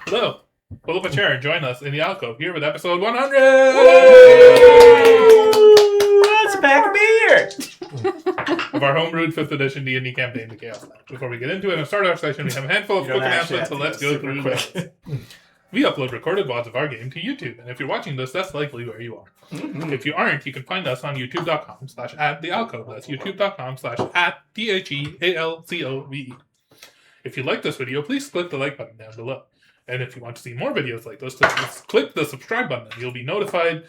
Hello. Pull up a chair and join us in the alcove here with episode 100! That's a pack of beer! Of our homebrewed 5th edition D&D campaign, the Chaoslands. Before we get into it and start our session, we have a handful of quick announcements, so let's go through those. We upload recorded VODs of our game to YouTube, and if you're watching this, that's likely where you are. Mm-hmm. If you aren't, you can find us on youtube.com/@thealcove. That's youtube.com/@THEALCOVE. If you like this video, please click the like button down below. And if you want to see more videos like this, just click the subscribe button. You'll be notified,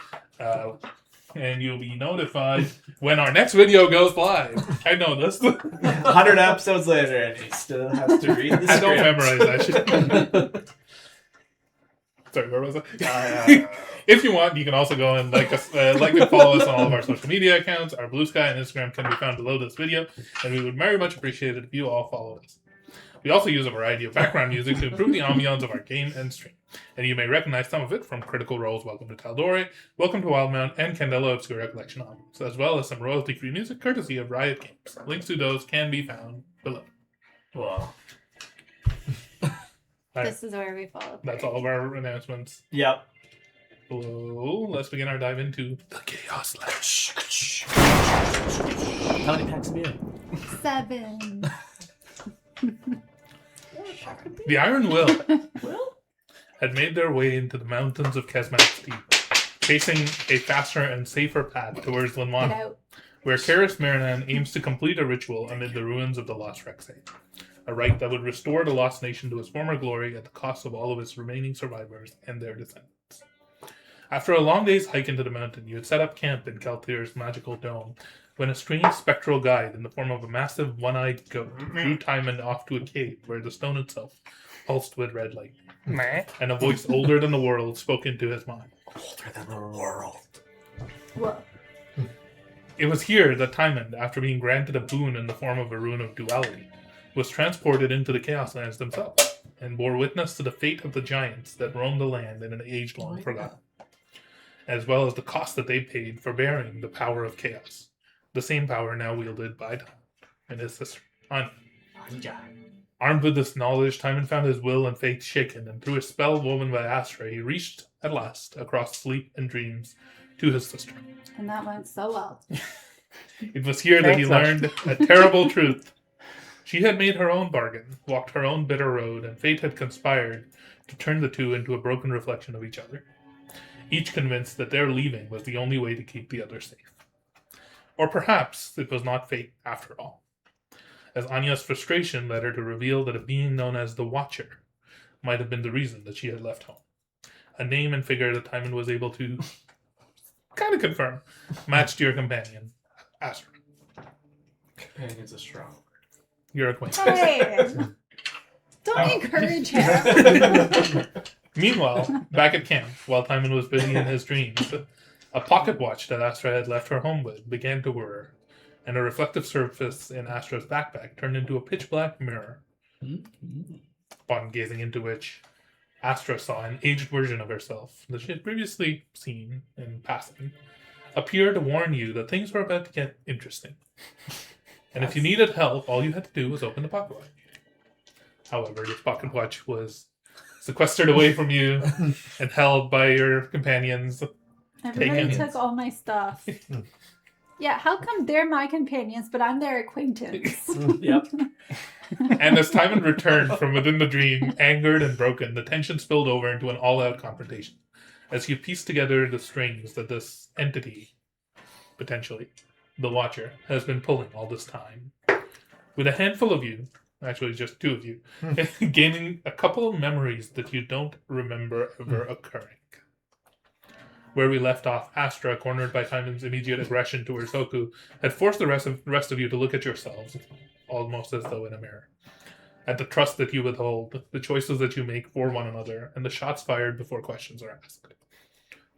when our next video goes live. I know this. 100 episodes later, and he still has to read the script. I don't memorize that shit. Sorry, where was I? If you want, you can also go and like and follow us on all of our social media accounts. Our Blue Sky and Instagram can be found below this video, and we would very much appreciate it if you all follow us. We also use a variety of background music to improve the ambiance of our game and stream, and you may recognize some of it from Critical Role's Welcome to Tal'Dorei, Welcome to Wildmount, and Candela Obscura Collection albums, as well as some royalty-free music courtesy of Riot Games. Links to those can be found below. Wow. This is where we follow. That's all of our announcements. Yep. Hello, let's begin our dive into the Chaoslands. How many packs of beer? 7. The Iron Will had made their way into the mountains of Kesmax Deep, chasing a faster and safer path towards Linwana, where Karis Marinan aims to complete a ritual amid the ruins of the Lost Rexay, a rite that would restore the Lost Nation to its former glory at the cost of all of its remaining survivors and their descendants. After a long day's hike into the mountain, you had set up camp in Keltir's magical dome, when a strange spectral guide in the form of a massive one-eyed goat drew Timon off to a cave where the stone itself pulsed with red light, and a voice older than the world spoke into his mind. Older than the world. Whoa. It was here that Timon, after being granted a boon in the form of a rune of duality, was transported into the Chaoslands themselves, and bore witness to the fate of the giants that roamed the land in an age long forgotten, as well as the cost that they paid for bearing the power of chaos. The same power now wielded by Timon and his sister, Anya. Armed with this knowledge, Timon found his will and faith shaken, and through a spell woven by Astra, he reached, at last, across sleep and dreams, to his sister. And that went so well. It was here that he learned a terrible truth. She had made her own bargain, walked her own bitter road, and fate had conspired to turn the two into a broken reflection of each other, each convinced that their leaving was the only way to keep the other safe. Or perhaps it was not fate after all, as Anya's frustration led her to reveal that a being known as the Watcher might have been the reason that she had left home. A name and figure that Timon was able to kind of confirm matched your companion, Astra. Companion's a strong word. Your acquaintance. Hey! Don't encourage him. Meanwhile, back at camp, while Timon was busy in his dreams, a pocket watch that Astra had left her home with began to whir, and a reflective surface in Astra's backpack turned into a pitch-black mirror, upon gazing into which Astra saw an aged version of herself that she had previously seen in passing, appear to warn you that things were about to get interesting. And if you needed help, all you had to do was open the pocket watch. However, this pocket watch was sequestered away from you and held by your companions. Everybody took all my stuff. Yeah, how come they're my companions, but I'm their acquaintance? Yep. And as Timon returned from within the dream, angered and broken, the tension spilled over into an all-out confrontation, as you piece together the strings that this entity, potentially, the Watcher, has been pulling all this time. With a handful of you, actually just 2 of you, gaining a couple of memories that you don't remember ever occurring. Where we left off, Astra, cornered by Timon's immediate aggression towards Hoku, had forced the rest of you to look at yourselves, almost as though in a mirror. At the trust that you withhold, the choices that you make for one another, and the shots fired before questions are asked.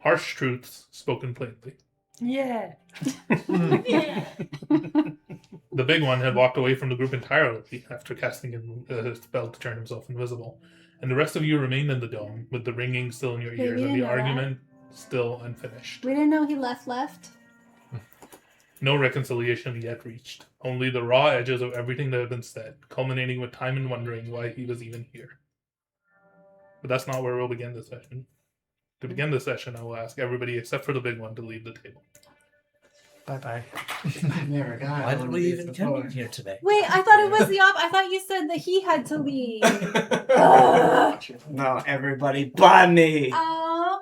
Harsh truths spoken plainly. Yeah. The big one had walked away from the group entirely after casting his spell to turn himself invisible, and the rest of you remained in the dome, with the ringing still in your ears and the argument still unfinished. We didn't know he left. No reconciliation yet reached. Only the raw edges of everything that had been said, culminating with Timon wondering why he was even here. But that's not where we'll begin this session. To begin this session, I will ask everybody except for the big one to leave the table. Bye-bye. I've never got Why one did of we these even before. come here today? Wait, I thought it was the I thought you said that he had to leave. No, everybody but me. Oh,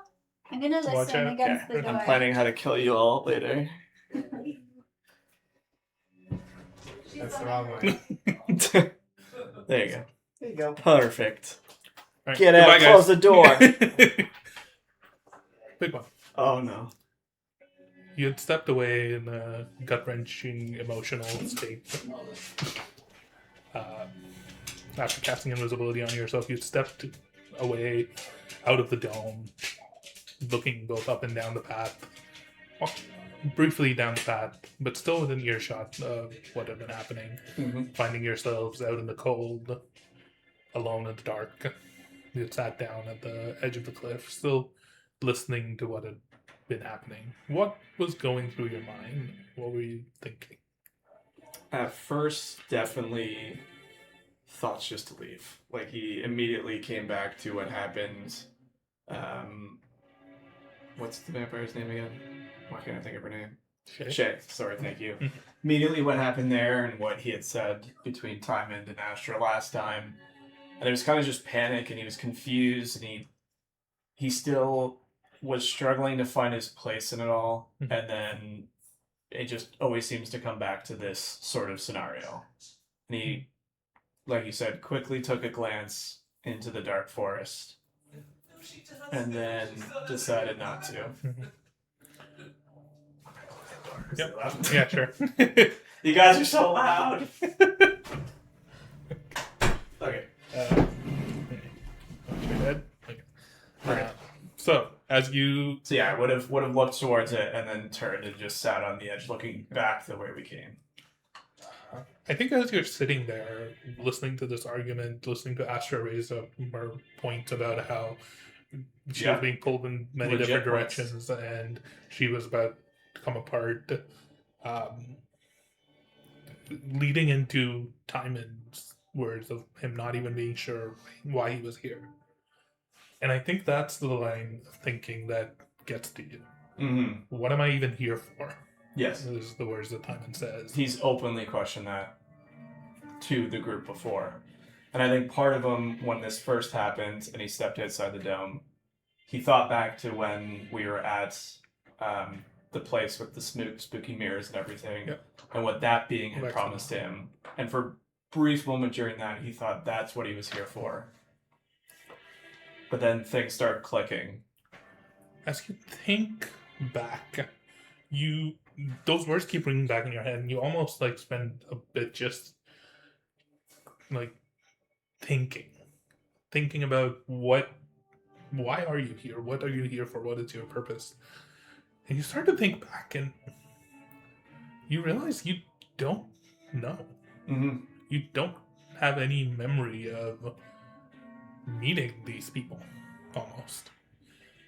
I'm gonna Watch listen out. against the door. I'm planning how to kill you all later. That's the wrong way. There you go. There you go. Perfect. All right, Get out, goodbye, close guys. the door. Big one. Oh no. You had stepped away in a gut-wrenching emotional state. After casting invisibility on yourself, you stepped away out of the dome, looking both up and down the path. Walked briefly down the path, but still within earshot of what had been happening. Mm-hmm. Finding yourselves out in the cold, alone in the dark. You had sat down at the edge of the cliff, still listening to what had been happening. What was going through your mind? What were you thinking? At first, definitely thoughts just to leave. Like, he immediately came back to what happened. What's the vampire's name again? Why can't I think of her name? Shay. Sorry, thank you. Immediately what happened there and what he had said between Timon and Astra last time. And it was kind of just panic, and he was confused, and he still was struggling to find his place in it all. Mhm. And then it just always seems to come back to this sort of scenario. And he, like you said, quickly took a glance into the dark forest and then decided not to. Yep. Yeah, sure. You guys are so loud. Okay. Your head? Okay. So, as you... So yeah, I would have looked towards it and then turned and just sat on the edge, looking back the way we came. I think as you're sitting there, listening to this argument, listening to Astra raise up her point about how she was being pulled in many Legit different points. directions and she was about to come apart, leading into Timon's words of him not even being sure why he was here. And I think that's the line of thinking that gets to you. Mm-hmm. What am I even here for? Yes. Those are the words that Timon says. He's openly questioned that to the group before. And I think part of him, when this first happened and he stepped outside the dome, he thought back to when we were at the place with the spooky mirrors and everything, Yep. and what that being had Right. promised him. And for a brief moment during that, he thought that's what he was here for. But then things start clicking. As you think back, those words keep ringing back in your head, and you almost like spend a bit just like thinking about why are you here? What are you here for? What is your purpose? And you start to think back, and you realize you don't know. Mm-hmm. You don't have any memory of meeting these people, almost.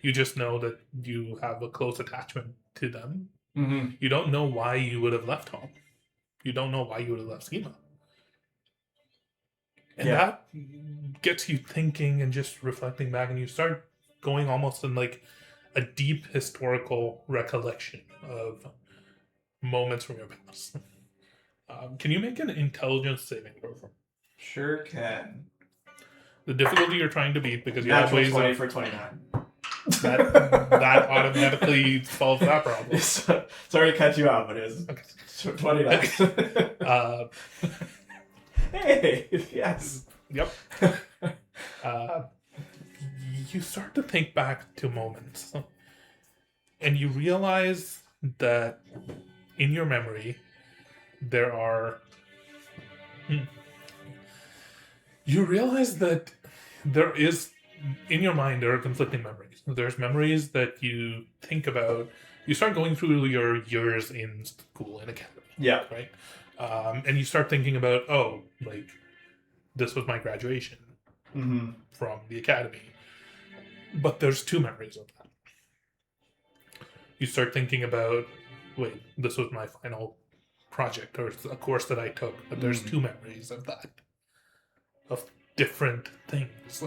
You just know that you have a close attachment to them. Mm-hmm. You don't know why you would have left home. You don't know why you would have left Schema. And that gets you thinking and just reflecting back, and you start going almost in like a deep historical recollection of moments from your past. Can you make an intelligence saving throw for me? Sure can. The difficulty you're trying to beat, because you have Natural ways 20 of for 29. that automatically solves that problem. Sorry to cut you out, but it was Okay. 29. Hey, yes. Yep. You start to think back to moments, and you realize that in your memory there are. You realize that there is, in your mind, there are conflicting memories. There's memories that you think about. You start going through your years in school and academy. Yeah. Right? And you start thinking about, like, this was my graduation from the academy. But there's two memories of that. You start thinking about wait, this was my final project or a course that I took, but there's two memories of that, of different things,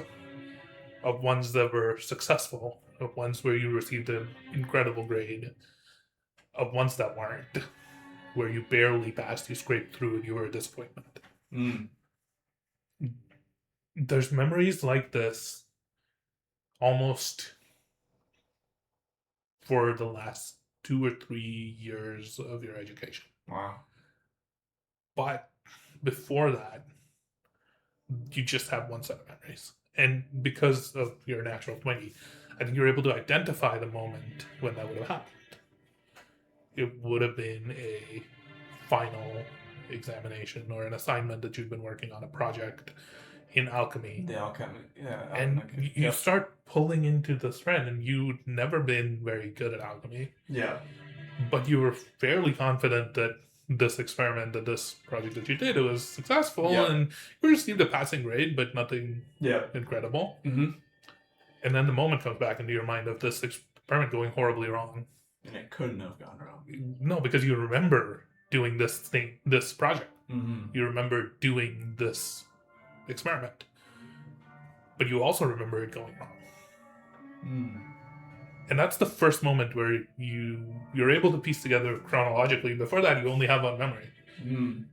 of ones that were successful, of ones where you received an incredible grade, of ones that weren't, where you barely passed, you scraped through, and you were a disappointment. There's memories like this almost for the last 2 or 3 years of your education. Wow. But before that, you just have one set of memories. And because of your natural 20, I think you're able to identify the moment when that would have happened. It would have been a final examination or an assignment that you've been working on, a project in alchemy. The alchemy, yeah. And you start pulling into this thread, and you'd never been very good at alchemy. Yeah. But you were fairly confident that this experiment, that this project that you did, it was successful, and you received a passing grade, but nothing incredible. Mm-hmm. And then the moment comes back into your mind of this experiment going horribly wrong. And it couldn't have gone wrong. No, because you remember doing this thing, this project. Mm-hmm. You remember doing this experiment. But you also remember it going wrong. Mm. And that's the first moment where you're able to piece together chronologically. Before that, you only have one memory. Mm.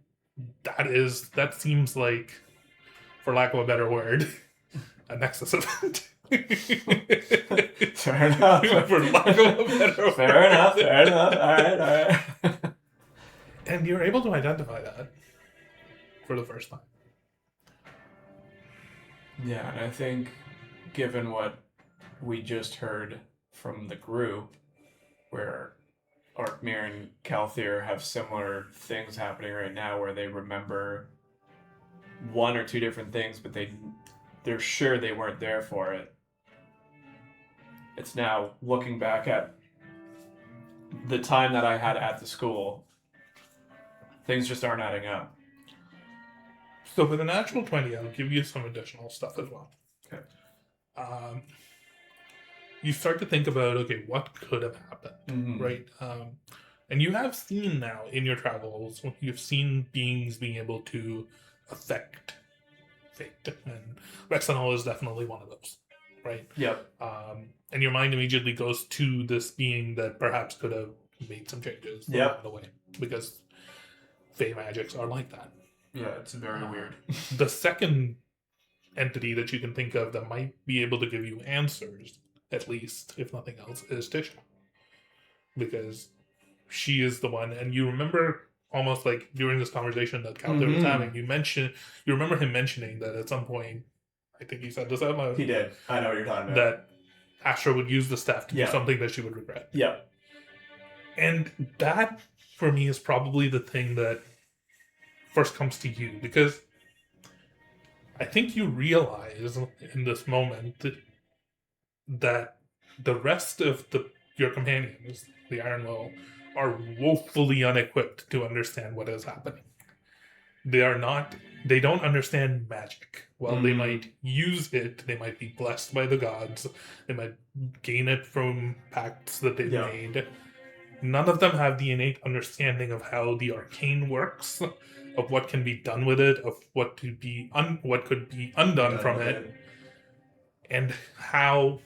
That seems like, for lack of a better word, a Nexus event. Fair enough. For lack of a better word. Fair enough. All right. And you're able to identify that for the first time. Yeah, and I think, given what we just heard from the group, where Arkmir and Kalthir have similar things happening right now, where they remember one or two different things, but they're sure they weren't there for it. It's now looking back at the time that I had at the school, things just aren't adding up. So for the natural 20, I'll give you some additional stuff as well. Okay. You start to think about, okay, what could have happened, right? And you have seen now in your travels, you've seen beings being able to affect fate. And Rexanol is definitely one of those, right? Yep. And your mind immediately goes to this being that perhaps could have made some changes along the way. Because Fey magics are like that. Yeah, it's very weird. The second entity that you can think of that might be able to give you answers, at least, if nothing else, is Tisha. Because she is the one, and you remember almost like during this conversation that Calder was having, you remember him mentioning that at some point, I think he said this out loud. He did. I know what you're talking about. That Astra would use the staff to do something that she would regret. Yeah. And that, for me, is probably the thing that first comes to you, because I think you realize in this moment that the rest of your companions, the Iron Will, are woefully unequipped to understand what is happening. They don't understand magic. Well, they might use it, they might be blessed by the gods, they might gain it from pacts that they've made. None of them have the innate understanding of how the arcane works, of what can be done with it, of what could be undone from it, and how,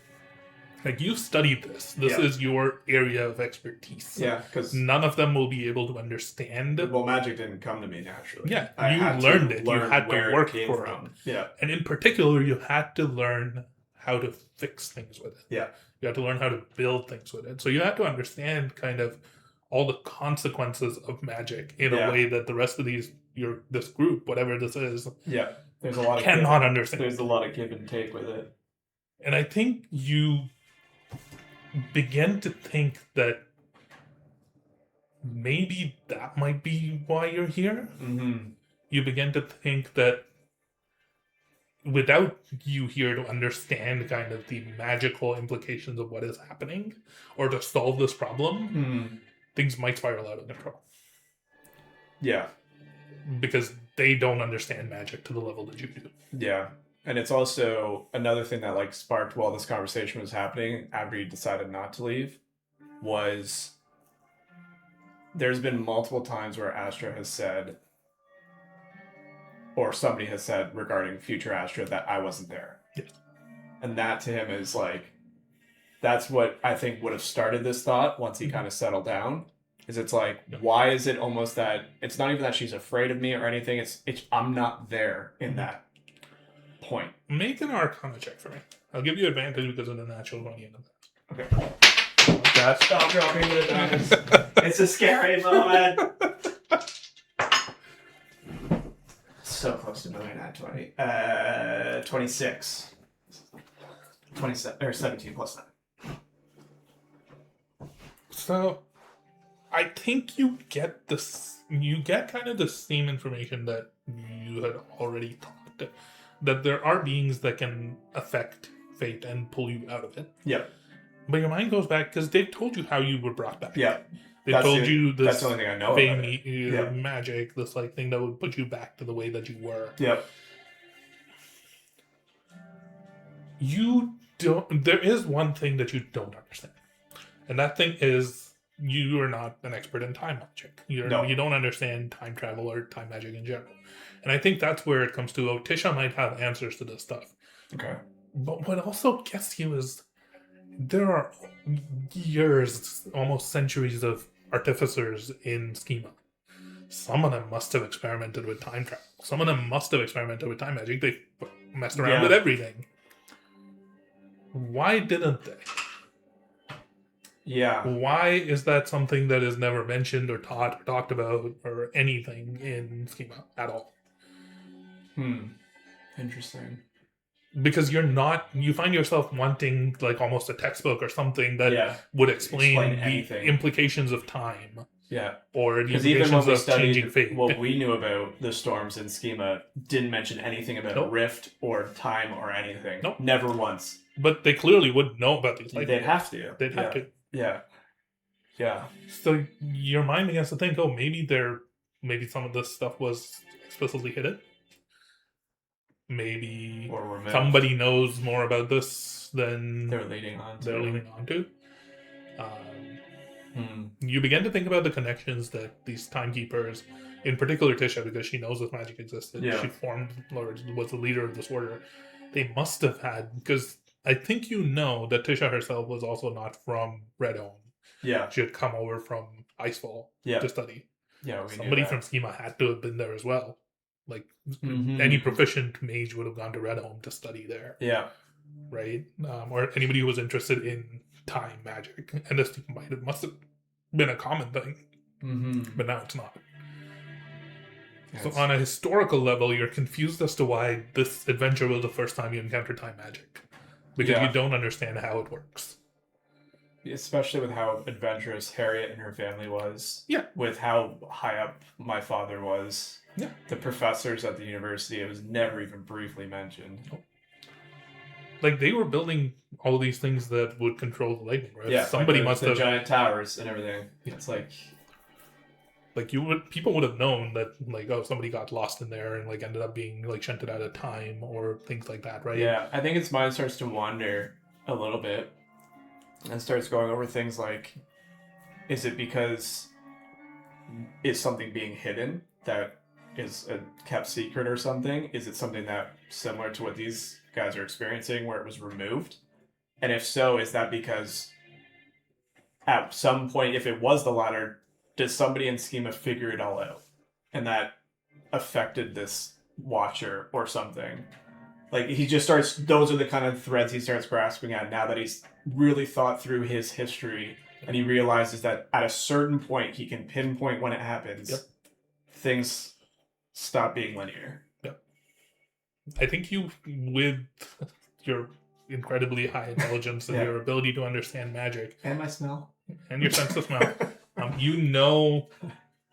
like, you've studied this. This is your area of expertise. Yeah, because none of them will be able to understand. Well, magic didn't come to me naturally. Yeah, you learned it. You had to work for it. Yeah, and in particular, you had to learn how to fix things with it. Yeah, you had to learn how to build things with it. So you had to understand kind of all the consequences of magic in a way that the rest of this group, whatever this is, there's a lot of cannot understand. There's a lot of give and take with it. And I think you begin to think that maybe that might be why you're here. Mm-hmm. You begin to think that without you here to understand kind of the magical implications of what is happening or to solve this problem, things might spiral out of control. Yeah. Because they don't understand magic to the level that you do. Yeah. And it's also another thing that like sparked while this conversation was happening after you decided not to leave was there's been multiple times where Astra has said, or somebody has said regarding future Astra, that I wasn't there. Yes. And that to him is like, that's what I think would have started this thought once he kind of settled down. Is it's like, why is it almost that it's not even that she's afraid of me or anything. It's I'm not there in that point. Make an Arcana check for me. I'll give you advantage because of the natural 20 in the Okay. God, stop dropping the dice. It's a scary moment. So close to knowing that 20. 26. 27 or 17 plus 9. So, I think you get this. You get kind of the same information that you had already thought, that there are beings that can affect fate and pull you out of it. Yeah. But your mind goes back because they've told you how you were brought back. Yeah. They told you this. That's the only thing I know about it. Magic, this like thing that would put you back to the way that you were. Yep. You don't. There is one thing that you don't understand, and that thing is you are not an expert in time magic. You don't understand time travel or time magic in general, and I think that's where it comes to. Oh, Tisha might have answers to this stuff. Okay. But what also gets you is there are years, almost centuries of artificers in schema. Some of them must have experimented with time travel. Some of them must have experimented with time magic. They messed around with everything. Why didn't they? Yeah. Why is that something that is never mentioned or taught or talked about or anything in schema at all? Interesting. Because you find yourself wanting like almost a textbook or something that would explain the implications of time. Yeah. Or the because even when implications we of studied changing fate. what we knew about the storms in schema didn't mention anything about a rift or time or anything. Nope. Never once. But they clearly wouldn't know about these. They'd have to. They'd have to. Yeah. Yeah. So your mind begins to think, oh, maybe some of this stuff was explicitly hidden. Maybe somebody knows more about this than they're leading on to. You begin to think about the connections that these timekeepers, in particular Tisha, because she knows this magic existed. Yeah. She formed or was the leader of this order. They must have had, because I think you know that Tisha herself was also not from Red Home. Yeah. She had come over from Icefall to study. Yeah, somebody from schema had to have been there as well. Like any proficient mage would have gone to Red Home to study there. Yeah. Right? Or anybody who was interested in time magic. And this must have been a common thing. But now it's not. Yes. So on a historical level, you're confused as to why this adventure was the first time you encountered time magic. Because you don't understand how it works. Especially with how adventurous Harriet and her family was. Yeah. With how high up my father was. Yeah. The professors at the university, it was never even briefly mentioned. Nope. Like, they were building all these things that would control the lightning, right? Yeah, somebody like must the have giant towers and everything. It's like people would have known that, like, oh, somebody got lost in there and like ended up being like shunted out of time or things like that, right? Yeah, I think its mind starts to wander a little bit and starts going over things like, is it because is something being hidden that is a kept secret or something? Is it something that similar to what these guys are experiencing where it was removed? And if so, is that because at some point, if it was the latter, does somebody in schema figure it all out and that affected this watcher or something? Like, he just starts, those are the kind of threads he starts grasping at now that he's really thought through his history, and he realizes that at a certain point he can pinpoint when it happens. Things stop being linear. I think you, with your incredibly high intelligence and your ability to understand magic and my smell and your sense of smell, you know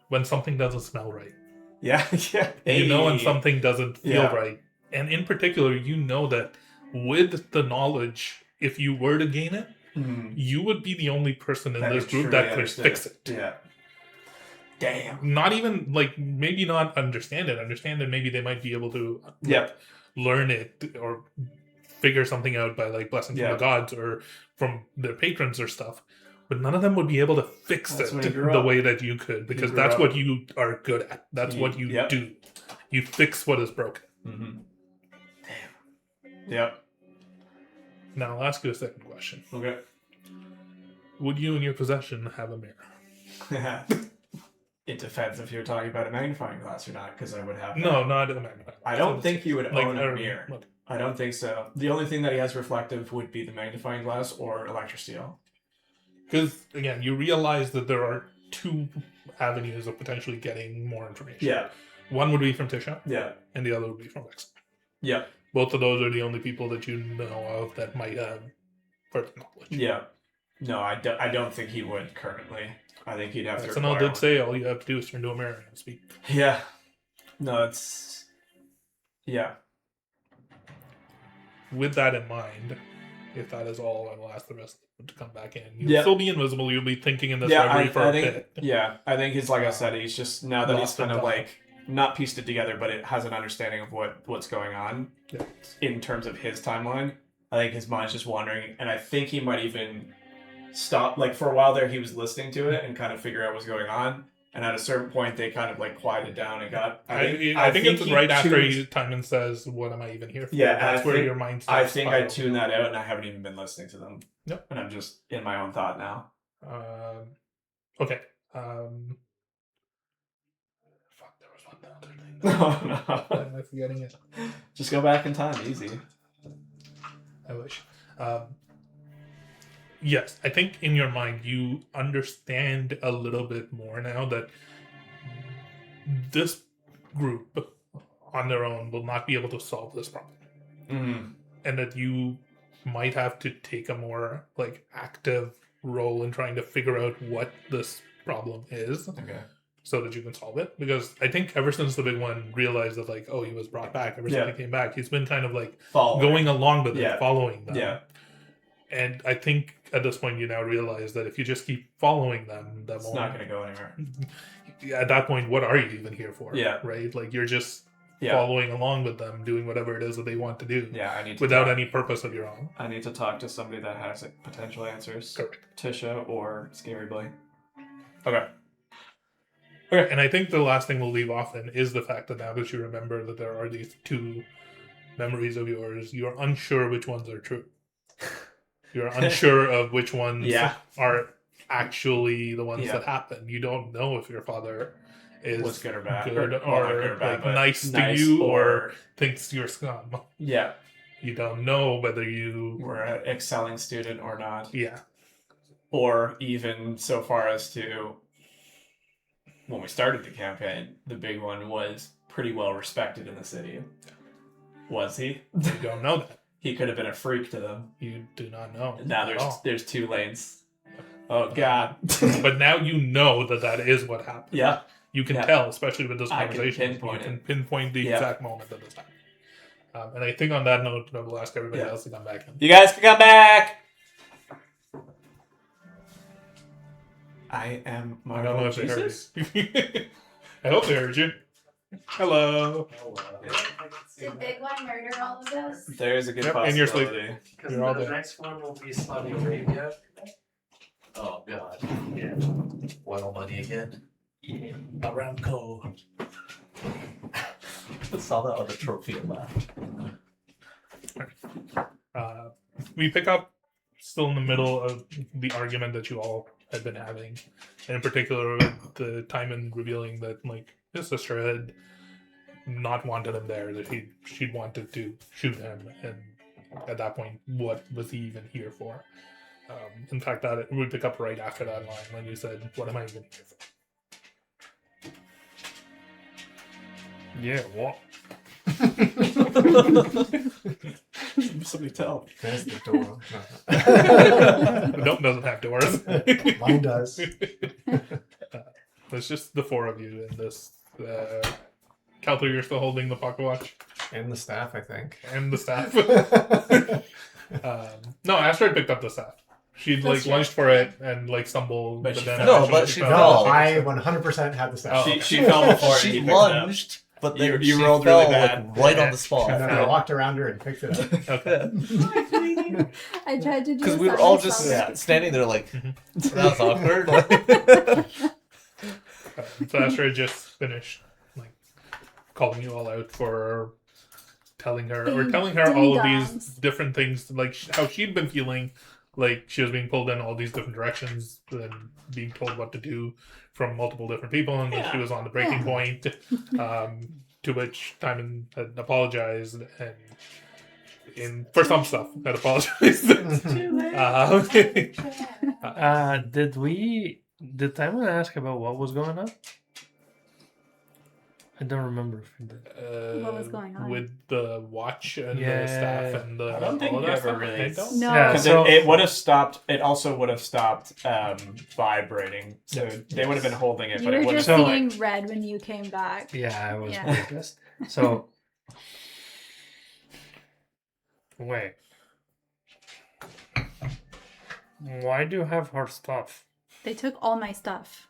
when something doesn't smell right. You know when something doesn't feel right. And in particular, you know that with the knowledge, if you were to gain it, you would be the only person in this group that could fix it. Yeah. Damn. Not even, like, maybe not understand it. Maybe they might be able to learn it or figure something out by, like, blessing from the gods or from their patrons or stuff. but none of them would be able to fix That's it when he grew the up. way that you could, because grew that's up. what you are good at. That's what you Yep. do. You fix what is broken. Mm-hmm. Damn. Yep. Now I'll ask you a second question. Okay. Would you in your possession have a mirror? It depends if you're talking about a magnifying glass or not, because I would have. No, not a magnifying glass. I don't think he would Like, own a or- mirror. what? I don't think so. The only thing that he has reflective would be the magnifying glass or electrosteel. Because, again, you realize that there are two avenues of potentially getting more information. Yeah. One would be from Tisha, Yeah. and the other would be from Lex. Yeah. Both of those are the only people that you know of that might have further knowledge. Yeah. No, I don't think he would currently. I think he'd have to. SNL did say all you have to do is turn to a mirror and speak. Yeah. No, it's. Yeah. With that in mind, if that is all, I will ask the rest of them to come back in. You'll Yeah. still be invisible. You'll be thinking in this Yeah, library for a think. bit. Yeah, I think he's like I said. He's just now that he's Lost in kind of thought. like not pieced it together, but it has an understanding of what's going on Yeah. in terms of his timeline. I think his mind's just wandering, and I think he might even stop. Like for a while there, he was listening to it and kind of figure out what's going on. And at a certain point, they kind of like quieted down and got. I think it's he right after tuned- Timon says, "What am I even here for?" Yeah, and that's I where think- your mind I starts. think I spiraling. tuned that out, and I haven't even been listening to them. Yep. And I'm just in my own thought now. Okay. Fuck, there was one other thing. Oh, no. Am I forgetting it? Just go back in time, easy. I wish. Yes, I think in your mind you understand a little bit more now that this group on their own will not be able to solve this problem. Mm-hmm. And that you might have to take a more like active role in trying to figure out what this problem is Okay. so that you can solve it. Because I think ever since the big one realized that like, oh, he was brought back, ever since Yeah. he came back, he's been kind of like Follow. going along with Yeah. it, following them. Yeah. And I think at this point you now realize that if you just keep following them, that It's won't. not going to go anywhere. At that point, what are you even here for? Yeah. Right? Like you're just Yeah. following along with them, doing whatever it is that they want to do. Yeah, I need to Without talk. any purpose of your own. I need to talk to somebody that has like, potential answers. Correct. Tisha or Scary Blake. Okay. Okay, and I think the last thing we'll leave off then is the fact that now that you remember that there are these two memories of yours, you're unsure which ones are true. You're unsure of which ones Yeah. are actually the ones Yeah. that happen. You don't know if your father is Was good or bad. good Or or, not good or bad, like but nice to nice you or- or thinks you're scum. Yeah. You don't know whether you We're an excelling student or not. yeah. Or even so far as to when we started the campaign, the big one was pretty well respected in the city. Was he? You don't know that. He could have been a freak to them. You do not know. Now at all. there's two lanes. Oh God. But now you know that is what happened. Yeah. You can Yeah. tell, especially with this I can conversation. pinpoint you can it. pinpoint the Yeah. exact moment at this time. And I think on that note, I will ask everybody Yeah. else to come back in. You guys can come back. I am I Marvel don't know if they heard Jesus. you. I hope they heard you. Hello. Did Big One murder all of us? There's a good Yep, in your sleep. possibility. Because You're all the there. next one will be Saudi Arabia. Oh God. Yeah. Oil money again. Yeah. Aramco. Saw that other trophy and laughed. We pick up still in the middle of the argument that you all had been having, and in particular with the Timon revealing that like his sister had not wanted him there, that she'd wanted to shoot him, and at that point, what was he even here for? In fact, that we pick up right after that line when you said, "What am I even here for?" Yeah, what? Somebody tell. There's the door. The dome doesn't have doors. Mine does. It's just the four of you in this. Calther, you're still holding the pocket watch And the staff, I think. and the staff. No, Astra picked up the staff. She'd like That's lunged for it and like stumbled, But but she then fell. No, eventually but she fell. No, fell. I 100% had the staff. Oh, She fell before She he picked it up. lunged But then You she rolled fell, really bad. like, right on the And spot. then I walked around her and picked it up. Okay. I tried to do Because a we were side all by just side. standing there like, Mhm. that was awkward. So Astra just finished like calling you all out for telling her all of these Ding-dongs. different things, like how she'd been feeling, like she was being pulled in all these different directions and being told what to do from multiple different people, and that she was on the breaking Yeah. point. To which Timon had apologized, and for some stuff had apologized. Did Timon ask about what was going on? I don't remember if he did. What was going on? With the watch and the Yeah. staff and the I don't think all of you that ever stuff? really- I don't- No. Yeah, Because so it would have stopped. It also would have stopped vibrating. So Yes. they would have been holding it, You but it were would just have. So- seeing red when you came back. yeah, I was Yeah. pretty pissed. So wait, why do you have her stuff? They took all my stuff.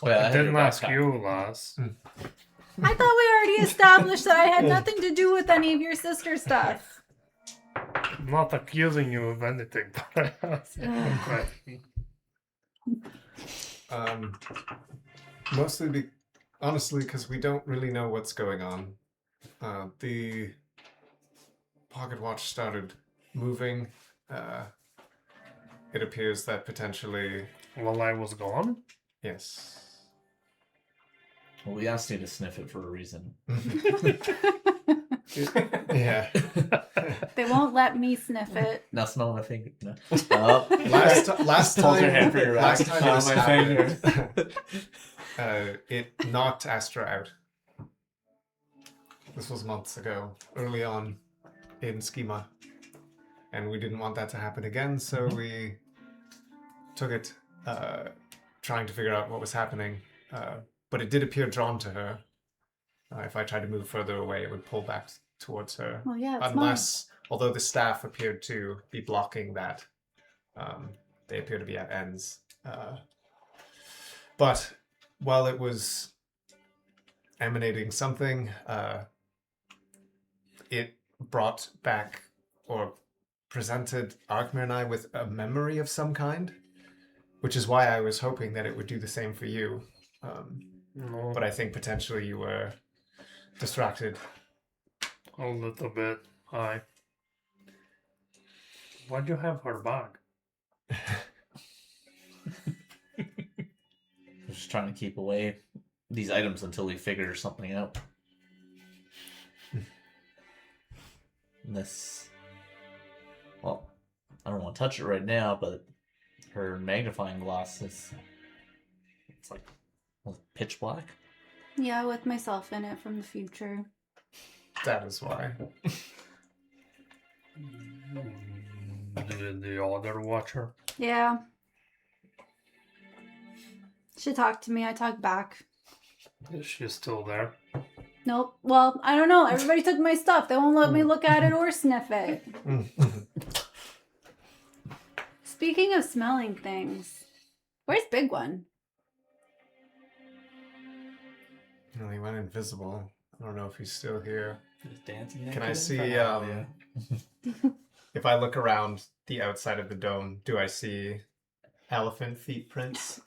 Oh, yeah, I I had your didn't ask backpack. you, Lass. I thought we already established that I had nothing to do with any of your sister stuff. I'm not accusing you of anything, but I asked one question. Mostly, honestly, because we don't really know what's going on. The pocket watch started moving. It appears that potentially, While I was gone? yes. Well, we asked you to sniff it for a reason. Yeah. They won't let me sniff it. Now smell my finger. No. Last Hold time, your hand for your last back. time this Smell my happened, it knocked Astra out. This was months ago, early on in Schema, and we didn't want that to happen again, so we took it, trying to figure out what was happening. But it did appear drawn to her. If I tried to move further away, it would pull back towards her. Well, yeah, it's Unless, although the staff appeared to be blocking that, they appear to be at ends. But while it was emanating something, it brought back or presented Arkmer and I with a memory of some kind, which is why I was hoping that it would do the same for you. No, But I think potentially you were distracted. a little bit. Why'd you have her bag? We're just trying to keep away these items until we figure something out. This, well, I don't want to touch it right now, but her magnifying glass it's like pitch black. Yeah, with myself in it from the future. That is why. The other watcher? Yeah. She talked to me. I talked back. Is she still there? Nope. Well, I don't know. Everybody took my stuff. They won't let me look at it or sniff it. Speaking of smelling things, where's Big One? Well, he went invisible. I don't know if he's still here. Just dancing. Can I naked in see, front of you. If I look around the outside of the dome, do I see elephant feet prints?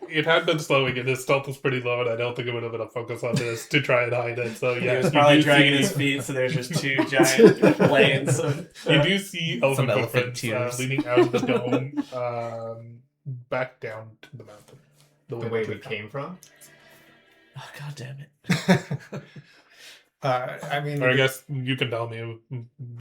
It had been slowing, and his stealth was pretty low, and I don't think it would have been a focus on this to try and hide it. So He yeah, was you probably do dragging see- his feet, so there's just two giant lanes. You do see elephant elephant footprints tears. leading out of the dome, back down to the mountain. The way that we they've come. came from? Oh, God damn it. I mean, Or I guess you can tell me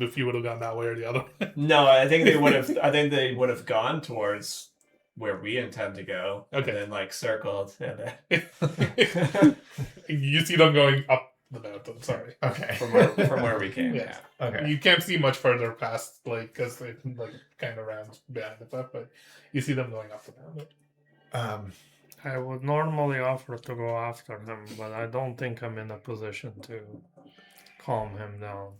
if you would have gone that way or the other. No, I think they would have. I think they would have gone towards where we intend to go, Okay. and then like circled. And then You see them going up the mountain. Sorry. okay. from where we came. Yeah. Okay. You can't see much further past, like, because it like kind of rounds behind the stuff, but you see them going up the mountain. I would normally offer to go after him, but I don't think I'm in a position to calm him down.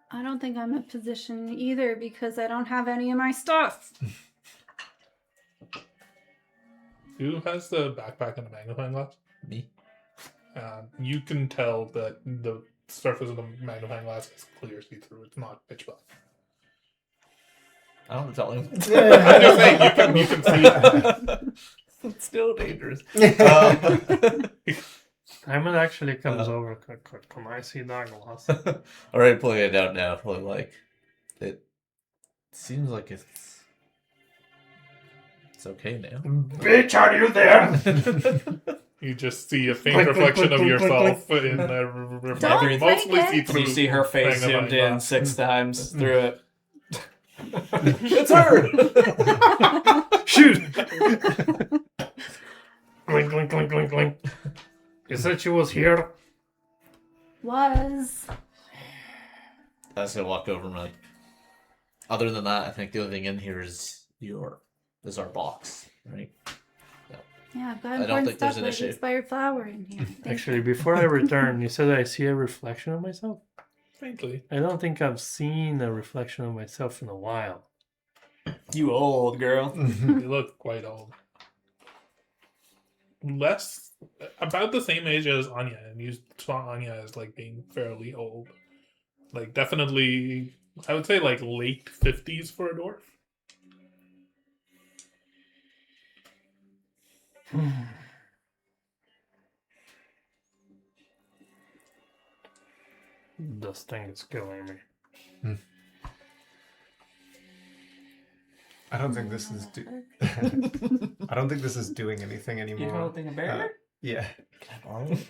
I don't think I'm in a position either because I don't have any of my stuff. Who has the backpack and the magnifying glass? Me? You can tell that the surface of the magnifying glass is clear see-through. It's not pitch black. I don't tell him. I'm just saying, you can see. It's still dangerous. Simon actually comes over. Can I see that glass? Alright, pulling it out now. Probably like it seems like it's okay now. Bitch, are you there? You just see a faint reflection of yourself in the Don't mostly break it. see-through. You see her face magnifying zoomed in glass. 6 times through it. It's her! Shoot! Clink, clink, clink, clink, clink. You said she was here? Was. I was gonna walk over and like. Other than that, I think the only thing in here is our box, right? Yeah, I've got I don't important think there's stuff an like issue. expired flour in here. Actually, before I return, you said I see a reflection of myself? Faintly. I don't think I've seen a reflection of myself in a while. You old girl. You look quite old. About the same age as Anya, and you saw Anya as like being fairly old. Like definitely, I would say like late 50s for a dwarf. This thing is killing me. I don't think this is. I don't think this is doing anything anymore. You holding a bear? Yeah. Can I borrow it?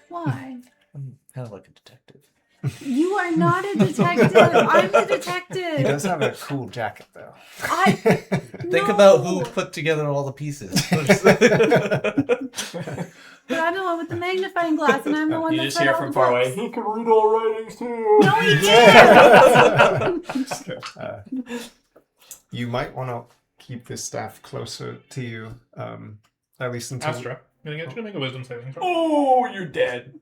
Why? I'm kind of like a detective. You are not a detective. I'm the detective. He does have a cool jacket, though. Think about who put together all the pieces. But I'm the one with the magnifying glass, and I'm the one You that just read hear all from the far away. books. He can read all writings too. No, he can't. You might want to keep this staff closer to you, at least until. Astra, I'm gonna get you to make a wisdom saving throw. Oh, you're dead.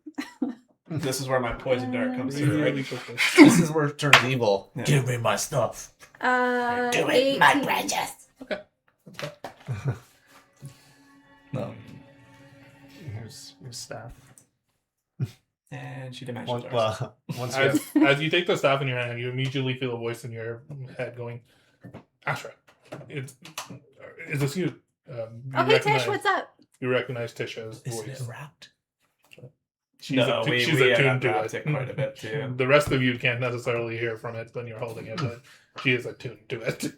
This is where my poison dart comes through, Really, right? really quickly. This is where it turns evil. Yeah. Give me my stuff. Do it, my precious. Okay. No. Here's your staff. And she dimensions ours. Well, once you As you take the staff in your hand, you immediately feel a voice in your head going, Astra, is this you? Okay, Tish, what's up? You recognize Tisha's Isn't voice. it wrapped? She's No, she's we attuned to unwrapped it. it quite a bit, too. The rest of you can't necessarily hear from it when you're holding it, but she is attuned to it.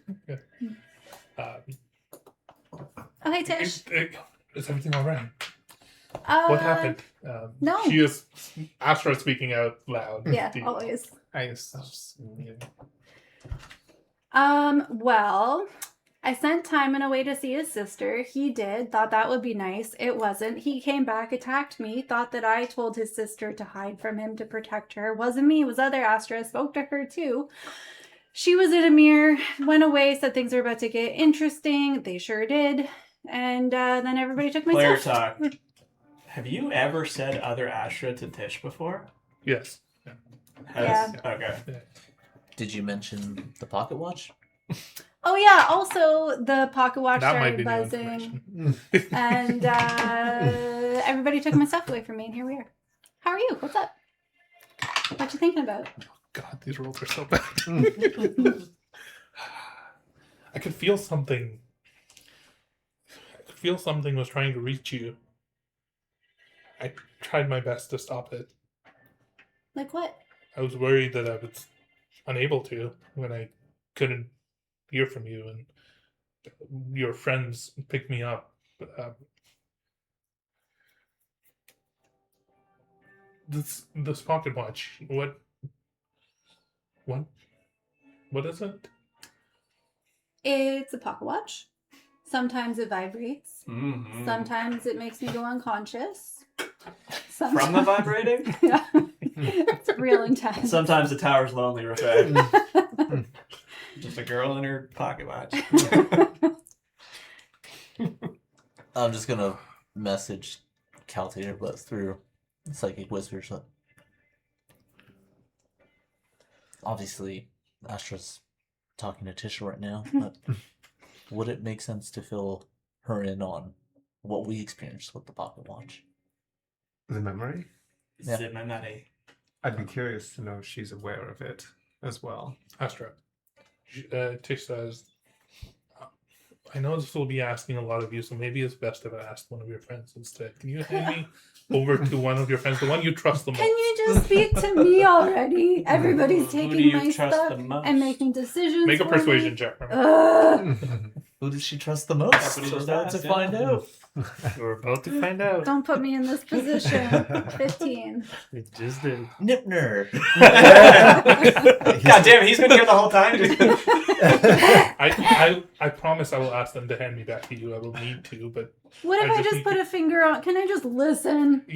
Okay, Tish. Is everything all right? What happened? No. She is Astra speaking out loud. Yeah, to you. always. Well, I sent Timon away to see his sister. He did. Thought that would be nice. It wasn't. He came back, attacked me, thought that I told his sister to hide from him to protect her. Wasn't me, it was other Astra. Spoke to her too. She was at a mirror, went away, said things were about to get interesting. They sure did. And then everybody took my Player stuff. talk. Have you ever said other Astra to Tish before? Yes. Yeah. Okay. Did you mention the pocket watch? Oh yeah, also the pocket watch That might started be new buzzing. information. And everybody took my stuff away from me, and here we are. How are you? What's up? What you thinking about? God, these rolls are so bad. I could feel something. I could feel something was trying to reach you. I tried my best to stop it. Like what? I was worried that I was unable to when I couldn't hear from you, and your friends picked me up. This pocket watch. What is it? It's a pocket watch. Sometimes it vibrates. Mm-hmm. Sometimes it makes me go unconscious. From the vibrating? Yeah. It's real intense. Sometimes the tower's lonely, Rafay. Just a girl in her pocket watch. I'm just gonna message Caltator, but through psychic whispers. Obviously, Astra's talking to Tisha right now, but would it make sense to fill her in on what we experienced with the pocket watch? The memory? Yeah. The memory. I'd be curious to know if she's aware of it as well. Astra. Tish says, I know this will be asking a lot of you, so maybe it's best if I ask one of your friends instead. Can you hand me over to one of your friends, the one you trust the most? Can you just speak to me already? Everybody's Who do taking you my trust stuff the most? and making decisions. Make a for persuasion me. check. Ugh. Who does she trust the most? That's what he We're just about to asked, find yeah. out. We're about to find out. Don't put me in this position. 15. It just did. Nipner. God damn it, he's been here the whole time. I promise I will ask them to hand me back to you. I will need to, but What if I I just just need put to- a finger on? Can I just listen?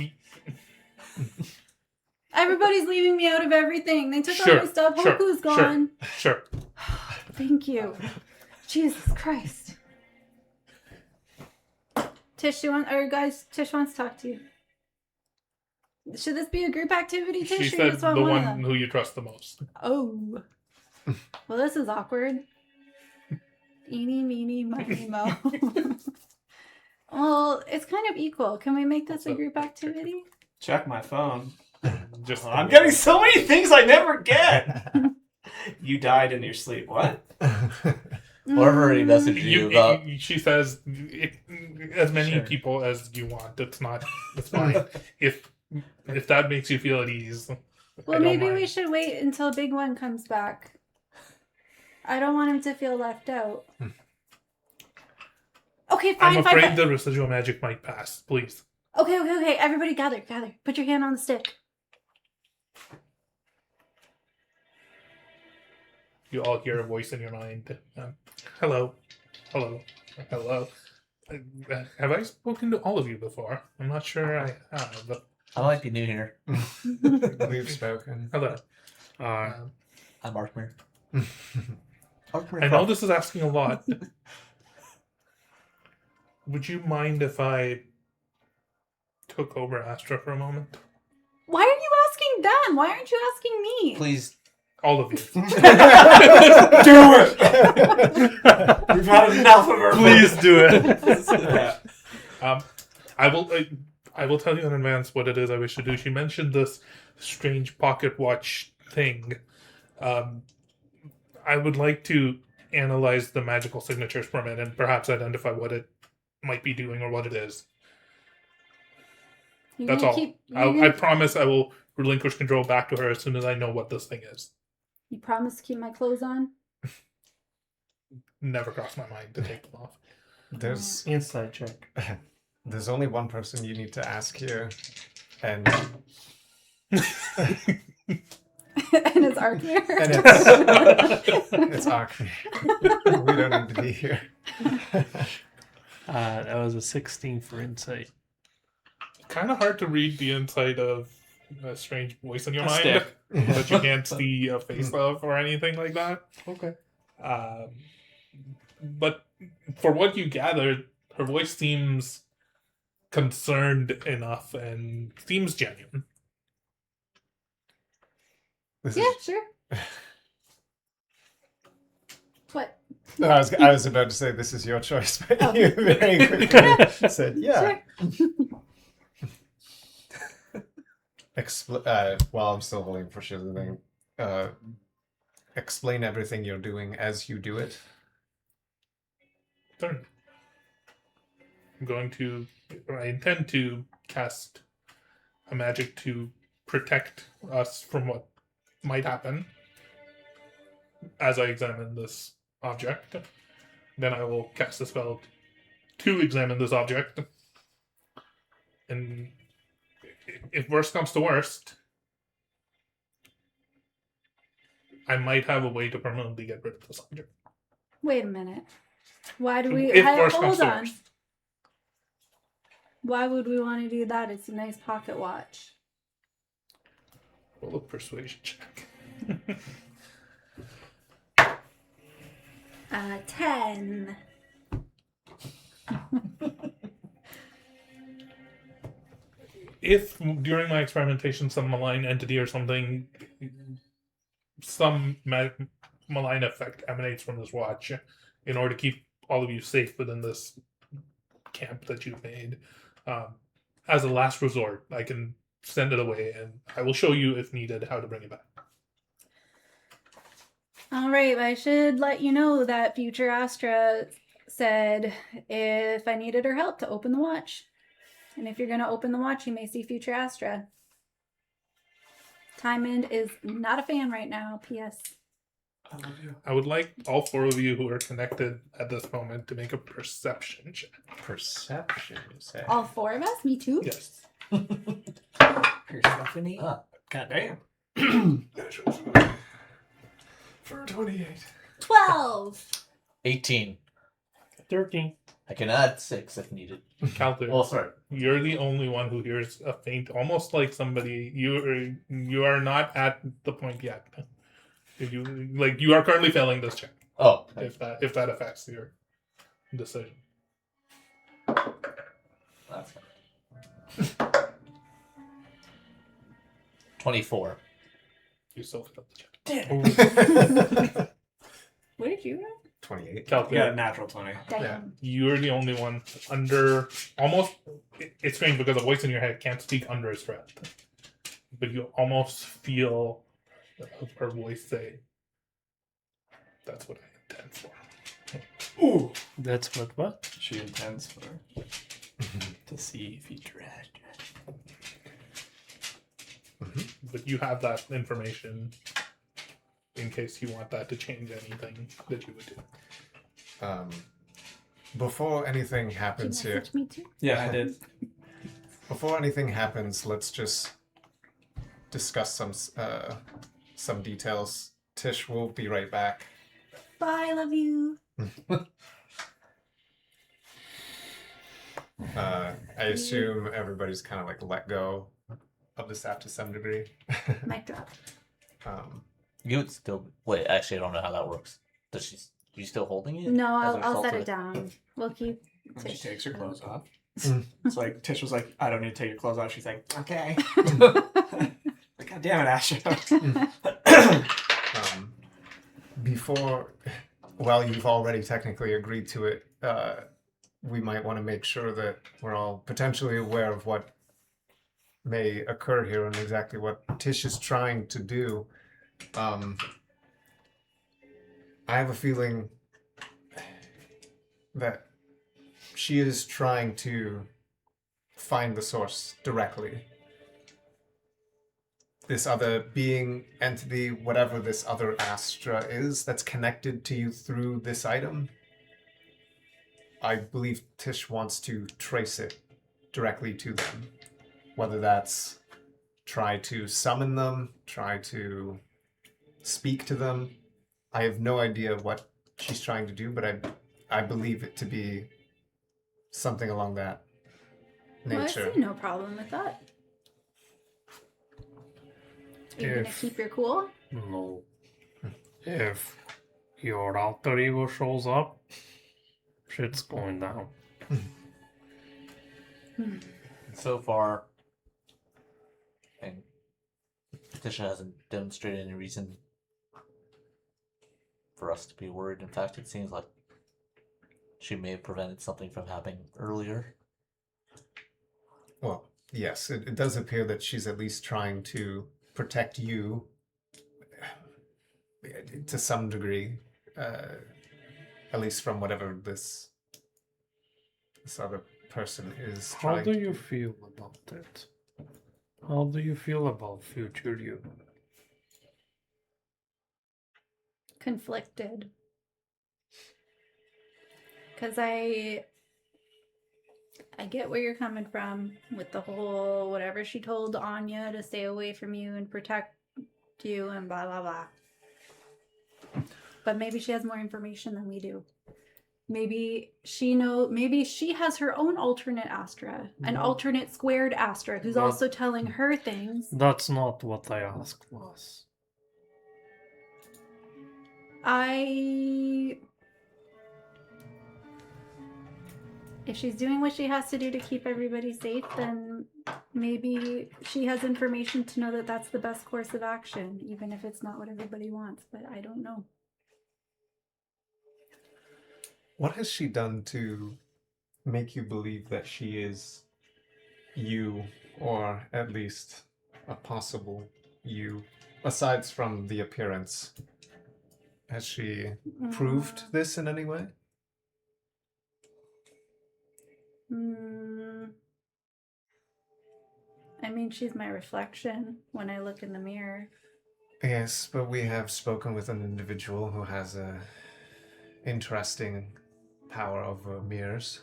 Everybody's leaving me out of everything. They took all my stuff. Hoku's gone. Sure. Thank you. Jesus Christ. Tish, Tish wants to talk to you. Should this be a group activity, Tish, She or you said just the want one of one them? who you trust the most. Oh. Well, this is awkward. Eeny, meeny, miny, mo. Well, it's kind of equal. Can we make this a group activity? Check my phone. Just I'm getting so many things I never get. You died in your sleep. What? Whoever he messaged you about. She says as many Sure. people as you want. It's fine. if that makes you feel at ease. Well, maybe we should wait until Big One comes back. I don't want him to feel left out. Okay, fine, I'm fine, afraid fine. the residual magic might pass. Please. Okay. Everybody gather. Put your hand on the stick. You all hear a voice in your mind. Hello. Have I spoken to all of you before? I'm not sure I have. I might be new here. We've spoken. Hello. Alright. I'm Arkmer. I know this is asking a lot. Would you mind if I took over Astra for a moment? Why are you asking them? Why aren't you asking me? Please. All of you. Do it! We've had enough of her. Please do it. I will tell you in advance what it is I wish to do. She mentioned this strange pocket watch thing. I would like to analyze the magical signatures from it and perhaps identify what it might be doing or what it is. You're That's gonna all. I promise I will relinquish control back to her as soon as I know what this thing is. You promise to keep my clothes on? Never crossed my mind to take them off. There's Inside check. there's only one person you need to ask here, and And it's Arkmir. and it's Akmi. We don't need to be here. That was a 16 for insight. Kind of hard to read the inside of a strange voice in your A mind stick. that you can't see a face of or anything like that. Okay. But for what you gathered, her voice seems concerned enough and seems genuine. This Yeah, is, sure. What? no, I was about to say this is your choice, but Oh. you very quickly said, yeah. Sure. While I'm still holding for sure the thing, explain everything you're doing as you do it. Turn. I intend to cast a magic to protect us from what might happen as I examine this object. Then I will cast a spell to examine this object. And if worst comes to worst, I might have a way to permanently get rid of this object. Wait a minute. Why do we... If worst comes Hold to on. worst. Why would we want to do that? It's a nice pocket watch. Roll a persuasion check. 10. If during my experimentation some malign entity or something, some malign effect emanates from this watch, in order to keep all of you safe within this camp that you've made, as a last resort, I can send it away, and I will show you if needed how to bring it back. All right, I should let you know that future Astra said if I needed her help to open the watch. And if you're going to open the watch, you may see future Astra. Timond is not a fan right now, P.S. I love you. I would like all 4 of you who are connected at this moment to make a perception check. Perception, you say? All 4 of us? Me too? Yes. Here's Stephanie. Ah. God damn. For 28. 12! 18. 13. I can add 6 if needed. Calter, Oh, sorry. you're the only one who hears a faint, almost like somebody. You are not at the point yet. You are currently failing this check. Oh, If that affects your decision. that's fine. 24. You still failed the check. What did you write? 28. Calter, You got a natural 20. Damn. Yeah. you're the only one under almost. It's strange because the voice in your head can't speak under his breath, but you almost feel her voice say, "That's what I intend for." Ooh. That's what? She intends for to see future Astra. But you have that information in case you want that to change anything that you would do. Before anything Did you happens here, message me too? Yeah, I did. before anything happens, let's just discuss some details. Tish will be right back. Bye, love you. I assume everybody's kind of like let go of the staff to some degree. Mic drop. You would still wait. Actually, I don't know how that works. You still holding it? No, as a I'll result set of it down. We'll keep When she Tish. takes her clothes off. Mm. It's like Tish was like, I don't need to take your clothes off. She's like, okay. Like, God damn it, Astra. Before, while you've already technically agreed to it, we might want to make sure that we're all potentially aware of what may occur here and exactly what Tish is trying to do. I have a feeling that she is trying to find the source directly. This other being, entity, whatever this other Astra is that's connected to you through this item, I believe Tish wants to trace it directly to them. Whether that's try to summon them, try to speak to them. I have no idea what she's trying to do, but I believe it to be something along that Well, I nature. see no problem with that. Are you gonna If- keep your cool? No. If your alter ego shows up, shit's going down. So far, and Tisha hasn't demonstrated any reason for us to be worried. In fact, it seems like she may have prevented something from happening earlier. Well, yes, it does appear that she's at least trying to protect you to some degree, at least from whatever this other person is How trying do to you feel about it? How do you feel about future you? Conflicted. Because I get where you're coming from with the whole whatever she told Anya to stay away from you and protect you and blah blah blah. But maybe she has more information than we do. Maybe she has her own alternate Astra, an No. alternate squared Astra who's No. also telling her things. That's not what I asked was. If she's doing what she has to do to keep everybody safe, then maybe she has information to know that that's the best course of action, even if it's not what everybody wants. But I don't know. What has she done to make you believe that she is you, or at least a possible you, aside from the appearance. Has she proved this in any way? I mean, she's my reflection when I look in the mirror. Yes, but we have spoken with an individual who has a interesting power over mirrors.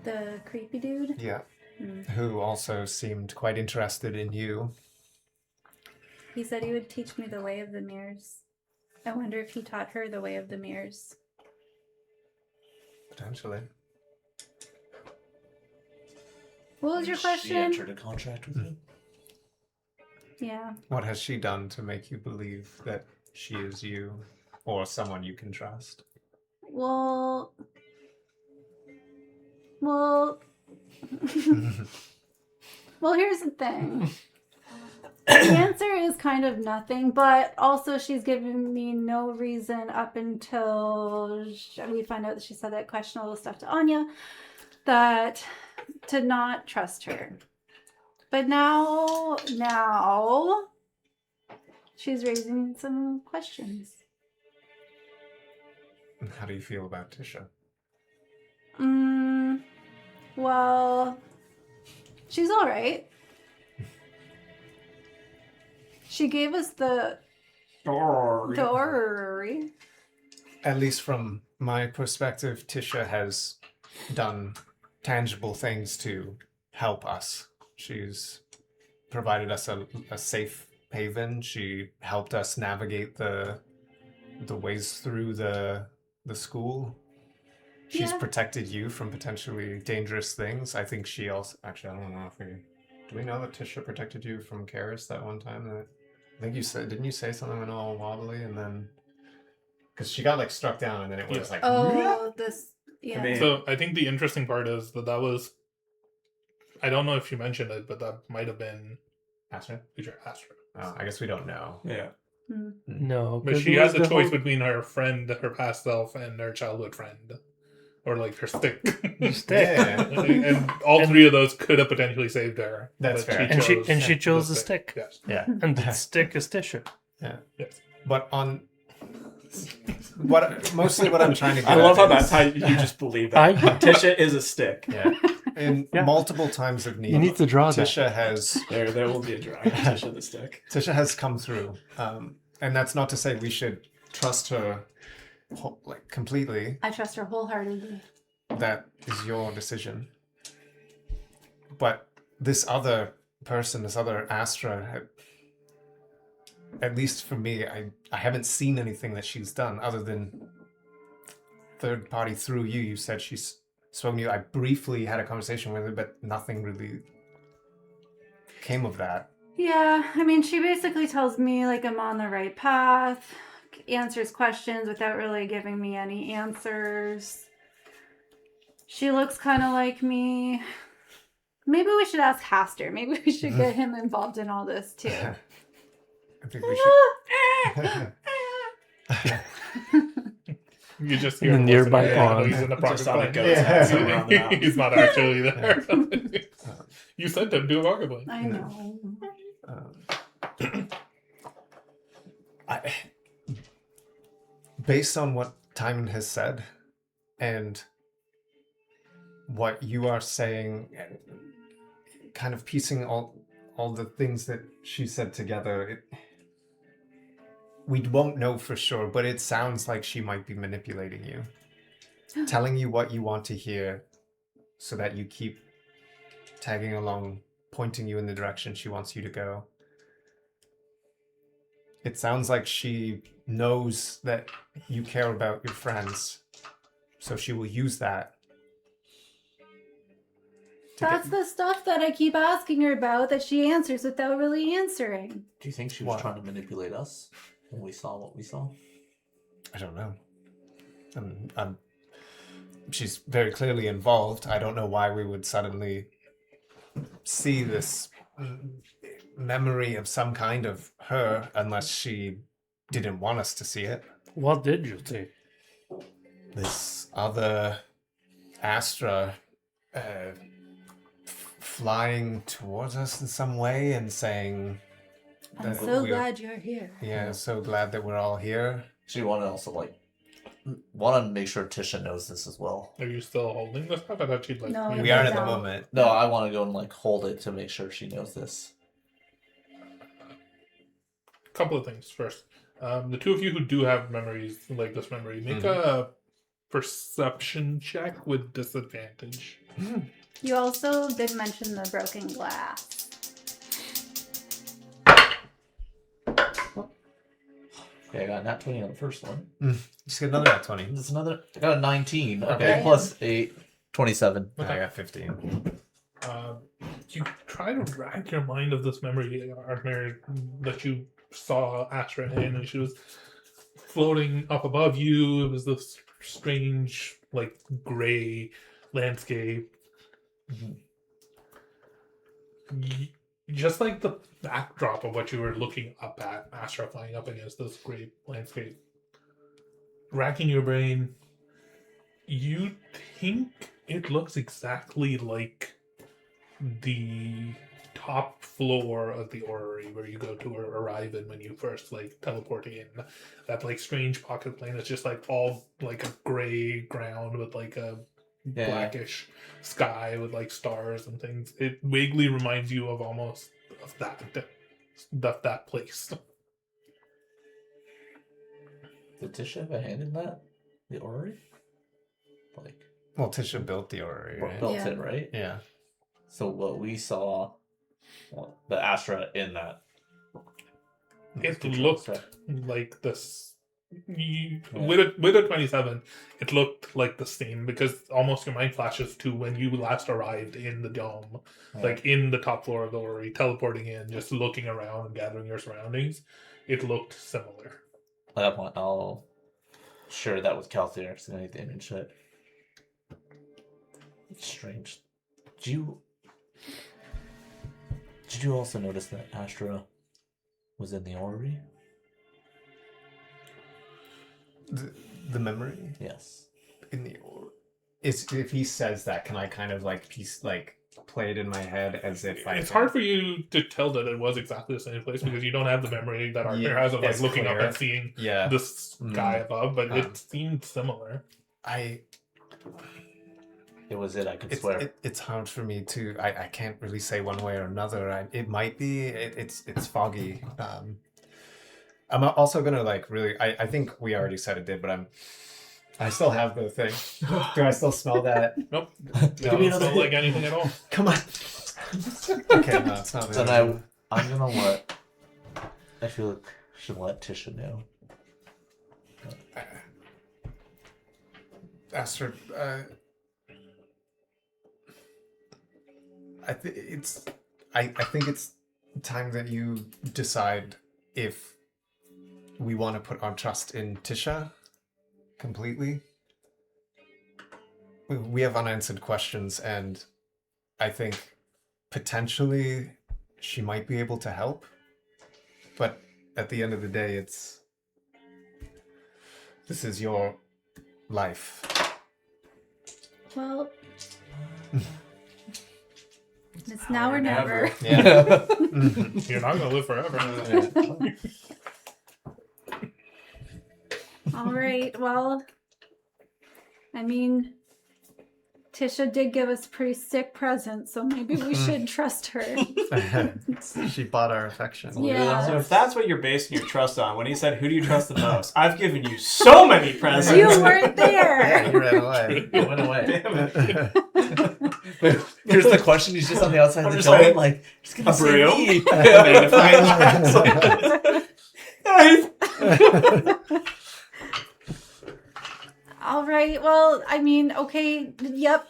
The creepy dude? Yeah. Who also seemed quite interested in you. He said he would teach me the way of the mirrors. I wonder if he taught her the way of the mirrors. Potentially. What was your She question? entered a contract with you. Yeah. What has she done to make you believe that she is you or someone you can trust? Well, here's the thing. The answer is kind of nothing, but also she's given me no reason up until we find out that she said that questionable stuff to Anya, that to not trust her. But now she's raising some questions. How do you feel about Tisha? Well, she's all right. She gave us the story. At least from my perspective, Tisha has done tangible things to help us. She's provided us a safe haven. She helped us navigate the ways through the school. She's Yeah. protected you from potentially dangerous things. I think she also... Actually, I don't know if we... Do we know that Tisha protected you from Karis that one time? I think you said... Didn't you say something went all wobbly and then... Because she got, like, struck down and then it was, like... Oh, this... Yeah. I mean- So I think the interesting part is that was. I don't know if you mentioned it, but that might have been Astra? future Astra. Oh, I guess we don't know. Yeah. No, But 'cause she it has was a the choice whole- between her friend, her past self, and her childhood friend. Or like her stick. stick. Yeah. And all three of those could have potentially saved her. That's but fair. And she chose the stick. Yes. Yeah. And the stick is Tisha. Yes. But on... Mostly what I'm trying to get I love how at that's is- how you just believe that. Tisha is a stick. Yeah. In Yeah. multiple times of need, You need to draw that. Tisha has There will be a drawing of Tisha the stick. Tisha has come through, and that's not to say we should trust her like completely. I trust her wholeheartedly. That is your decision. But this other person, this other Astra, at least for me, I haven't seen anything that she's done other than third party through you. You said she's spoken to you. I briefly had a conversation with her, but nothing really came of that. Yeah, I mean, she basically tells me, like, I'm on the right path, answers questions without really giving me any answers. She looks kind of like me. Maybe we should ask Haster. Maybe we should get him involved in all this, too. I think we should. You just In hear the him nearby listening. Yeah, pond. he's in the Just pocket on a plane. goat's head somewhere on the mountain. He's not actually there. You sent him to a pocket plane. I know. Based on what Timon has said and what you are saying, kind of piecing all the things that she said together, we won't know for sure, but it sounds like she might be manipulating you, telling you what you want to hear so that you keep tagging along, pointing you in the direction she wants you to go. It sounds like she knows that you care about your friends, so she will use that. That's the stuff that I keep asking her about that she answers without really answering. Do you think she was What? trying to manipulate us when we saw what we saw? I don't know. She's very clearly involved. I don't know why we would suddenly see this memory of some kind of her unless she didn't want us to see it. What did you see? This other Astra flying towards us in some way and saying, I'm that so we're- glad you're here. Yeah, so glad that we're all here. So you want to also want to make sure Tisha knows this as well. Are you still holding this up? I thought you'd No, you We are at the No. moment. No, I want to go and hold it to make sure she knows this. Couple of things first. The two of you who do have memories like this memory, make a perception check with disadvantage. You also did mention the broken glass. Okay, I got a nat 20 on the first one. Just get another at 20. This another. I got a 19. Okay, Okay. plus 8, 27. I got 15. You try to rack your mind of this memory, Arthur, that you saw Astra in, and she was floating up above you. It was this strange, gray landscape. Just like the backdrop of what you were looking up at, Astra flying up against this gray landscape. Racking your brain, you think it looks exactly like the top floor of the orrery where you go to arrive in when you first teleport in. That strange pocket plane is just all a gray ground with a blackish sky with stars and things. It vaguely reminds you of almost of that place. Did Tisha have a hand in that? The orrery? Well, Tisha built the orrery, right? Built Yeah. it, right? Yeah. So what we saw, the Astra in that. It control looked set. like this. With a 27, it looked like the same because almost your mind flashes to when you last arrived in the dome, in the top floor of the orrery, teleporting in, just looking around and gathering your surroundings. It looked similar. At that point, I'll share that with Calthier because I need the image set. It's strange. Did you also notice that Astra was in the orrery? The memory Yes. in the if he says that, can I kind of play it in my head as if It's hard for you to tell that it was exactly the same place because you don't have the memory that Arthur has of it's looking up clear. and seeing Yeah. the sky above, but it seemed similar. It was it, I could swear. It's hard for me to. I can't really say one way or another. It might be. It's foggy. I'm also gonna really. I think we already said it did, but I still have the thing. Do I still smell that? Nope. Give me It doesn't another smell like hit. anything at all. Come on. Okay, no, it's not. Then I'm gonna let. I feel like I should let Tisha know. Astra, I think it's time that you decide if we want to put our trust in Tisha completely. We have unanswered questions, and I think potentially she might be able to help. But at the end of the day, this is your life. Well, it's now or never. Yeah. You're not gonna live forever. All right. Well, I mean, Tisha did give us a pretty sick present, so maybe we should trust her. She bought our affection. Yeah. So if that's what you're basing your trust on, when he said, "Who do you trust the most?" I've given you so many presents. You weren't there. Yeah, you ran away. It went away. Damn it. But here's the question: he's just on the outside I'm of the just dome, like, just gonna a say broom? me. All right. Well, I mean, okay. Yep.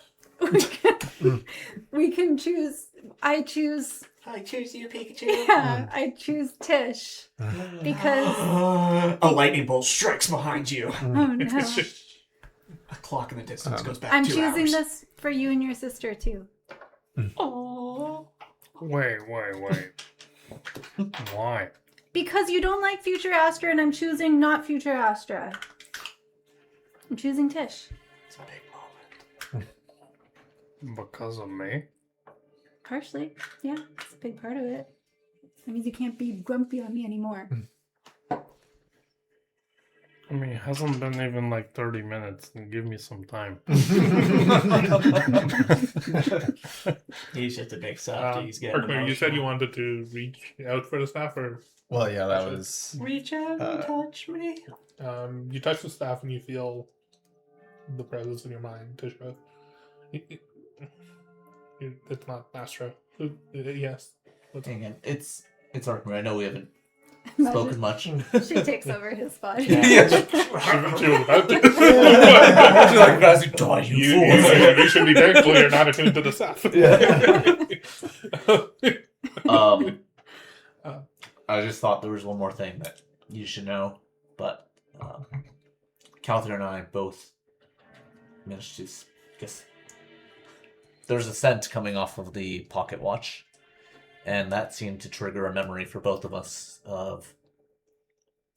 We can choose. I choose. I choose you, Pikachu. Yeah, I choose Tish because. A lightning bolt strikes behind you. Oh no! A clock in the distance goes back I'm 2 choosing hours. this for you and your sister too. Wait. Why? Because you don't like Future Astra, and I'm choosing not Future Astra. I'm choosing Tish. It's a big moment. Because of me? Partially, yeah, it's a big part of it. That means you can't be grumpy on me anymore. I mean, it hasn't been even like 30 minutes. And give me some time. He's just a big softy. He's getting Arkmer, you said you emotional. wanted to reach out for the staff, or Well, yeah, that was. Reach out and touch me. you touch the staff and you feel the presence in your mind, Tisha. It's not Astra. Yes. Hang on. It's Arkmer. I know we haven't Imagine spoken much. she takes over his spot. She was about to. She's like, guys, you die, you fools. You should be thankful you're not attuned to the staff. I just thought there was one more thing that you should know, but Calther and I both managed to guess there's a scent coming off of the pocket watch, and that seemed to trigger a memory for both of us of,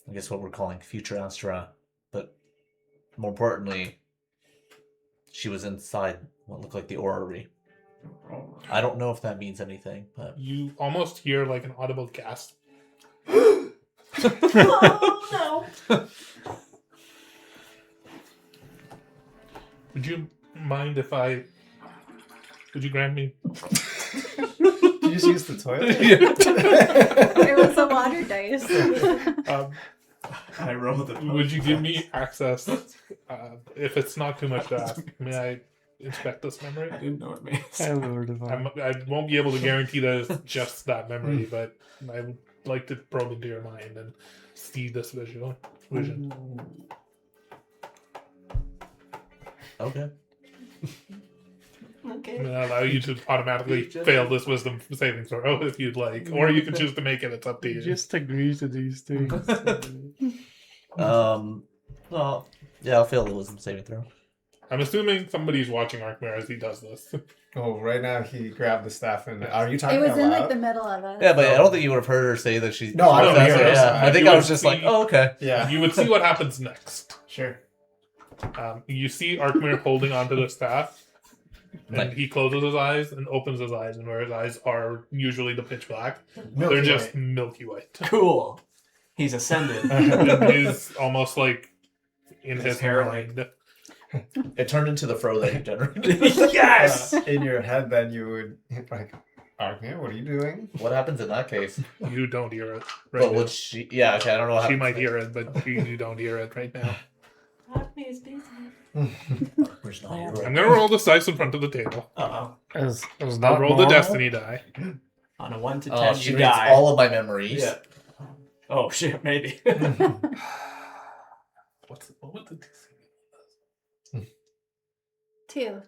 I guess, what we're calling future Astra, but more importantly, she was inside what looked like the orrery. I don't know if that means anything, but You almost hear like an audible gasp. Oh no! Would you mind if I... Would you grant me... Did you just use the toilet? It was a water dice. I rolled the. Would you give me access, if it's not too much to ask, may I inspect this memory? I didn't know what it means. I Lord divine. I won't be able to guarantee that it's just that memory, but I would like to probe into your mind and see this vision. okay. I'm going to allow you to automatically fail this wisdom saving throw if you'd like, or you can choose to make it. It's up to you. Just agree to these things. Well, yeah, I'll fail the wisdom saving throw. I'm assuming somebody's watching Arkmer as he does this. Oh, right now he grabbed the staff and are you talking It was out in loud? like the middle of it. Yeah, but I don't think you would have heard her say that she. No, I don't that's hear it, her. yeah. I think You I was would just like, see- oh, okay. Yeah. You would see what happens next. Sure. You see Arkmer holding onto the staff, and Like- he closes his eyes and opens his eyes, and where his eyes are usually the pitch black, Milky they're just Way. milky white. Cool. He's ascended. It is almost like in His his hair, mind. It turned into the fro that you generated. Yes. In your head, then you would like, Arkner, what are you doing? What happens in that case? You don't hear it right But now. would she? Yeah, okay. I don't know what She happens. might hear it, but you don't hear it right now. Where's not here, I'm right? gonna roll the dice in front of the table. Uh-oh. Is I'll that roll the normal? destiny die. On a 1 to 10, Oh, she you reads die. all of my memories. Yeah. Oh shit, maybe. What would the DC? 2.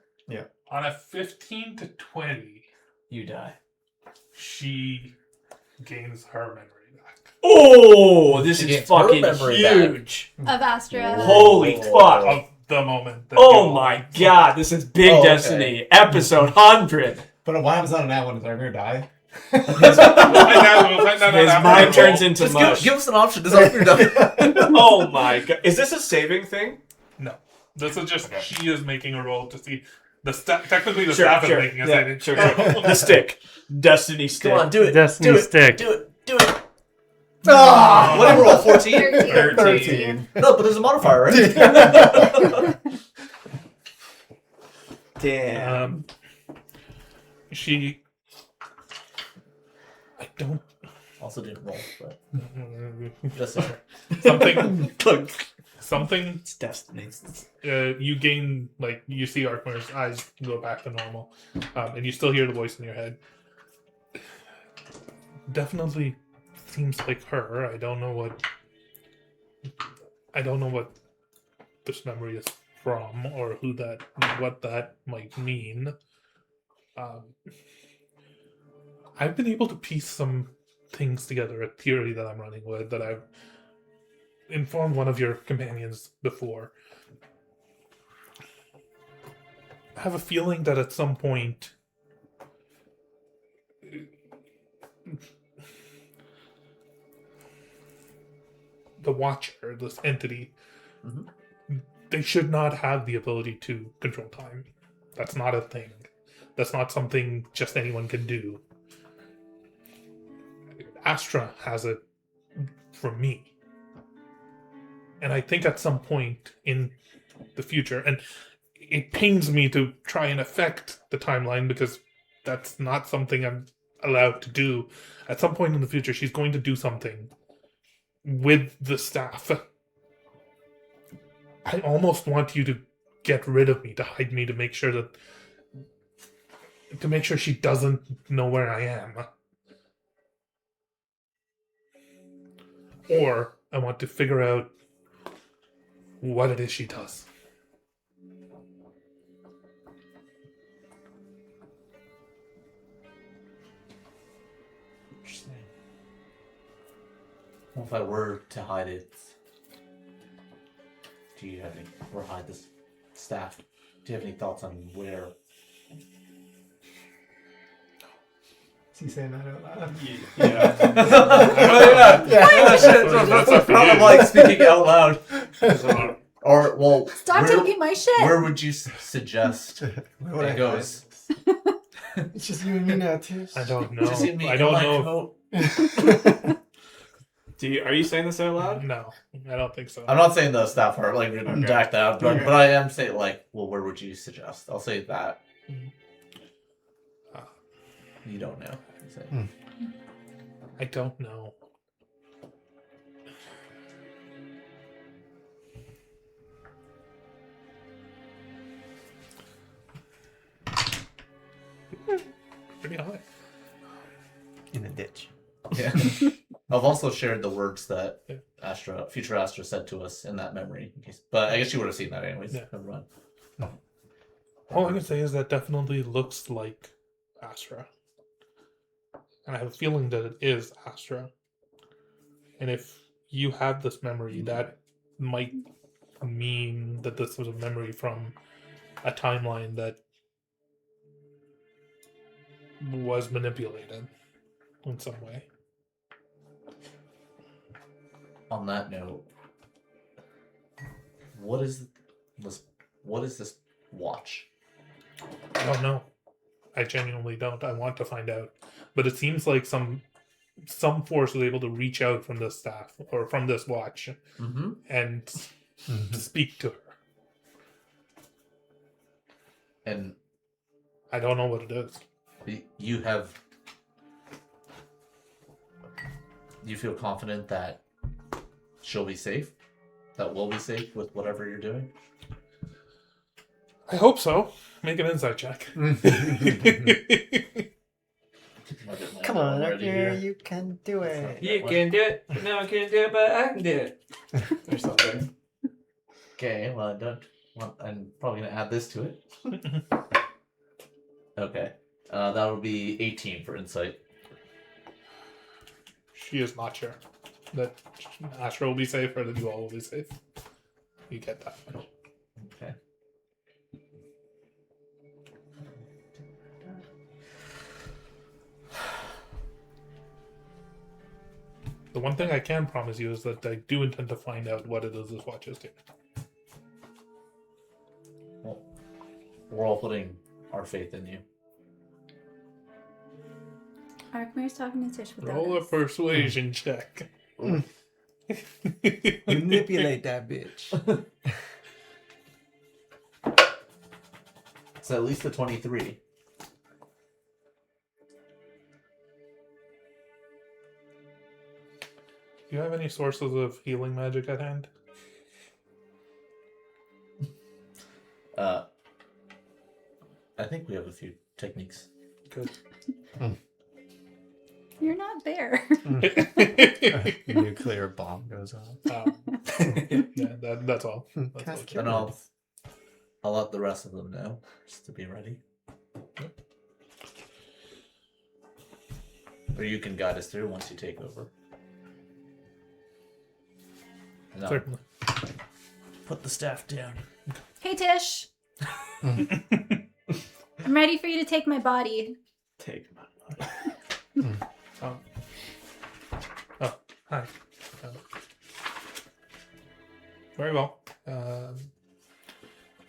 On a 15 to 20, You die. she gains her memory back. Oh, this She is gets her fucking memory huge. Of Astra. Holy fuck. Of the moment. That Oh you- my god, this is Big Oh, okay. Destiny, episode 100. But what happens on that one? Does Arkner die? We'll find out His after mind the turns roll. into Just mush. give us an option. Does Arthur die? Oh my god. Is this a saving thing? No. This is just she is making a roll to see. Technically, the Sure, staff sure. is making a Yeah, saving sure, throw. sure. The stick. Destiny stick. Come on, do it. Destiny do it. stick. Do it. Do it. Ah, what did you roll? 14? 13. 13. No, but there's a modifier, right? Damn. She. I don't. Also didn't roll, but just Something. It's Destiny. You gain, like, you see Arkmer's eyes go back to normal, and you still hear the voice in your head. Definitely seems like her. I don't know what this memory is from, or what that might mean. I've been able to piece some things together, a theory that I'm running with, that I've informed one of your companions before. I have a feeling that at some point the Watcher, this entity, Mhm. they should not have the ability to control time. That's not a thing. That's not something just anyone can do. Astra has it from me. And I think at some point in the future, and it pains me to try and affect the timeline because that's not something I'm allowed to do. At some point in the future, she's going to do something with the staff. I almost want you to get rid of me, to hide me, to make sure she doesn't know where I am. Or I want to figure out what it is she does. Interesting. Well, if I were to hide it, do you have any, or hide this staff? Do you have any thoughts on where? Is he saying that out loud? Yeah. That's up for I'm you. like speaking out loud. Or well, Stop taking my shit. where would you suggest Where would it I goes? It's just you and me now, Tish. I don't know. Just hit me I in don't my know. coat. Are you saying this out loud? No, I don't think so. I'm not saying the staff are like jacked out, but, Okay. but I am saying like, well, where would you suggest? I'll say that. You don't know. I don't know. Pretty high. In a ditch. Yeah. I've also shared the words that Yeah. future Astra said to us in that memory. In case, but I guess you would have seen that anyways. Yeah. Never mind. All I can say is that definitely looks like Astra. And I have a feeling that it is Astra. And if you have this memory, that might mean that this was a memory from a timeline that was manipulated in some way. On that note, what is this watch? I don't know. I genuinely don't. I want to find out. But it seems like some force was able to reach out from this staff or from this watch Mm-hmm. and speak to her. And I don't know what it is. you feel confident that she'll be safe? That we'll be safe with whatever you're doing? I hope so. Make an insight check. Come on, already Arthur, you can do it. You can do it. No one can do it, but I can do it. Or something. Okay, well, I don't want. I'm probably gonna add this to it. Okay, that would be 18 for insight. She is not sure that Astra will be safe or that you all will be safe. You get that much. Okay. The one thing I can promise you is that I do intend to find out what it is this watch is doing. Well, we're all putting our faith in you. Arkmir's talking to Tish without Roll a us. persuasion check. Manipulate that bitch. It's at least a 23. Do you have any sources of healing magic at hand? I think we have a few techniques. Good. You're not there. Nuclear bomb goes off. Yeah, that's all. That's all. Cast And I'll let the rest of them know, just to be ready. Or you can guide us through once you take over. No. Certainly. Put the staff down. Hey, Tish. I'm ready for you to take my body. Take my Oh, hi. Very well.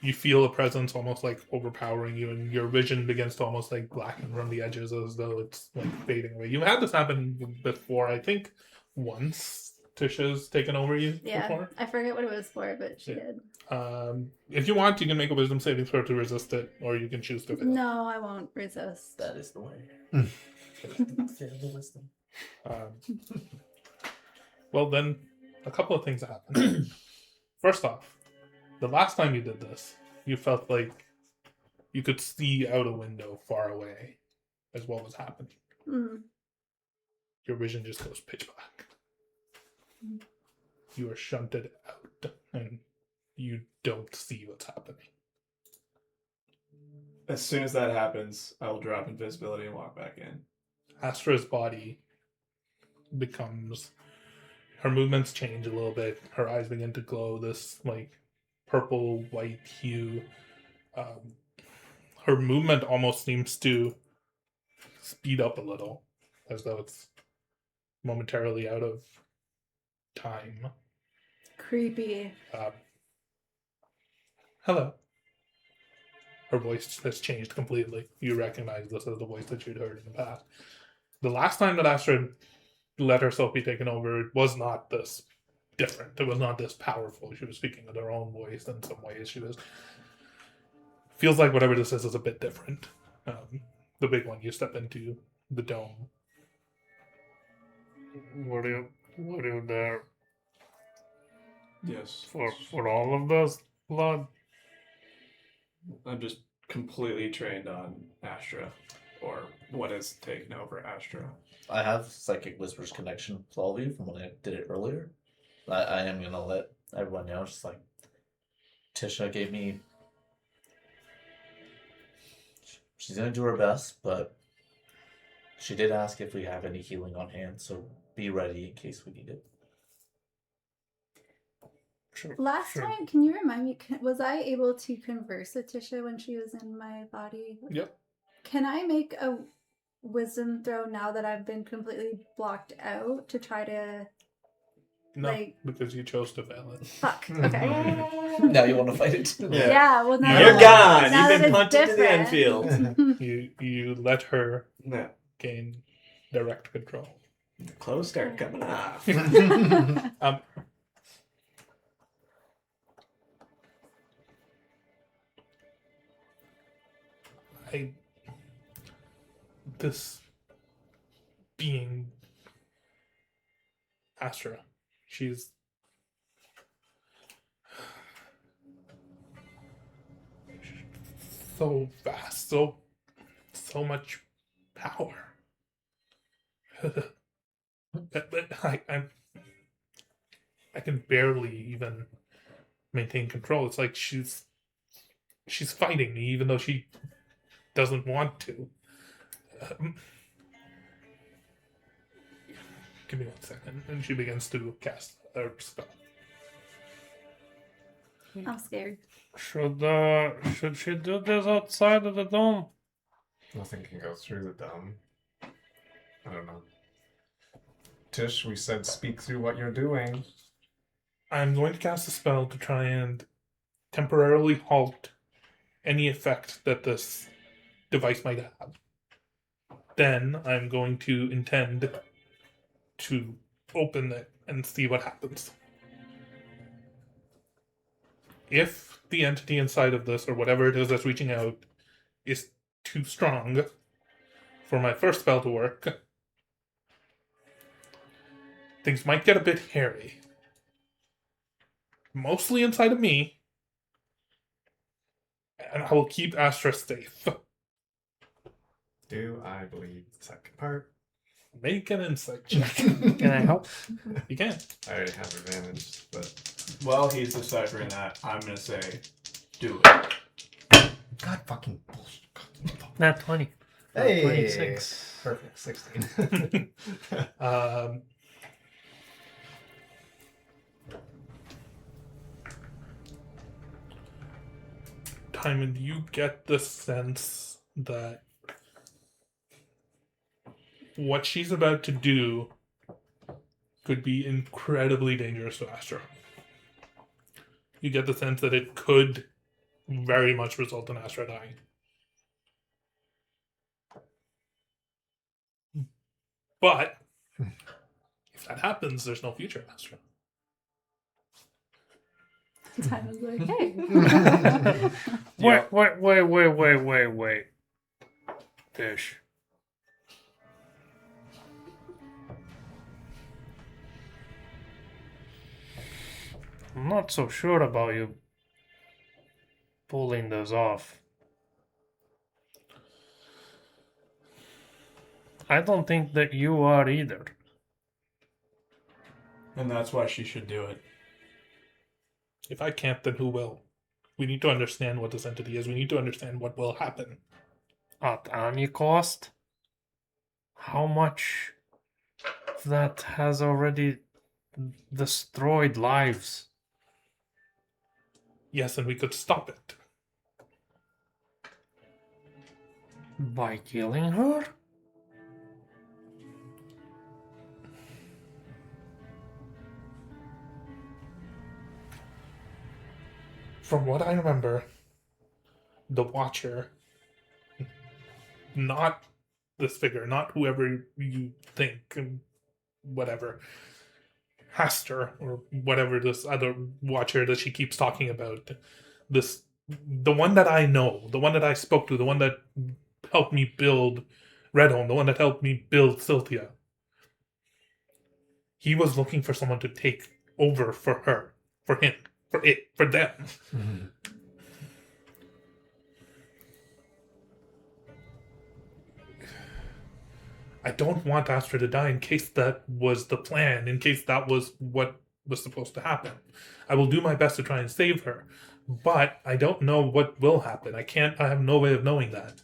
you feel a presence almost like overpowering you, and your vision begins to almost like blacken from the edges as though it's like fading away. You've had this happen before, I think, once. Tisha's taken over you Yeah, before. I forget what it was for, but she did. If you want, you can make a wisdom saving throw to resist it, or you can choose to fail. No, I won't resist. That is the way. Fail the wisdom. Well, then, a couple of things happen. First off, the last time you did this, you felt like you could see out a window far away as what was happening. Mm. Your vision just goes pitch black. You are shunted out, and you don't see what's happening. As soon as that happens, I will drop invisibility and walk back in. Astra's body becomes... Her movements change a little bit. Her eyes begin to glow this, like, purple-white hue. Her movement almost seems to speed up a little, as though it's momentarily out of time. Creepy. Hello. Her voice has changed completely. You recognize this as the voice that you'd heard in the past. The last time that Astra let herself be taken over, it was not this different. It was not this powerful. She was speaking with her own voice in some ways. She was... Feels like whatever this is a bit different. The big one, you step into the dome. What are you there Yes. for all of this blood? I'm just completely trained on Astra, or what has taken over Astra. I have Psychic Whispers connection with all of you from when I did it earlier. I am going to let everyone know, just like, Tisha gave me... She's going to do her best, but she did ask if we have any healing on hand, so be ready in case we need it. Last time, can you remind me, was I able to converse with Tisha when she was in my body? Yep. Can I make a wisdom throw now that I've been completely blocked out to try to... No, Like- because you chose to fail it. Fuck, okay. Now you want to fight it? Yeah, well now... You're gone. now You've that been it's punted to the different. Enfield. You let her Yeah. gain direct control. Clothes start coming off. This being Astra, she's so vast, so much power. But I can barely even maintain control. It's like she's fighting me, even though she doesn't want to. Give me 1 second, and she begins to cast a spell. I'm scared. Should she do this outside of the dome? Nothing can go through the dome. I don't know. Tish, we said speak through what you're doing. I'm going to cast a spell to try and temporarily halt any effect that this device might have. Then I'm going to intend to open it and see what happens. If the entity inside of this, or whatever it is that's reaching out, is too strong for my first spell to work, things might get a bit hairy. Mostly inside of me, and I will keep Astra safe. Do I believe the second part? Make an insight check. Can I help? You can. I already have advantage, but While he's deciphering that, I'm going to say, do it. God fucking bullshit. Not 20. Hey, 26. Perfect, 16. Timon, you get the sense that what she's about to do could be incredibly dangerous to Astra. You get the sense that it could very much result in Astra dying. But if that happens, there's no future in Astra. Timon's like, hey. Wait. Fish. I'm not so sure about you pulling this off. I don't think that you are either. And that's why she should do it. If I can't, then who will? We need to understand what this entity is. We need to understand what will happen. At any cost? How much of that has already destroyed lives? Yes, and we could stop it. By killing her? From what I remember, the Watcher, not this figure, not whoever you think, and whatever, Haster, or whatever this other Watcher that she keeps talking about, the one that I know, the one that I spoke to, the one that helped me build Redhome, the one that helped me build Silthia, he was looking for someone to take over for her, for him, for them. Mhm. I don't want Astra to die in case that was the plan, in case that was what was supposed to happen. I will do my best to try and save her, but I don't know what will happen. I have no way of knowing that.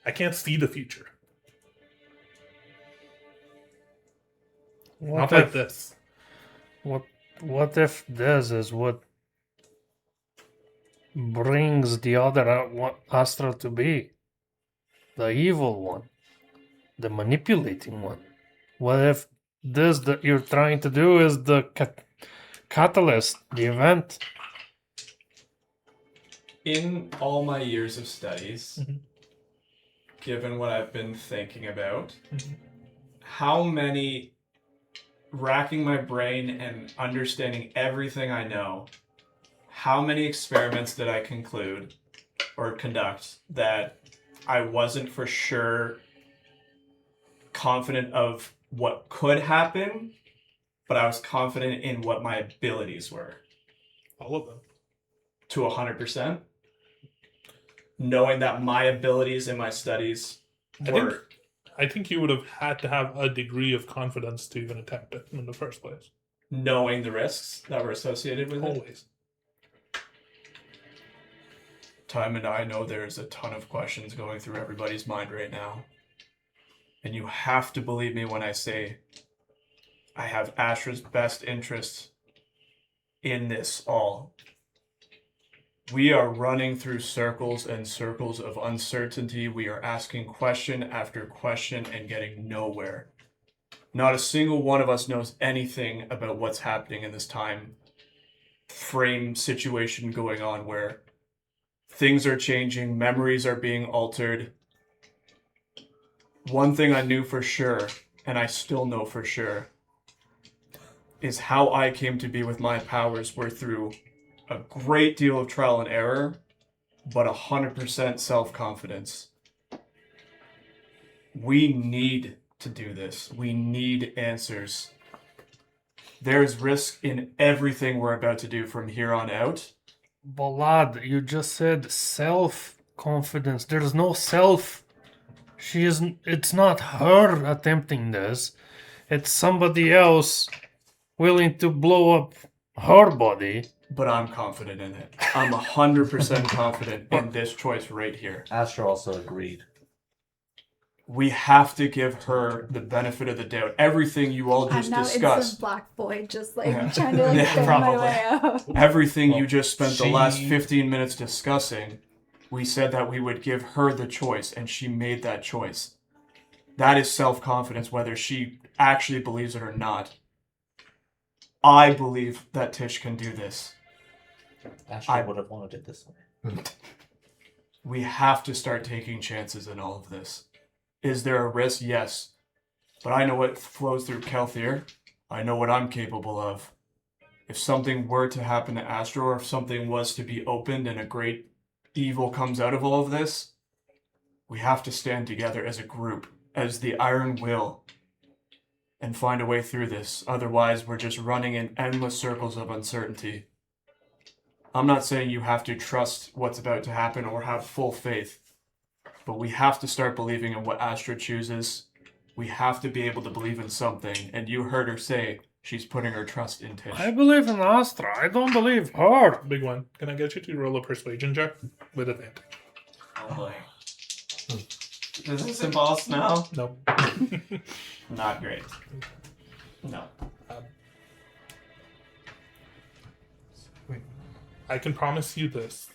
I can't see the future. Not like this. What if this is what brings the other Astra to be? The evil one. The manipulating one. What if this that you're trying to do is the catalyst, the event? In all my years of studies, Mhm. given what I've been thinking about, Mhm. how many, racking my brain and understanding everything I know, how many experiments did I conclude or conduct that I wasn't for sure confident of what could happen, but I was confident in what my abilities were All of them. to 100%, knowing that my abilities in my studies were I think you would have had to have a degree of confidence to even attempt it in the first place. knowing the risks that were associated with it. Always. Time and I know there's a ton of questions going through everybody's mind right now. And you have to believe me when I say I have Astra's best interest in this all. We are running through circles and circles of uncertainty. We are asking question after question and getting nowhere. Not a single one of us knows anything about what's happening in this time frame situation going on where things are changing, memories are being altered. One thing I knew for sure, and I still know for sure, is how I came to be with my powers were through a great deal of trial and error, but 100% self-confidence. We need to do this. We need answers. There's risk in everything we're about to do from here on out. Balad, you just said self-confidence. There's no self. It's not her attempting this. It's somebody else willing to blow up her body. But I'm confident in it. I'm 100% confident in this choice right here. Astra also agreed. We have to give her the benefit of the doubt. Everything you all I'm just now instant discussed. black boy, just like Yeah. trying to like Yeah, figure my probably. way out. Everything you Well, just spent the last she- 15 minutes discussing, we said that we would give her the choice, and she made that choice. That is self-confidence, whether she actually believes it or not. I believe that Tish can do this. Astra would have wanted it this way. We have to start taking chances in all of this. Is there a risk? Yes. But I know what flows through Kelthir. I know what I'm capable of. If something were to happen to Astra, or if something was to be opened and a great evil comes out of all of this, we have to stand together as a group, as the Iron Will, and find a way through this. Otherwise, we're just running in endless circles of uncertainty. I'm not saying you have to trust what's about to happen or have full faith, but we have to start believing in what Astra chooses. We have to be able to believe in something, and you heard her say she's putting her trust in Tish. I believe in Astra. I don't believe her. Big one. Can I get you to roll a persuasion check with advantage? Oh boy. Does this involve smell? No. Not great. No. I can promise you this.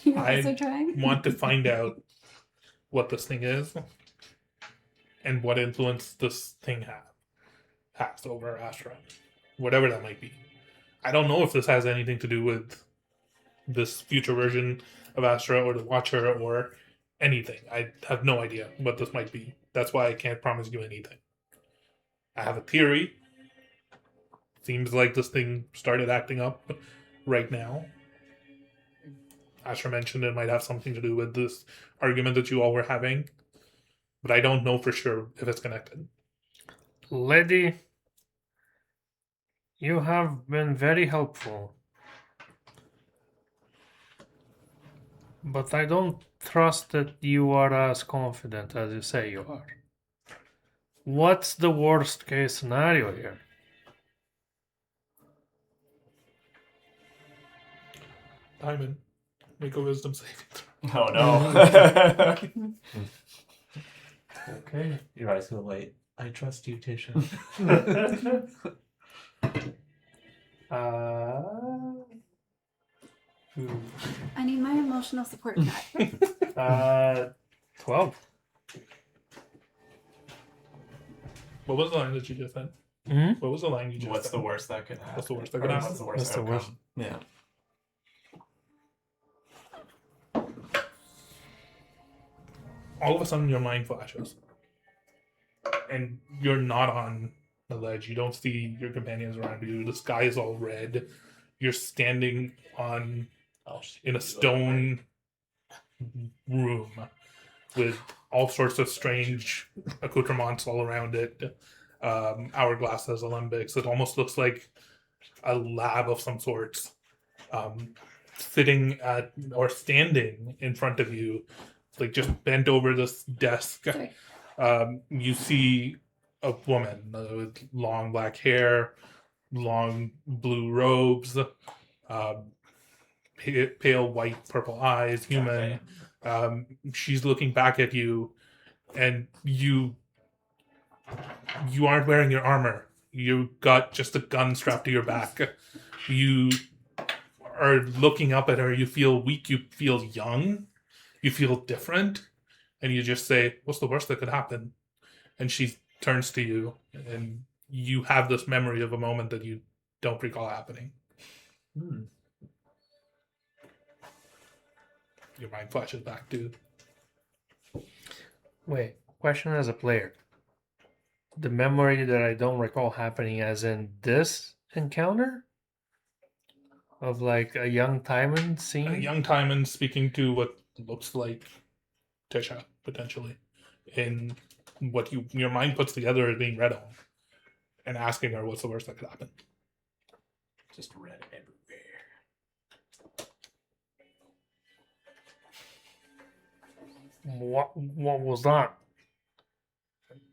You're I also trying? want to find out what this thing is and what influence this thing has over Astra. Whatever that might be. I don't know if this has anything to do with this future version of Astra or the Watcher or anything. I have no idea what this might be. That's why I can't promise you anything. I have a theory. Seems like this thing started acting up right now. Astra mentioned it might have something to do with this argument that you all were having, but I don't know for sure if it's connected. Lady, you have been very helpful. But I don't trust that you are as confident as you say you are. What's the worst case scenario here? Diamond, make a wisdom saving throw. Oh no. Okay. Your eyes go white. I trust you, Tisha. I need my emotional support back. 12. What was the line that you just said? Mm-hmm. What was the line you just What's said? the worst that could happen? What's the worst that Or could happen? What's the worst What's the outcome? worst? Yeah. All of a sudden your mind flashes. And you're not on the ledge. You don't see your companions around you. The sky is all red. You're standing on in a stone room with all sorts of strange accoutrements all around it. Hourglasses, alembics. It almost looks like a lab of some sorts. Sitting at or standing in front of you, like just bent over this desk. Sorry. You see a woman with long black hair, long blue robes, pale white purple eyes, human. She's looking back at you, and you aren't wearing your armor. You got just a gun strapped to your back. You are looking up at her. You feel weak. You feel young. You feel different. And you just say, what's the worst that could happen? And she turns to you, and you have this memory of a moment that you don't recall happening. Your mind flashes back to... Wait, question as a player. The memory that I don't recall happening as in this encounter? Of like a young Timon scene? A young Timon speaking to what looks like Tisha, potentially, in what your mind puts together as being read on, and asking her what's the worst that could happen. Just red everywhere. What was that?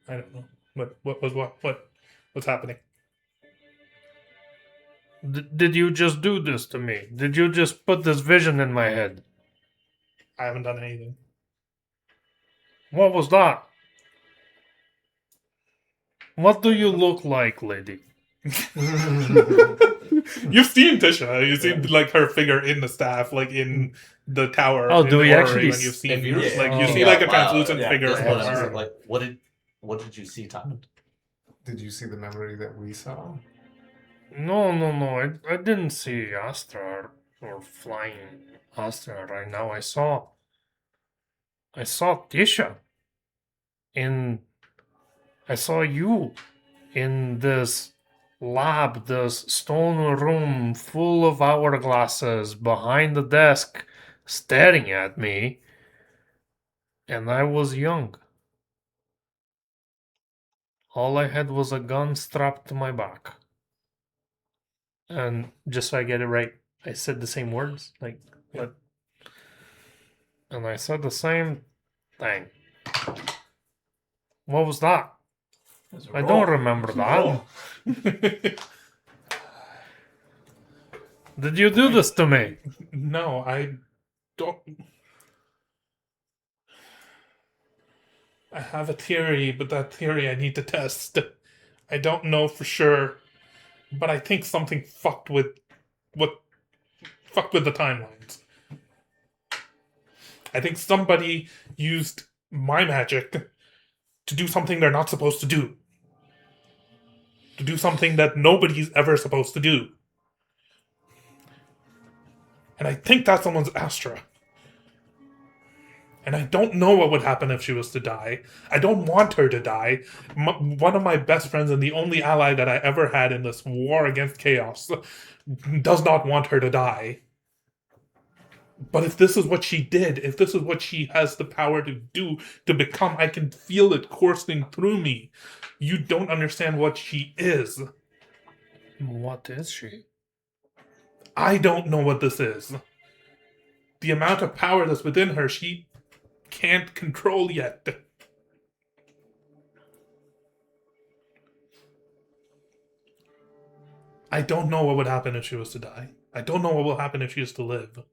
I don't know. What's happening? Did you just do this to me? Did you just put this vision in my head? I haven't done anything. What was that? What do you look like, lady? You've seen Tisha. You've seen like her figure in the staff, like in the tower. Oh, in do the we orrery, actually when you've seen if you're like you Oh. see like a Wow, translucent yeah, figure. That's in what the I'm saying. arm. Like, what did you see, Tom? Did you see the memory that we saw? No. I didn't see Astra or flying Astra right now. I saw Tisha in. I saw you in this lab, this stone room full of hourglasses behind the desk, staring at me, and I was young. All I had was a gun strapped to my back. And just so I get it right, I said the same words, like what? And I said the same thing. What was that? There's a I roll. don't remember that. Roll. Did you do this to me? No, I don't. I have a theory, but that theory I need to test. I don't know for sure, but I think something fucked with the timelines. I think somebody used my magic to do something they're not supposed to do. To do something that nobody's ever supposed to do. And I think that someone's Astra. And I don't know what would happen if she was to die. I don't want her to die. One of my best friends and the only ally that I ever had in this war against chaos does not want her to die. But if this is what she did, if this is what she has the power to do, to become, I can feel it coursing through me. You don't understand what she is. What is she? I don't know what this is. The amount of power that's within her, she can't control yet. I don't know what would happen if she was to die. I don't know what will happen if she is to live.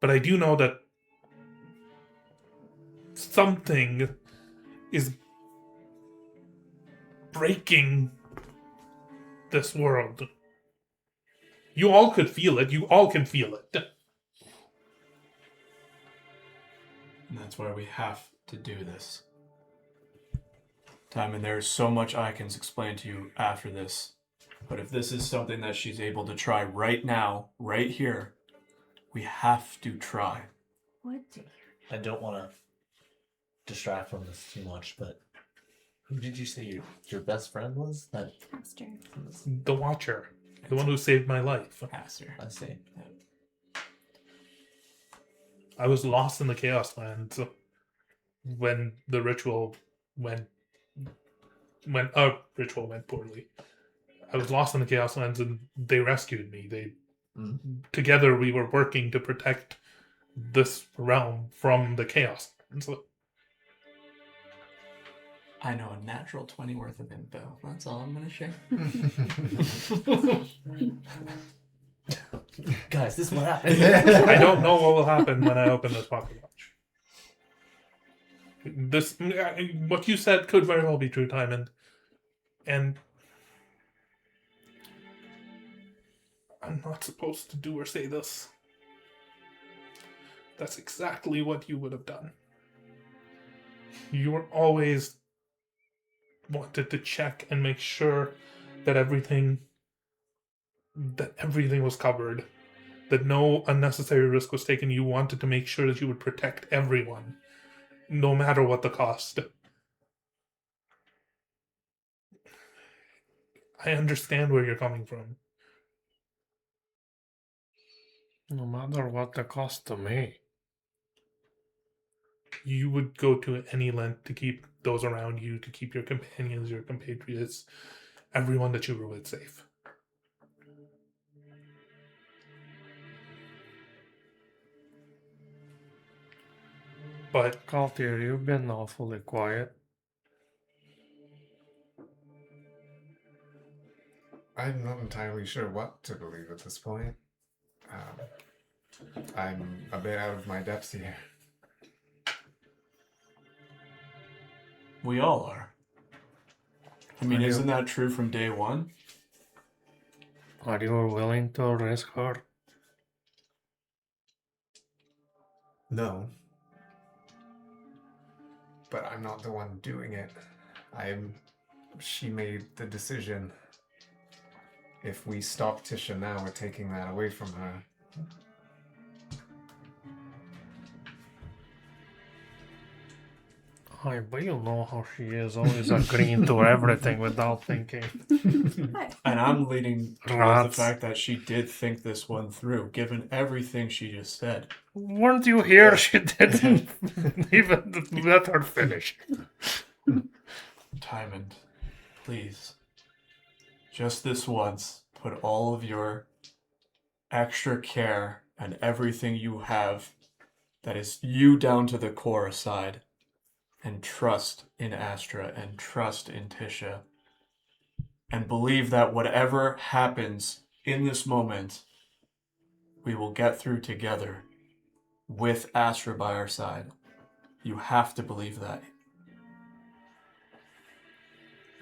But I do know that something is breaking this world. You all could feel it. You all can feel it. And that's why we have to do this. Timon, there's so much I can explain to you after this. But if this is something that she's able to try right now, right here, we have to try. What do you? I don't want to distract from this too much, but who did you say your best friend was? That Master. The Watcher. The one who saved my life. Faster. I see. I was lost in the Chaoslands when the ritual went poorly. I was lost in the Chaoslands and they rescued me. Together we were working to protect this realm from the Chaoslands. I know a natural 20 worth of info. That's all I'm going to share. Guys, this is what happened. I don't know what will happen when I open this pocket watch. What you said could very well be true, Timon. And I'm not supposed to do or say this. That's exactly what you would have done. You were always wanted to check and make sure that everything was covered, that no unnecessary risk was taken. You wanted to make sure that you would protect everyone, no matter what the cost. I understand where you're coming from. No matter what the cost to me. You would go to any length to keep those around you, to keep your companions, your compatriots, everyone that you were with safe. But Kaltir, you've been awfully quiet. I'm not entirely sure what to believe at this point. I'm a bit out of my depths here. We all are. I mean, Are you? isn't that true from day one? Are you willing to risk her? No. But I'm not the one doing it. She made the decision. if we stop Tisha now, we're taking that away from her. Hi, but you know how she is, always agreeing to everything without thinking. And I'm leaning towards Rats. the fact that she did think this one through, given everything she just said. Weren't you here? She didn't even let her finish. Timon, please. Just this once, put all of your extra care and everything you have that is you down to the core aside, and trust in Astra and trust in Tisha, and believe that whatever happens in this moment, we will get through together with Astra by our side. You have to believe that.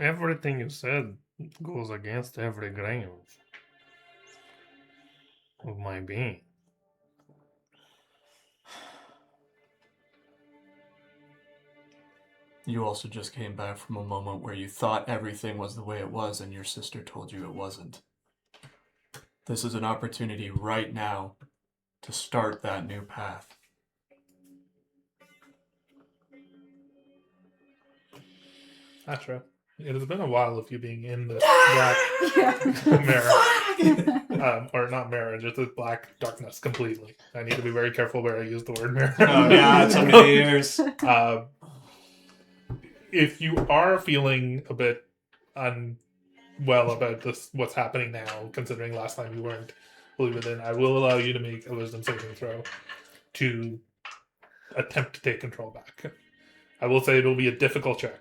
Everything you said goes against every grain of my being. You also just came back from a moment where you thought everything was the way it was and your sister told you it wasn't. This is an opportunity right now to start that new path. Astra, it has been a while of you being in this black mirror. Or not mirror, just this black darkness completely. I need to be very careful where I use the word mirror. Oh yeah, so many years. If you are feeling a bit unwell about this, what's happening now, considering last time you weren't fully within, I will allow you to make a wisdom saving throw to attempt to take control back. I will say it'll be a difficult check.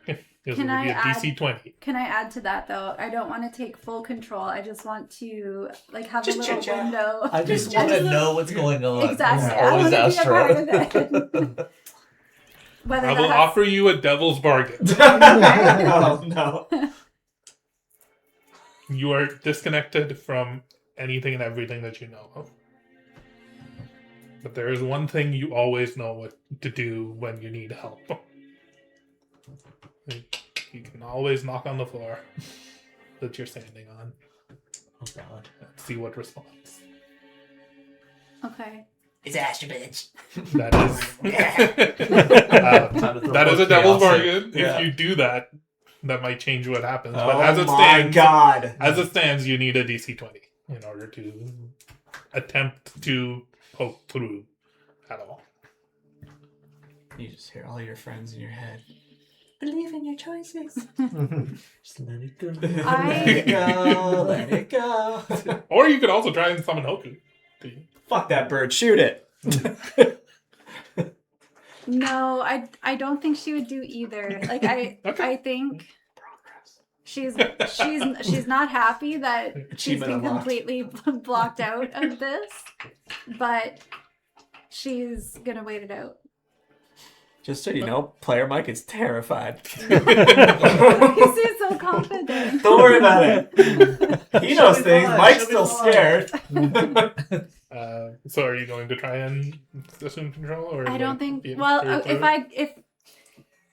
It will be a DC 20. Can I add to that though? I don't want to take full control. I just want to have a little window. I just want to know what's going on. Exactly. It's I always want to be a part of Astra. it. Whether I will that's- offer you a devil's bargain. Oh no. You are disconnected from anything and everything that you know of. But there is one thing you always know what to do when you need help. You can always knock on the floor that you're standing on Oh god. and see what responds. Okay. It's Astra, bitch. That is Time to throw that is a more devil's chaos in. bargain. Yeah. If you do that, that might change what happens. Oh But as it my stands, god. as it stands, you need a DC 20 in order to attempt to poke through at all. You just hear all your friends in your head. Believe in your choices. Just let it go. Let it go. Let it go. Or you could also try and summon Hoku. Fuck that bird. Shoot it. No, I don't think she would do either. Okay. I think she's not happy that she's Achievement been unlocked. completely blocked out of this, but she's gonna wait it out. Just so you know, player Mike is terrified. Because he's so confident. Don't worry about it. He knows be things. fine, Mike's she'll be still fine. scared. So are you going to try and assume control? Or I don't like, think. be Well, very clear?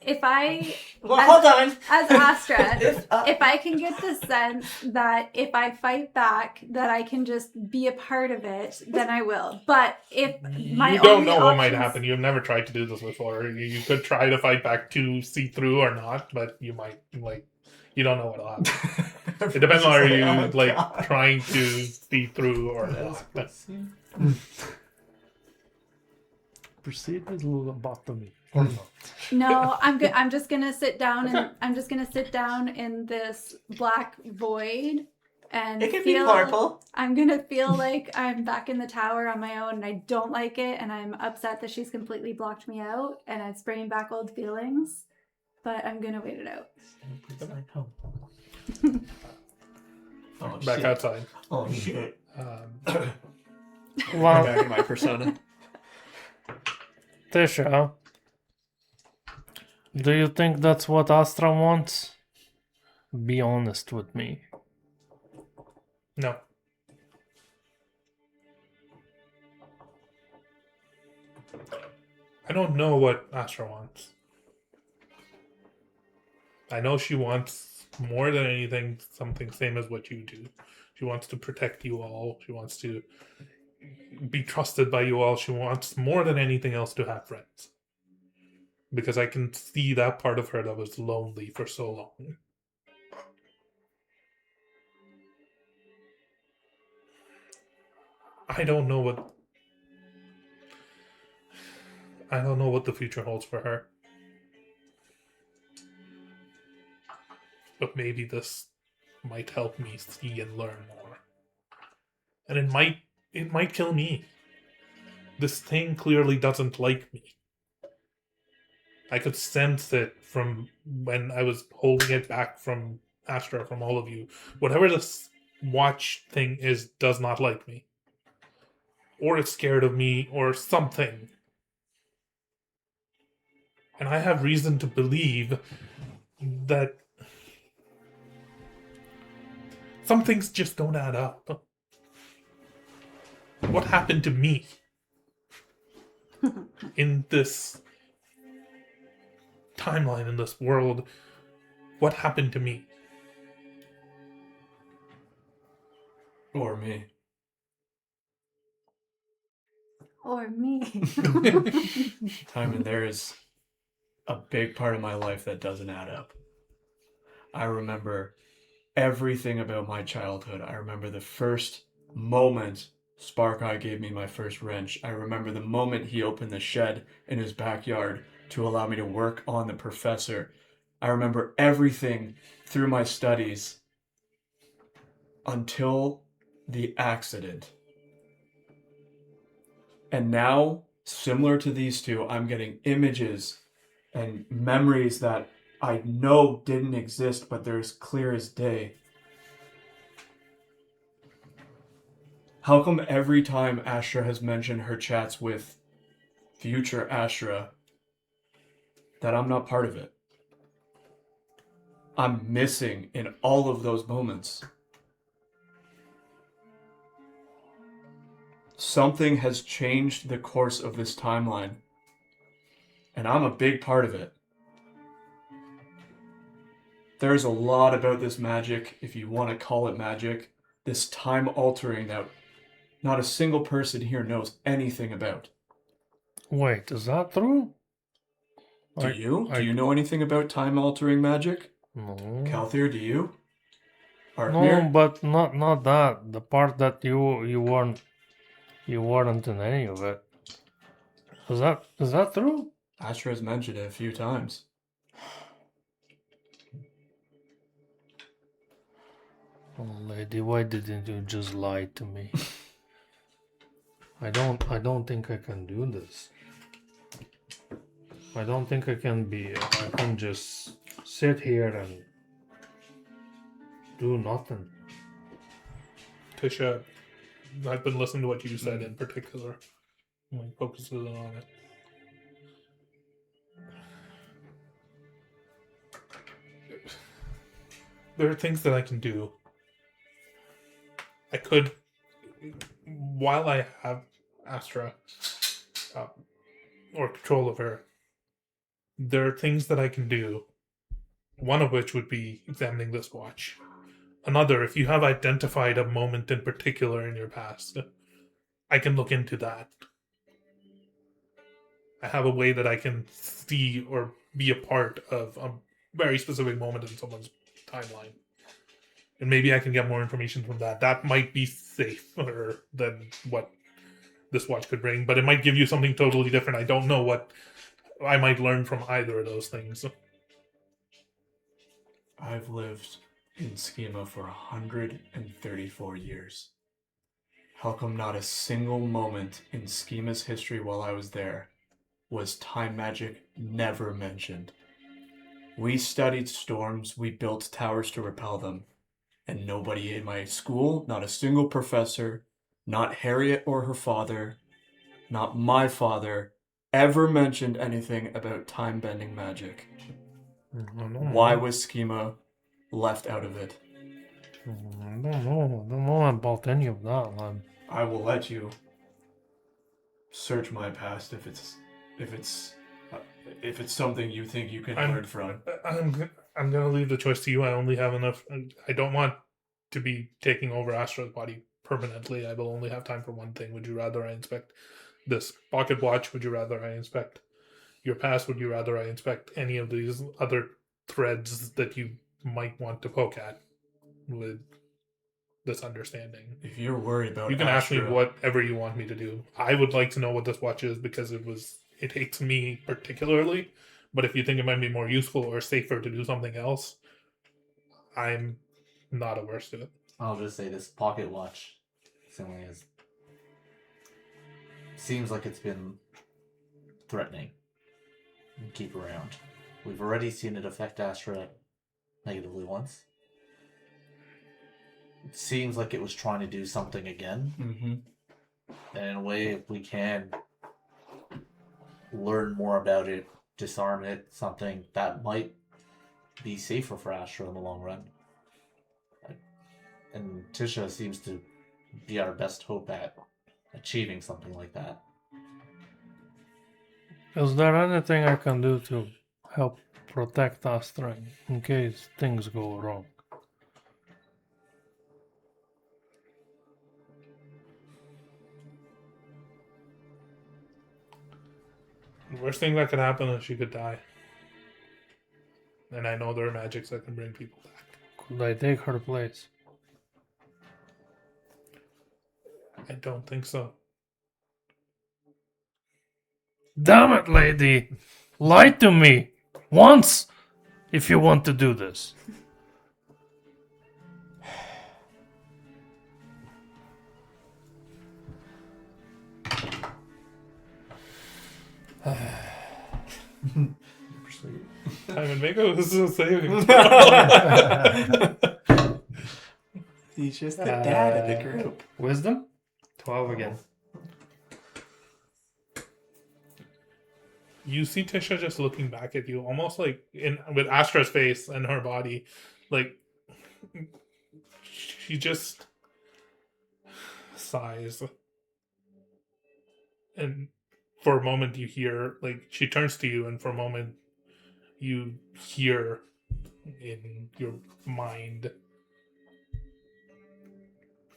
if I Well, hold on. as Astra, if I can get the sense that if I fight back, that I can just be a part of it, then I will. But if my you don't only know what might options- happen. You've never tried to do this before. You could try to fight back to see through or not, but you might you don't know what'll happen. It depends on are you Oh, God. trying to see through or not. Proceed with lobotomy or not. No, I'm just gonna sit down and I'm just gonna sit down in this black void and It can be feel. purple. I'm gonna feel like I'm back in the tower on my own, and I don't like it, and I'm upset that she's completely blocked me out, and it's bringing back old feelings. But I'm gonna wait it out. Oh, Back shit. outside. Oh, shit. Well, Back in my persona. Tisha, do you think that's what Astra wants? Be honest with me. No. I don't know what Astra wants. I know she wants more than anything something same as what you do. She wants to protect you all. She wants to be trusted by you all. She wants more than anything else to have friends. Because I can see that part of her that was lonely for so long. I don't know what the future holds for her. But maybe this might help me see and learn more. And it might kill me. This thing clearly doesn't like me. I could sense it from when I was holding it back from Astra, from all of you. Whatever this watch thing is does not like me. Or it's scared of me, or something. And I have reason to believe that some things just don't add up. What happened to me in this timeline, in this world? What happened to me? Or me. Or me. Timon, there is a big part of my life that doesn't add up. I remember everything about my childhood. I remember the first moment Spark Eye gave me my first wrench. I remember the moment he opened the shed in his backyard to allow me to work on the professor. I remember everything through my studies until the accident. And now, similar to these two, I'm getting images and memories that I know didn't exist, but they're as clear as day. How come every time Astra has mentioned her chats with future Astra, that I'm not part of it? I'm missing in all of those moments. Something has changed the course of this timeline, and I'm a big part of it. There's a lot about this magic, if you want to call it magic, this time altering that not a single person here knows anything about. Wait, is that true? Do you? Do you know anything about time altering magic? No. Kalthir, do you? No, Artmir? but not that. The part that you weren't in any of it. Is that true? Astra has mentioned it a few times. Oh, lady, why didn't you just lie to me? I don't think I can do this. I don't think I can just sit here and do nothing. Tisha, I've been listening to what you said in particular. My focus is on it. There are things that I can do. I could, while I have Astra or control of her, there are things that I can do. One of which would be examining this watch. Another, if you have identified a moment in particular in your past, I can look into that. I have a way that I can see or be a part of a very specific moment in someone's timeline. And maybe I can get more information from that. That might be safer than what this watch could bring, but it might give you something totally different. I don't know what I might learn from either of those things. I've lived in Schema for 134 years. How come not a single moment in Schema's history while I was there was time magic never mentioned? We studied storms, we built towers to repel them, and nobody in my school, not a single professor, not Harriet or her father, not my father, ever mentioned anything about time-bending magic. Why was Schema left out of it? I don't know about any of that, man. I will let you search my past if it's something you think you can learn from. I'm gonna leave the choice to you. I only have enough. I don't want to be taking over Astra's body permanently, I will only have time for one thing. Would you rather I inspect this pocket watch? Would you rather I inspect your past? Would you rather I inspect any of these other threads that you might want to poke at with this understanding? If you're worried about You can ask me Astra- whatever you want me to do. I would like to know what this watch is because it hates me particularly. But if you think it might be more useful or safer to do something else, I'm not averse to it. I'll just say this pocket watch seems like it's been threatening and keep around. We've already seen it affect Astra negatively once. It seems like it was trying to do something again. Mm-hmm. And in a way, if we can learn more about it, disarm it, something that might be safer for Astra in the long run. And Tisha seems to be our best hope at achieving something like that. Is there anything I can do to help protect Astra in case things go wrong? The worst thing that could happen is she could die. And I know there are magics that can bring people back. Could I take her place? I don't think so. Damn it, lady! Lie to me! Once! If you want to do this. Timon, make a saving. He's just the dad of the group. Wisdom? 12 again. You see Tisha just looking back at you, almost like with Astra's face and her body, like she just sighs, and for a moment you hear, like, she turns to you, and for a moment you hear in your mind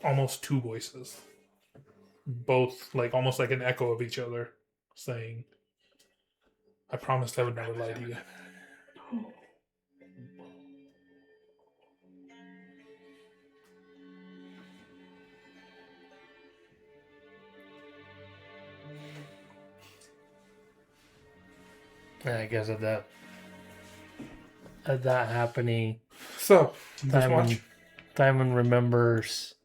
almost two voices, both like almost like an echo of each other, saying, I promised I would never lie to you. I guess at that happening, So, this watch. Timon remembers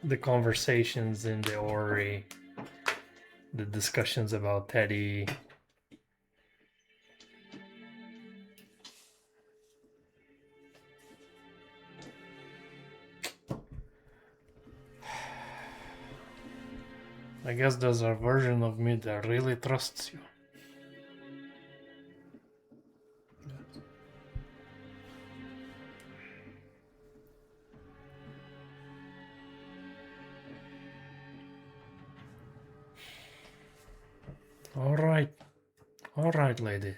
the conversations in the orrery, the discussions about Teddy. I guess there's a version of me that really trusts you. All right, lady.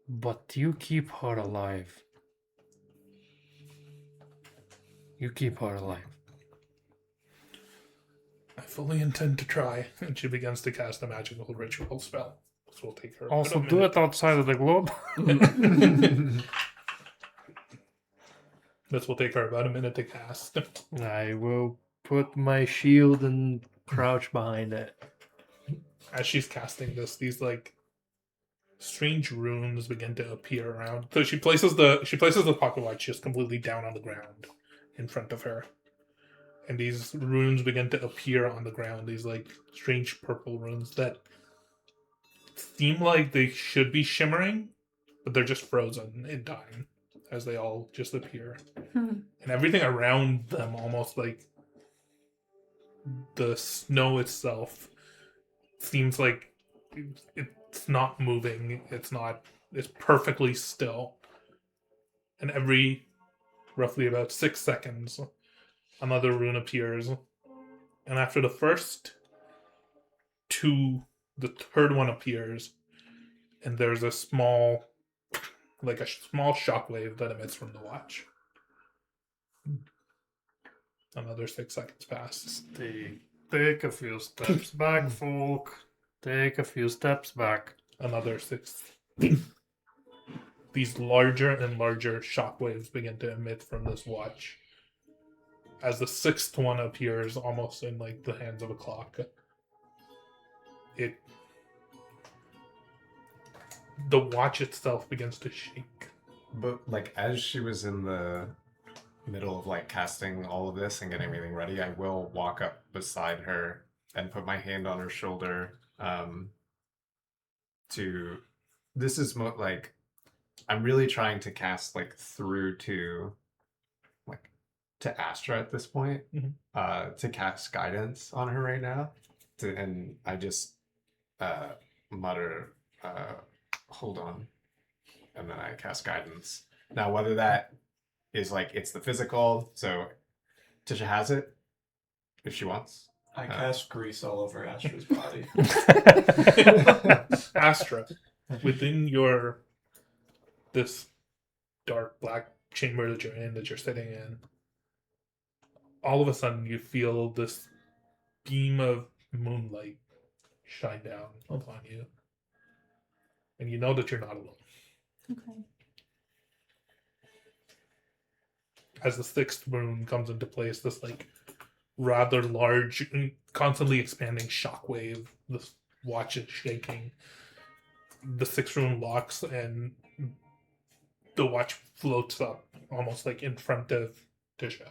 But you keep her alive. You keep her alive. I fully intend to try. And she begins to cast a magical ritual spell. This will take her Also, about a do minute. it outside of the globe. This will take her about a minute to cast. I will put my shield and crouch behind it. As she's casting this, these like strange runes begin to appear around. So she places the pocket watch just completely down on the ground in front of her. And these runes begin to appear on the ground, these like strange purple runes that seem like they should be shimmering, but they're just frozen in time as they all just appear. And everything around them, almost like the snow itself, seems like it's not moving. It's perfectly still. And every roughly about 6 seconds, another rune appears. And after the first two, the third one appears. And there's a small, like a small shockwave that emits from the watch. Another 6 seconds pass. Take a few steps back, folk. Take a few steps back. Another 6. These larger and larger shockwaves begin to emit from this watch. As the 6th one appears almost in like the hands of a clock. The watch itself begins to shake. But like as she was in the middle of like casting all of this and getting everything ready, I will walk up beside her and put my hand on her shoulder. This is like I'm really trying to cast like through to Astra at this point, to cast guidance on her right now. And I just mutter, hold on, and then I cast guidance. Now, whether that is like it's the physical, so Tisha has it if she wants. I cast grease all over Astra's body. Astra, within this dark black chamber that you're sitting in, all of a sudden you feel this beam of moonlight shine down upon you. And you know that you're not alone. Okay. As the 6th rune comes into place, this like rather large, constantly expanding shockwave, this watch is shaking. The 6th rune locks and the watch floats up almost like in front of Tisha.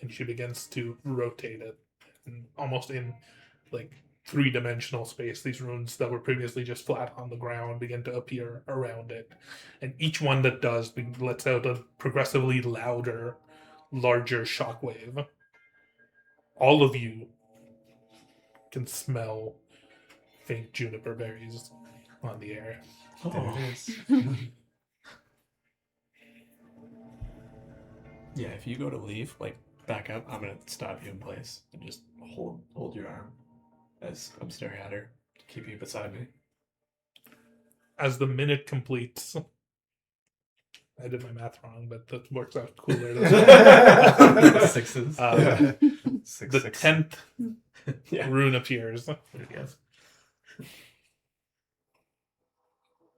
And she begins to rotate it, and almost in like 3-dimensional space. These runes that were previously just flat on the ground begin to appear around it, and each one that does lets out a progressively louder, larger shockwave. All of you can smell faint juniper berries on the air. There it is. Yeah, if you go to leave, like back up, I'm gonna stop you in place and just hold your arm as I'm staring at her to keep you beside me. As the minute completes, I did my math wrong, but that works out cooler. Than Sixes. the 6. 10th Yeah. rune appears.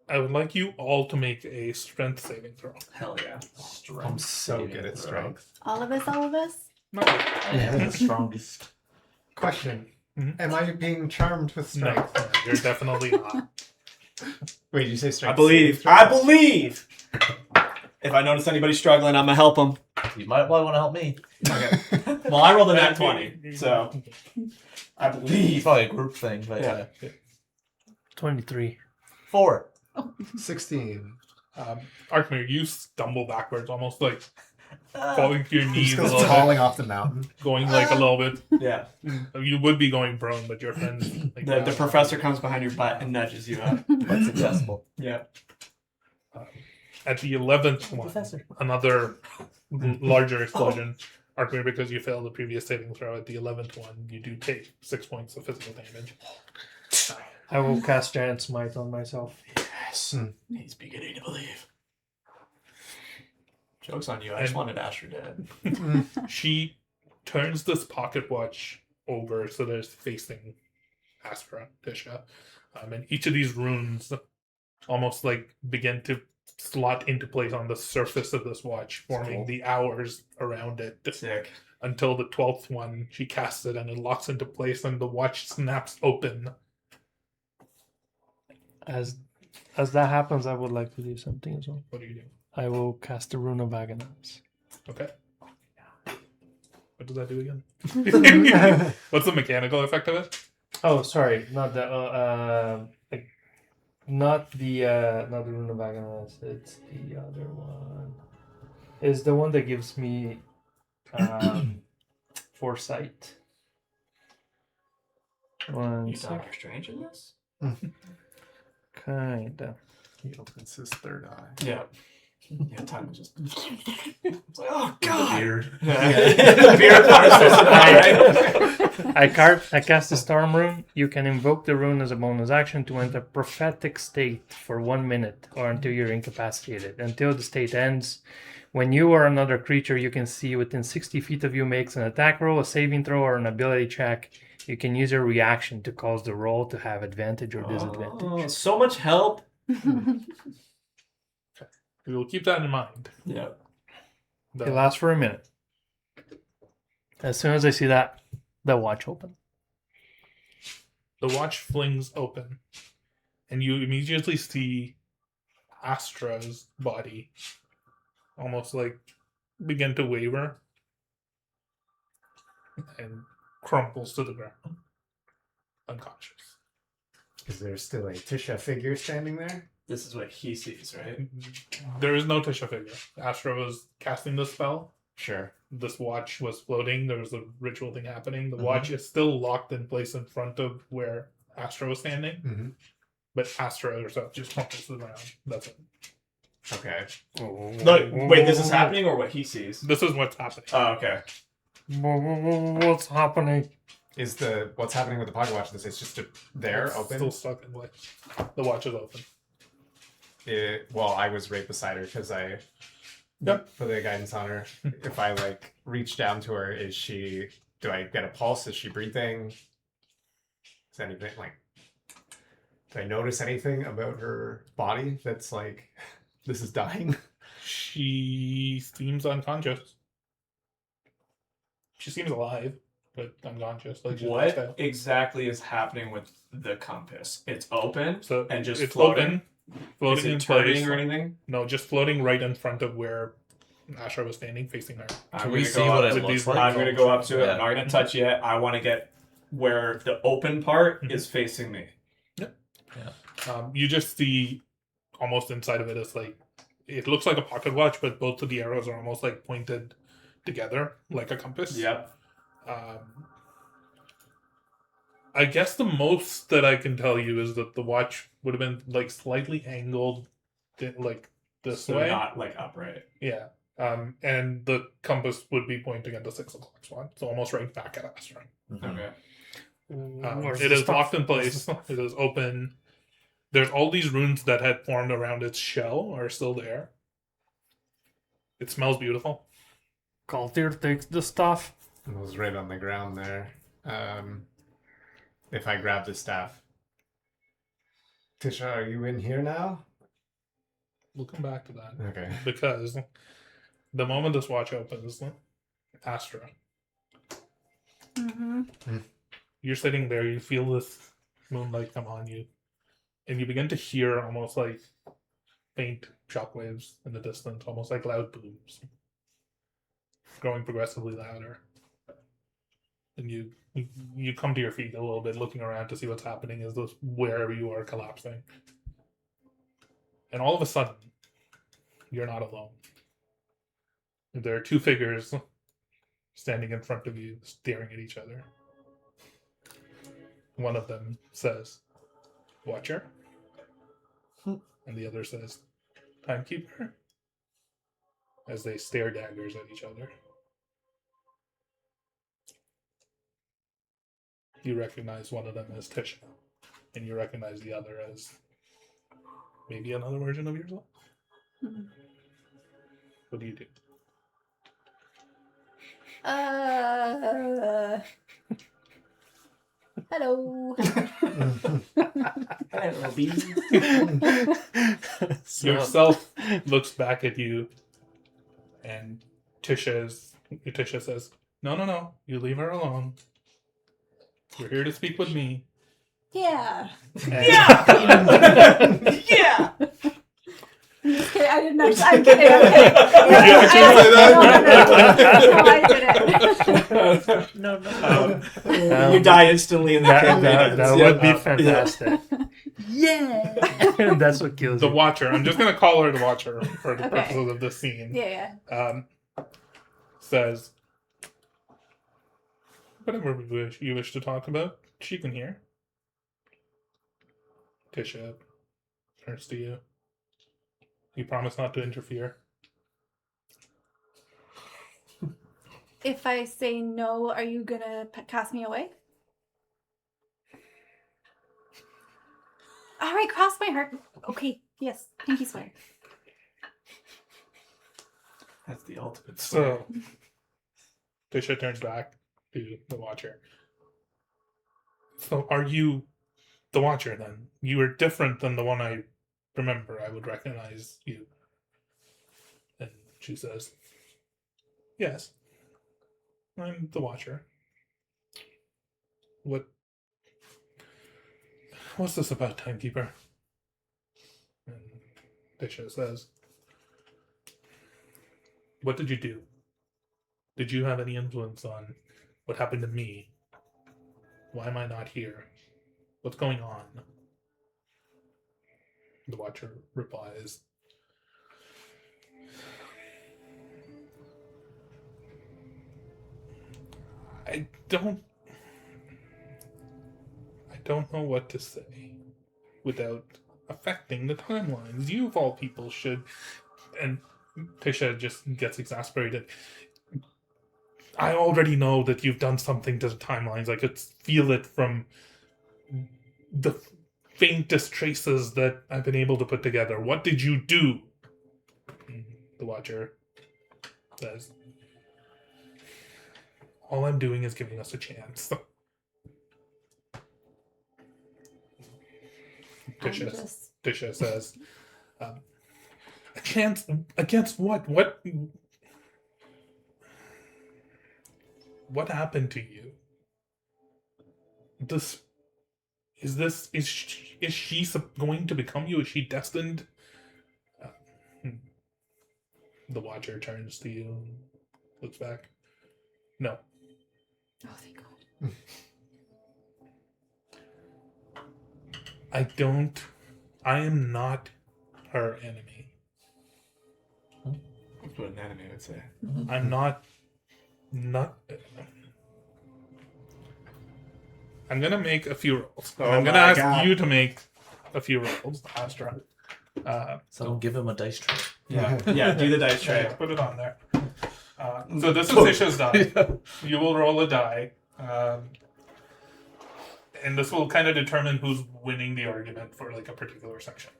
I would like you all to make a strength saving throw. Hell yeah. I'm so good at strength. All of us? Yeah, the strongest. Question. Mhm. Am I being charmed with No, strength? you're definitely not. Wait, did you say strength? I believe. If I notice anybody struggling, I'm gonna help them. You might want to help me. Okay. Well, I rolled a nat 20, so I It's believe. probably a group thing, but Yeah. 23. 4. 16. Arkmir, you stumble backwards, almost like falling to your He knees just a goes little falling off the mountain. bit, going like a little bit. Yeah. You would be going prone, but your friends. Like, The professor comes behind your butt and nudges you up. That's accessible. Yeah. At the 11th one, another larger explosion. Arkmir, because you failed the previous saving throw, at the 11th one, you do take 6 points of physical damage. I will cast Giant Smite on myself. Yes. He's beginning to believe. Joke's on you. I just wanted Astra dead. She turns this pocket watch over so that it's facing Astra, Tisha. And each of these runes almost like begin to slot into place on the surface of this watch, forming the hours around it. Sick. Until the 12th one, she casts it and it locks into place and the watch snaps open. As that happens, I would like to do something as well. What do you do? I will cast the Rune of Agonized. Okay. What does that do again? What's the mechanical effect of it? Oh, sorry, not the not the Rune of Agonized. It's the other one. It's the one that gives me foresight. One You sec. Doctor Strange in this? Kinda. He opens his third eye. Yeah. Yeah, time is just. It's like, oh The god. beard. The beard part is right? I cast the Storm Rune. You can invoke the rune as a bonus action to enter prophetic state for 1 minute or until you're incapacitated. Until the state ends, when you or another creature you can see within 60 feet of you makes an attack roll, a saving throw, or an ability check, you can use your reaction to cause the roll to have advantage or disadvantage. Oh, so much help. We will keep that in mind. Yeah. It lasts for a minute. As soon as I see that, the watch open. The watch flings open, and you immediately see Astra's body almost like begin to waver and crumples to the ground, unconscious. Is there still a Tisha figure standing there? This is what he sees, right? There is no Tisha figure. Astra was casting the spell. Sure. This watch was floating. There was a ritual thing happening. The Mhm. watch is still locked in place in front of where Astra was standing, Mm-hmm. but Astra herself just crumples to the ground. That's it. Okay. No, wait, this is happening or what he sees? This is what's happening. Oh, okay. What's happening? Is what's happening with the pocket watch? It's just there, It's open? Still stuck in place. The watch is open. Well, I was right beside her because I Yep. put the guidance on her. If I like reach down to her, do I get a pulse? Is she breathing? Is anything like, do I notice anything about her body that's like, this is dying? She seems unconscious. She seems alive, but unconscious. Like she's passed What out. exactly is happening with the compass? It's open So and just it's floating. open, Is floating it in turning place. or anything? No, just floating right in front of where Astra was standing, facing her. Can we see what it looks like? I'm going to go up to it. Yeah. I'm not going to touch it yet. I want to get where the open part is facing me. You just see almost inside of it is like it looks like a pocket watch, but both of the arrows are almost like pointed together like a compass. Yep. I guess the most that I can tell you is that the watch would have been like slightly angled, like this So way. not like upright. Yeah. And the compass would be pointing at the 6 o'clock spot, so almost right back at Astra. Okay. It is locked in place. It is open. There's all these runes that had formed around its shell are still there. It smells beautiful. Kaltir takes the stuff. It was right on the ground there. If I grab the staff. Tisha, are you in here now? We'll come back to that. Okay. Because the moment this watch opens, Astra, Mm-hmm. you're sitting there, you feel this moonlight come on you, and you begin to hear almost like faint shockwaves in the distance, almost like loud booms, growing progressively louder. And you come to your feet a little bit, looking around to see what's happening as this wherever you are collapsing. And all of a sudden, you're not alone. There are two figures standing in front of you, staring at each other. One of them says, "Watcher," and the other says, "Timekeeper," as they stare daggers at each other. You recognize one of them as Tisha, and you recognize the other as maybe another version of yourself. What do you do? Hello. Hello, B. Yourself looks back at you, and Tisha says, No, you leave her alone. You're here to speak with me." Yeah. And Yeah. I'm just kidding. I didn't actually. I'm kidding. I'm kidding. You actually say that? No, I didn't. You die instantly in the campaign. That would be fantastic. Yeah. That's what kills the you. Watcher, I'm just going to call her the Watcher for the Okay. purposes of this scene, Yeah. says, "Whatever you wish to talk about, she can hear." Tisha turns to you You promise not to interfere? If I say no, are you gonna cast me away? All right, cross my heart. Okay, yes, pinky swear. That's the ultimate swear. So, Tisha turns back to the Watcher. So, are you the Watcher then? You are different than the one I remember. I would recognize you. And she says, yes, I'm the Watcher. What's this about, Timekeeper? And Tisha says, what did you do? Did you have any influence on what happened to me? Why am I not here? What's going on? The Watcher replies, I don't know what to say without affecting the timelines. You of all people should. And Tisha just gets exasperated. I already know that you've done something to the timelines. I could feel it from the faintest traces that I've been able to put together. What did you do? The Watcher says, all I'm doing is giving us a chance. Tisha says, a chance against what? What happened to you? Is she going to become you? Is she destined? The Watcher turns to you and looks back. No. Oh, thank God. I am not her enemy. That's what an enemy would say. I'm not. I'm gonna make a few rolls. Oh I'm gonna my ask God. you to make a few rolls, Astra. Someone give him a dice tray. Yeah, do the dice tray. Put it on there. So this is Tisha's die. You will roll a die. And this will kind of determine who's winning the argument for like a particular section.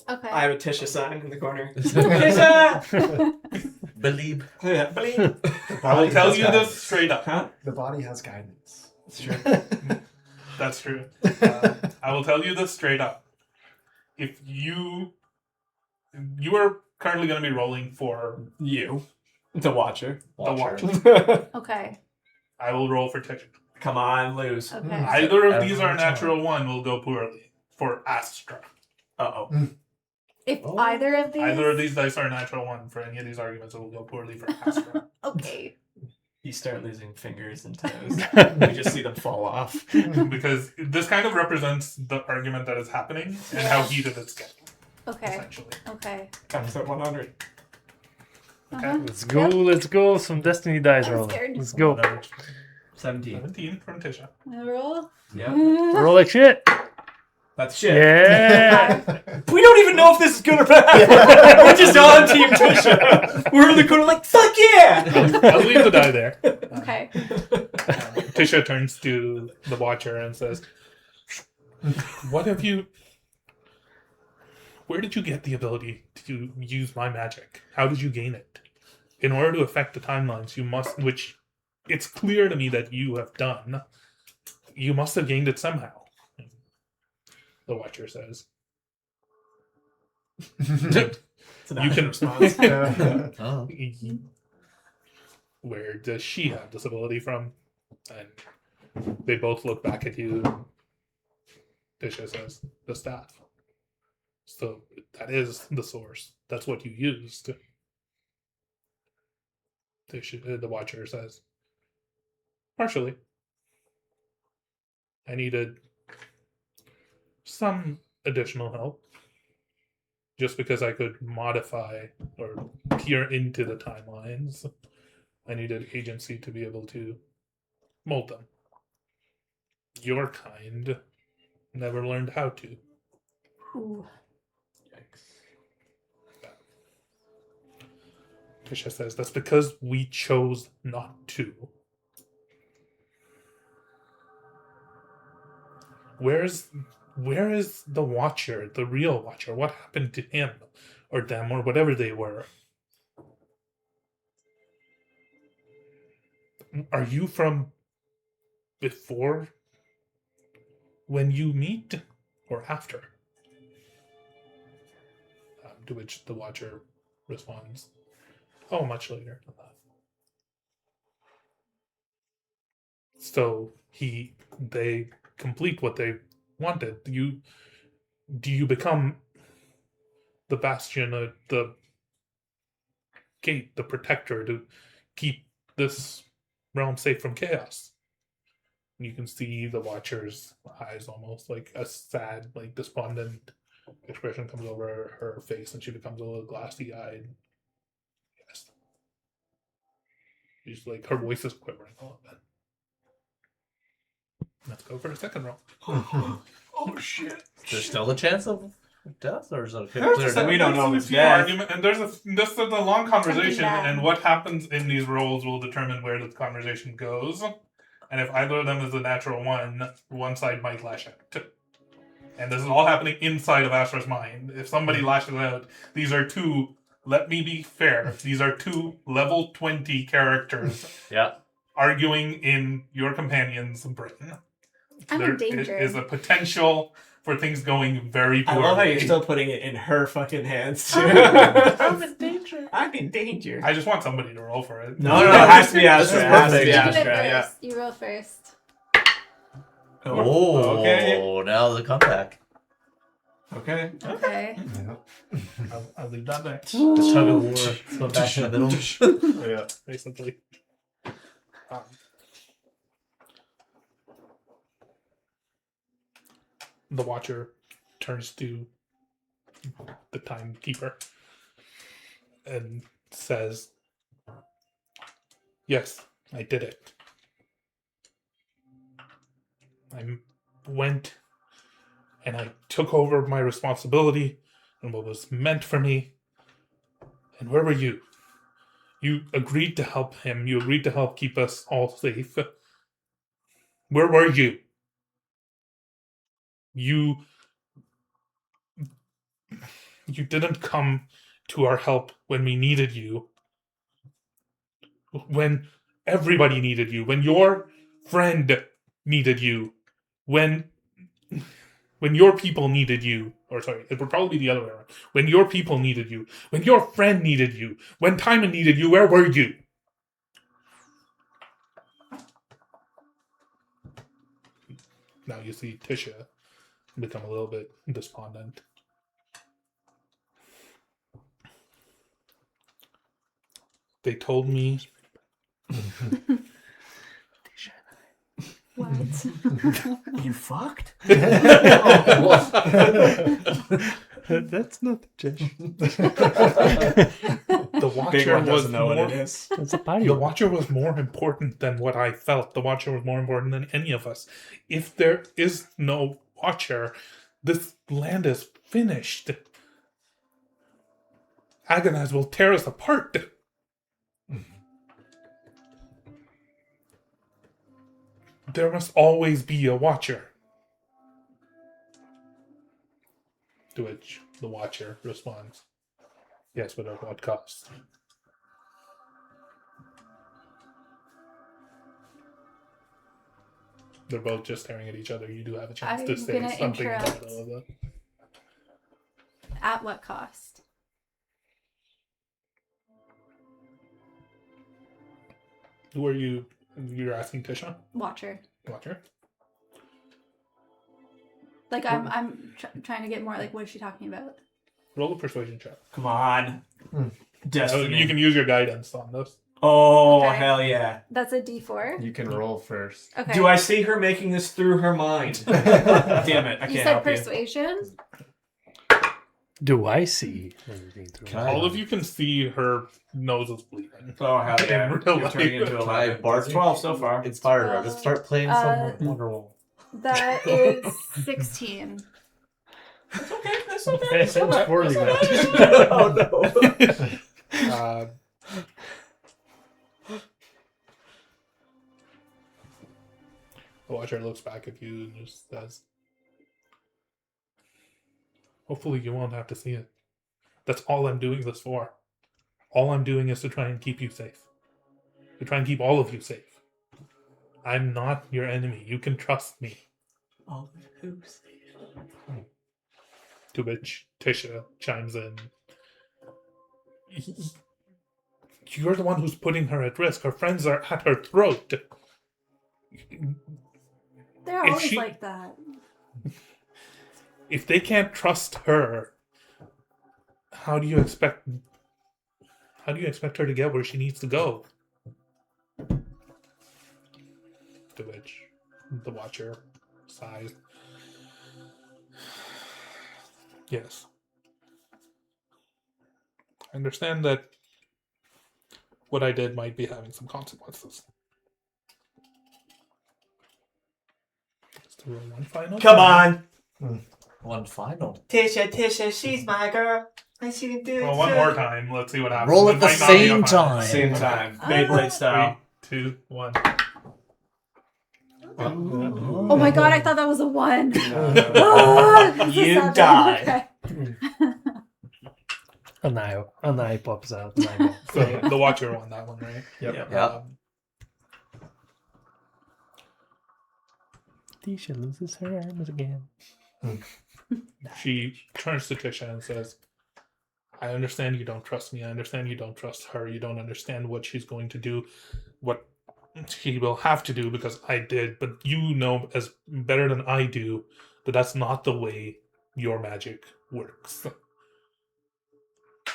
Okay. I have a Tisha sign in the corner. Tisha! Believe. Yeah, believe. I will tell you this straight up. Huh? The body has guidance. That's true. That's true. I will tell you this straight up. If you are currently going to be rolling for You. The Watcher. the Watcher. Okay. I will roll for Tisha. Come on, lose. Okay. Either of these Every are time. natural one will go poorly for Astra. Uh-oh. If Oh. either of these. Either of these dice are natural one for any of these arguments, it will go poorly for Astra. Okay. You start losing fingers and toes. We just see them fall off. Because this kind of represents the argument that is happening and how heated it's getting, Okay. essentially. Okay. Episode 100. Uh-huh. Let's go, let's go. Some Destiny dice I'm rolling. scared. Let's go. 17. 17 from Tisha. Roll. Yeah. Roll like shit. That's shit. Yeah. We don't even know if this is good or bad. We're just on Team Tisha. We're in the corner like, fuck yeah! I'll leave the die there. Okay. Tisha turns to the Watcher and says, where did you get the ability to use my magic? How did you gain it? In order to affect the timelines, which it's clear to me that you have done, you must have gained it somehow. The Watcher says. It's an You can- response. Oh. Where does she have this ability from? And they both look back at you. Tisha says, the staff. So that is the source. That's what you used. The Watcher says, partially. I needed some additional help. Just because I could modify or peer into the timelines, I needed agency to be able to mold them. Your kind never learned how to. Ooh. Tisha says, that's because we chose not to. Where is the Watcher, the real Watcher? What happened to him or them or whatever they were? Are you from before when you meet or after? To which the Watcher responds, oh, much later than that. So they complete what they wanted. Do you become the bastion, the gate, the protector to keep this realm safe from chaos? You can see the Watcher's eyes almost like a sad, like despondent expression comes over her face, and she becomes a little glassy-eyed. Yes. She's like, her voice is quivering a little bit. Let's go for a second roll. Oh shit! Is there still a chance of death, or is it So we don't know if it's the death. argument, and this is a long conversation, Something bad. and what happens in these roles will determine where the conversation goes. And if either of them is a natural one side might lash out. And this is all happening inside of Astra's mind. If somebody lashes out, these are two. Let me be fair. These are two level 20 characters Yeah. arguing in your companion's brain. I'm in danger. Is a potential for things going very I poorly. love how you're still putting it in her fucking hands too. I'm in danger. I'm in danger. I just want somebody to roll for it. No, it has to be Astra. This is It has to perfect. be You do it Astra, first. yeah. You roll first. Oh, Okay. now the comeback. Okay. Okay. I'll leave that there. The tug of war. Let's go back in the middle. Yeah, basically. The Watcher turns to the Timekeeper and says, yes, I did it. I went and I took over my responsibility and what was meant for me. And where were you? You agreed to help him. You agreed to help keep us all safe. Where were you? You didn't come to our help when we needed you. When everybody needed you. When your friend needed you. When your people needed you. Or sorry, it would probably be the other way around. When your people needed you. When your friend needed you. When Timon needed you, where were you? Now you see Tisha become a little bit despondent. They told me What? You fucked? That's not the gesture. the Big Watcher one was doesn't know what more, it is. That's a party. the Watcher was more important than what I felt. The Watcher was more important than any of us. If there is no Watcher, this land is finished. Agonize will tear us apart. There must always be a Watcher. To which the Watcher responds, yes, but at what cost? They're both just staring at each other. You do have a chance to I'm say gonna something in the interrupt. middle of it. At what cost? Who are you? You're asking Tisha? Watcher. Watcher? Like I'm trying to get more. Like, what is she talking about? Roll a persuasion check. Come on. Destiny. You can use your guidance on this. Oh, Okay. hell yeah. That's a D4. You can roll first. Okay. Do I see her making this through her mind? Damn it, I You can't said help persuasion. Do I see everything through? Can I- All of you can see her nose is bleeding. Oh, hell yeah. In real You're turning life. into Can I 11. barge It's 12 so far. Inspire her. Let's start playing some Wonderwall. That is 16. That's okay. That's okay. It sounds poorly, man. Oh no. The Watcher looks back at you and just says, hopefully you won't have to see it. That's all I'm doing this for. All I'm doing is to try and keep you safe. To try and keep all of you safe. I'm not your enemy. You can trust me. All of who's To which Tisha chimes in. You're the one who's putting her at risk. Her friends are at her throat. They're If always she- like that. If they can't trust her, how do you expect her to get where she needs to go? To which the Watcher sighs. Yes. I understand that what I did might be having some consequences. Let's do one final. Come on! One final. Tisha, she's my girl. And she can do it. Well, one more time. Let's see what happens. Roll It at the might not be a same final. time. Same time. Beyblade style. 3, 2, 1. Oh my god, I thought that was a 1. No. Ah, it's a You 7. die. Okay. An eye pops out. An eyeball. So the Watcher won that one, right? Yep. Yeah. Tisha loses her arms again. She turns to Tisha and says, I understand you don't trust me. I understand you don't trust her. You don't understand what she's going to do, what she will have to do because I did. But you know as better than I do that that's not the way your magic works.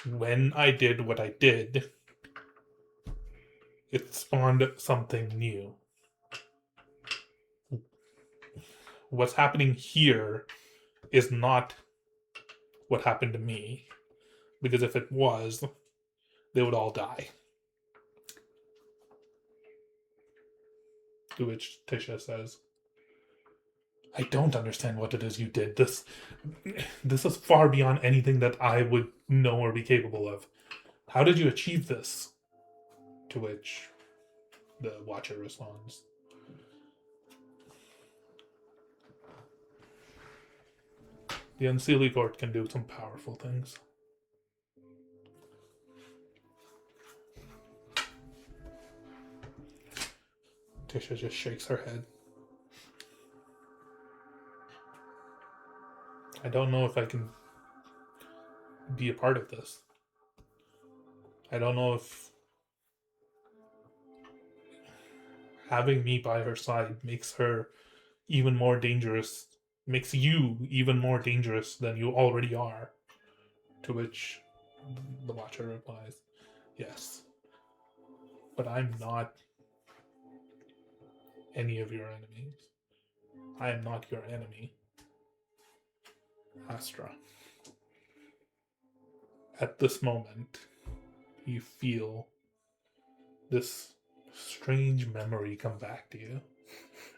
When I did what I did, it spawned something new. What's happening here is not what happened to me. Because if it was, they would all die. To which Tisha says, I don't understand what it is you did. This is far beyond anything that I would know or be capable of. How did you achieve this? To which the Watcher responds, the Unseelie Court can do some powerful things. Tisha just shakes her head. I don't know if I can be a part of this. I don't know if having me by her side makes her even more dangerous, makes you even more dangerous than you already are. To which the Watcher replies, yes. But I'm not any of your enemies. I am not your enemy. Astra. At this moment, you feel this strange memory come back to you.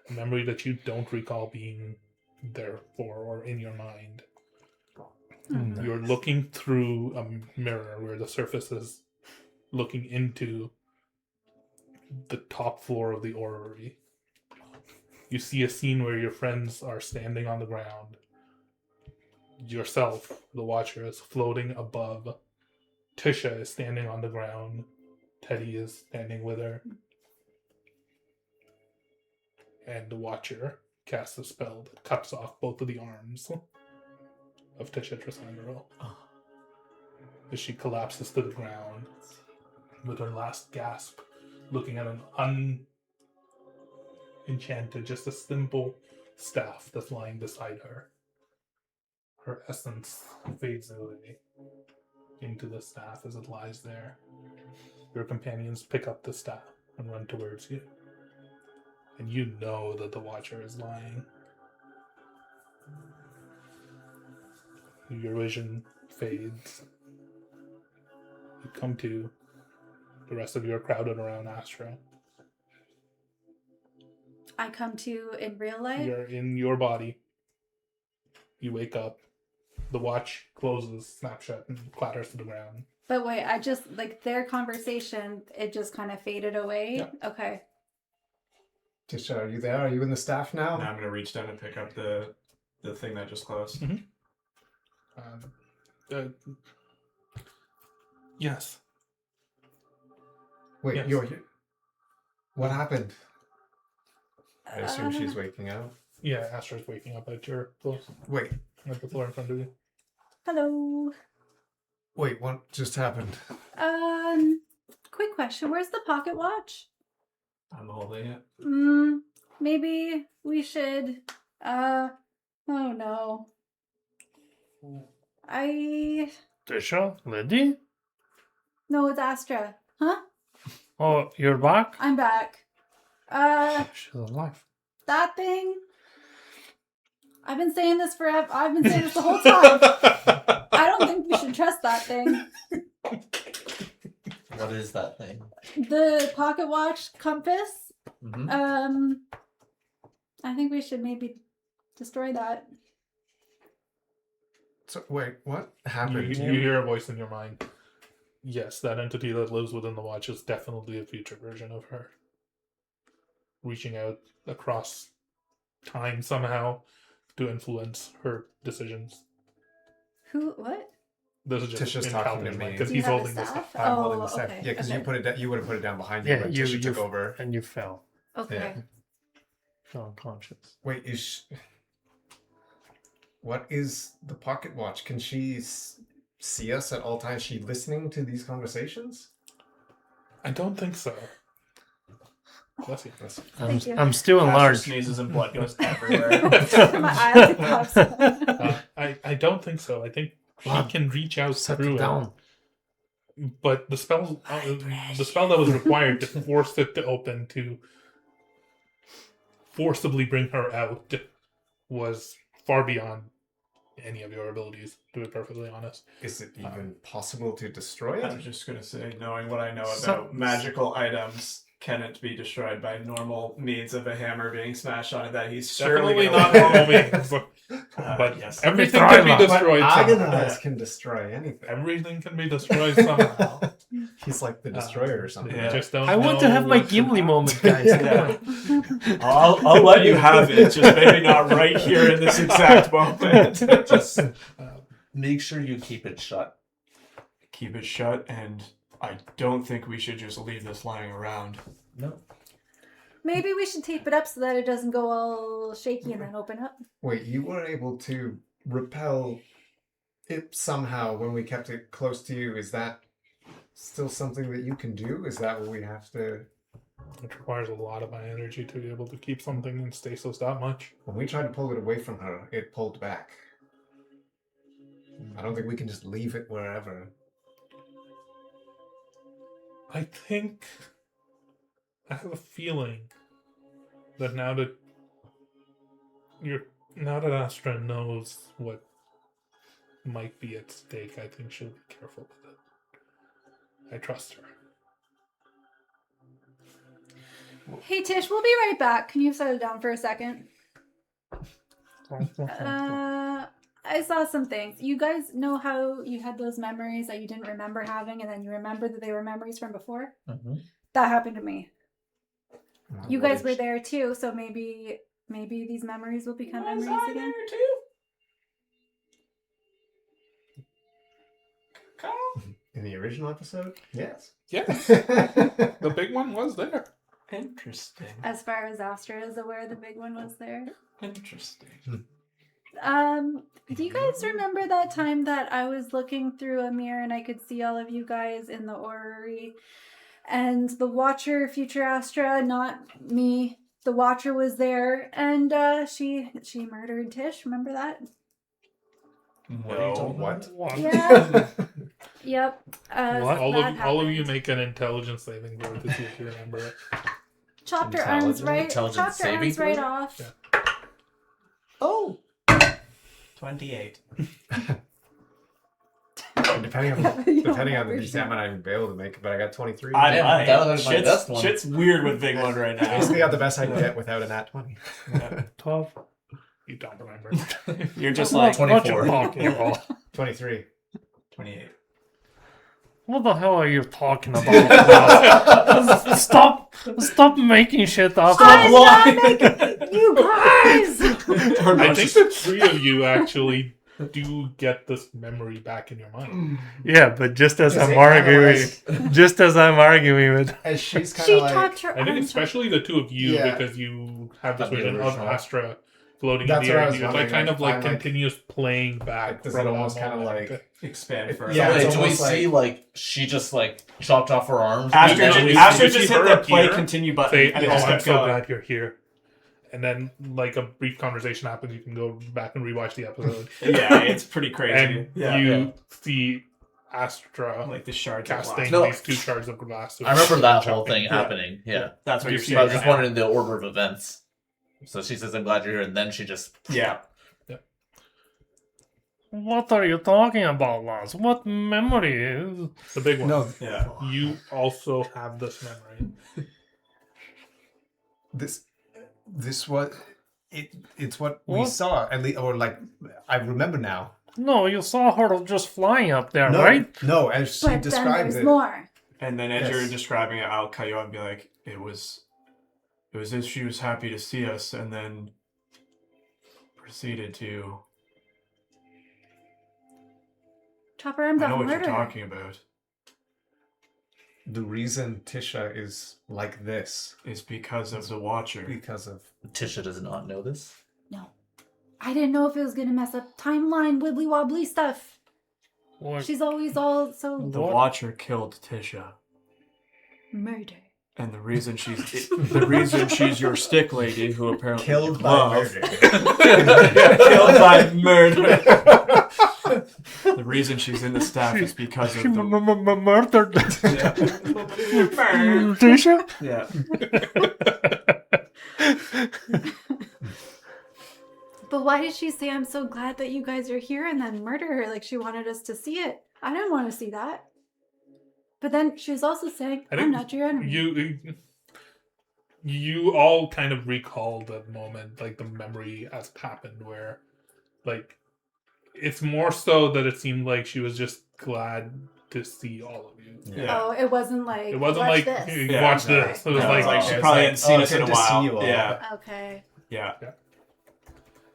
A memory that you don't recall being there for or in your mind. You're looking through a mirror where the surface is looking into the top floor of the orrery. You see a scene where your friends are standing on the ground. Yourself, the Watcher, is floating above. Tisha is standing on the ground. Teddy is standing with her. And the Watcher casts a spell that cuts off both of the arms of Tisha Trasandoral. As she collapses to the ground with her last gasp, looking at an unenchanted, just a simple staff that's lying beside her. Her essence fades away into the staff as it lies there. Your companions pick up the staff and run towards you. And you know that the Watcher is lying. Your vision fades. You come to. The rest of you are crowded around Astra. I come to in real life. You're in your body. You wake up. The watch closes, snaps shut, and clatters to the ground. But wait, I just, like, their conversation, it just kind of faded away. Yep. Okay. Tisha, are you there? Are you in the staff now? Now I'm gonna reach down and pick up the thing that just closed. Yes. Wait, Yes. you're here. What happened? I assume she's waking up. Yeah, Astra's waking up at your close. Wait, At the floor in front of you. Hello. wait, what just happened? Quick question. Where's the pocket watch? I'm holding it. Maybe we should, oh no. Tisha, lady? No, it's Astra. Huh? Oh, you're back? I'm back. She's alive. That thing. I've been saying this forever. I've been saying this the whole time. I don't think we should trust that thing. What is that thing? The pocket watch compass. Mm-hmm. I think we should maybe destroy that. So wait, what You happened? hear a voice in your mind. Yes, that entity that lives within the watch is definitely a future version of her. Reaching out across time somehow to influence her decisions. Who? What? This is just Tisha's in talking to Calvin's me. mind, because Do you he's have holding the the staff? stuff. I'm holding the staff. Okay, Yeah, because you okay. put it down. You would have put it down behind you. Yeah, But you Tisha took over. and you fell. Okay. Fell unconscious. Wait, what is the pocket watch? Can she see us at all times? Is she listening to these conversations? I don't think so. Bless you. Thank you. I'm still Astra enlarged. sneezes and blood goes everywhere. My eyes pops up. I don't think so. I think she Blood. can reach out Set through it down. it. But the spell that was required to force it to open to forcibly bring her out was far beyond any of your abilities, to be perfectly honest. Is it even possible to destroy I it? was just gonna say, knowing what I know about So- magical items cannot be destroyed by normal means of a hammer being smashed on it, that he's surely Definitely gonna not let normal it. means. But Yes. everything Try can be that. destroyed somehow. Agonize can destroy anything. Everything can be destroyed somehow. He's like the destroyer or something. You Yeah. just don't I want to know have my what- Gimli moment, guys. Yeah. I'll let you have it, just maybe not right here in this exact moment. Just make sure you keep it shut. Keep it shut, and I don't think we should just leave this lying around. No. Maybe we should tape it up so that it doesn't go all shaky and then open up. Wait, you were able to repel it somehow when we kept it close to you. Is that still something that you can do? Is that what we have to... It requires a lot of my energy to be able to keep something in stasis that much. When we tried to pull it away from her, it pulled back. I don't think we can just leave it wherever. I think I have a feeling that now that Astra knows what might be at stake, I think she'll be careful with it. I trust her. Hey Tish, we'll be right back. Can you set it down for a second? I saw some things. You guys know how you had those memories that you didn't remember having, and then you remembered that they were memories from before? Mm-hmm. That happened to me. You What guys is- were there too, so maybe these memories will become memories again. In the original episode? Yes. Yes, the big one was there. Interesting. As far as Astra is aware, the big one was there. Interesting. Do you guys remember that time that I was looking through a mirror and I could see all of you guys in the orrery? And the Watcher, future Astra, not me, the Watcher was there, and she murdered Tish. Remember that? No. What? Yeah. Yep. What? All that of you happened. make an intelligence saving throw to see if you remember it. Chopped her arms Intelligence chopped her saving arms right throw? off. Yeah. Oh. 28. Depending on the DC, I might not even be able to make it, but I got 23. I Damn, might. that was my best one. Shit's weird with Big One right now. Basically got the best I can get without a nat 20. 12. You don't remember. You're just Watch like your 24. pocket roll. 23. 28. What the hell are you talking about? Stop making shit up. I'm not making you guys. I think the three of you actually do get this memory back in your mind. Yeah, but just as Is I'm it kinda like- arguing with, As she's kind She of like, talked her. I think arms especially the two of you, Yeah. because you have this Have the vision of original. Astra floating That's in the what I air. was It's like wondering, kind like, of like I'm, like- continuous playing back. does from it a almost kind of moment. like Expand further. Yeah, Wait, it's do we almost see like she just like chopped off her arms? Astra, No, ju- you- Astra you just see hit her the play appear, continue button, say, and "Oh, it just I'm kept so going. glad you're here," and then like a brief conversation happens. You can go back and rewatch the episode, Yeah, it's pretty crazy. and yeah, you see Astra like the shards of casting glass. No. these two shards of glass. I remember that whole chopping. thing Yeah. happening. Yeah. That's what You you're see- seeing. I was just right now. wondering the order of events. So she says, "I'm glad you're here," and then she just Yeah. what are you talking about, Lance? What memory is? The big one. no, Yeah. You also have this memory. this what it's what we What? saw at least, or like I remember now. No, you saw her just flying up there, No, right? no, as she But then described there's it. more. And then as Yes. you're describing it, I'll cut you off and be like, it was as if she was happy to see us, and then proceeded to. Chop her arms I off know and what you're murder her. talking about. The reason Tisha is like this Is because of the Watcher. because of Tisha does not know this. No. I didn't know if it was going to mess up timeline, wibbly wobbly stuff. What? She's always all so The What? Watcher killed Tisha, murder. and the reason she's your stick lady, who apparently killed you by love, murder. killed by murder. The reason she's in the staff is because of She the. murdered Yeah. Tisha? Yeah. But why did she say, I'm so glad that you guys are here, and then murder her like she wanted us to see it? I didn't want to see that. But then she was also saying, I I'm think not your enemy. You all kind of recall the moment, like the memory as it happened, where like it's more so that it seemed like she was just glad to see all of you. Yeah. Oh, it wasn't like, It wasn't watch like this. "Hey, Yeah, watch no. this. It was No, like, it's like she it's probably like, hadn't seen oh, us in a good to see while. you all. Yeah. Okay. Yeah.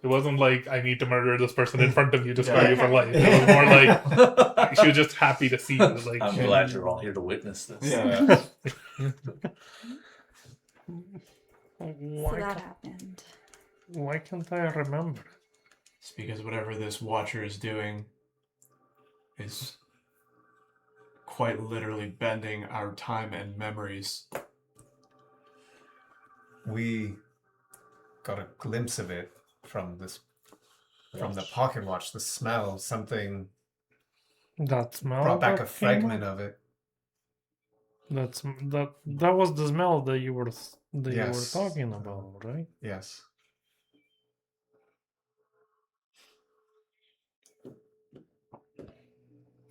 it wasn't like I need to murder this person in front of you to scar Yeah. you for life. It was more like she was just happy to see you. Like I'm glad you're all here to witness this. Yeah. So Why, that happened. why can't I remember? It's because whatever this Watcher is doing is quite literally bending our time and memories. We got a glimpse of it from the pocket watch. The smell, something That smell brought back that a came fragment up? of it. That was the smell that you were Yes. talking about, right? Yes.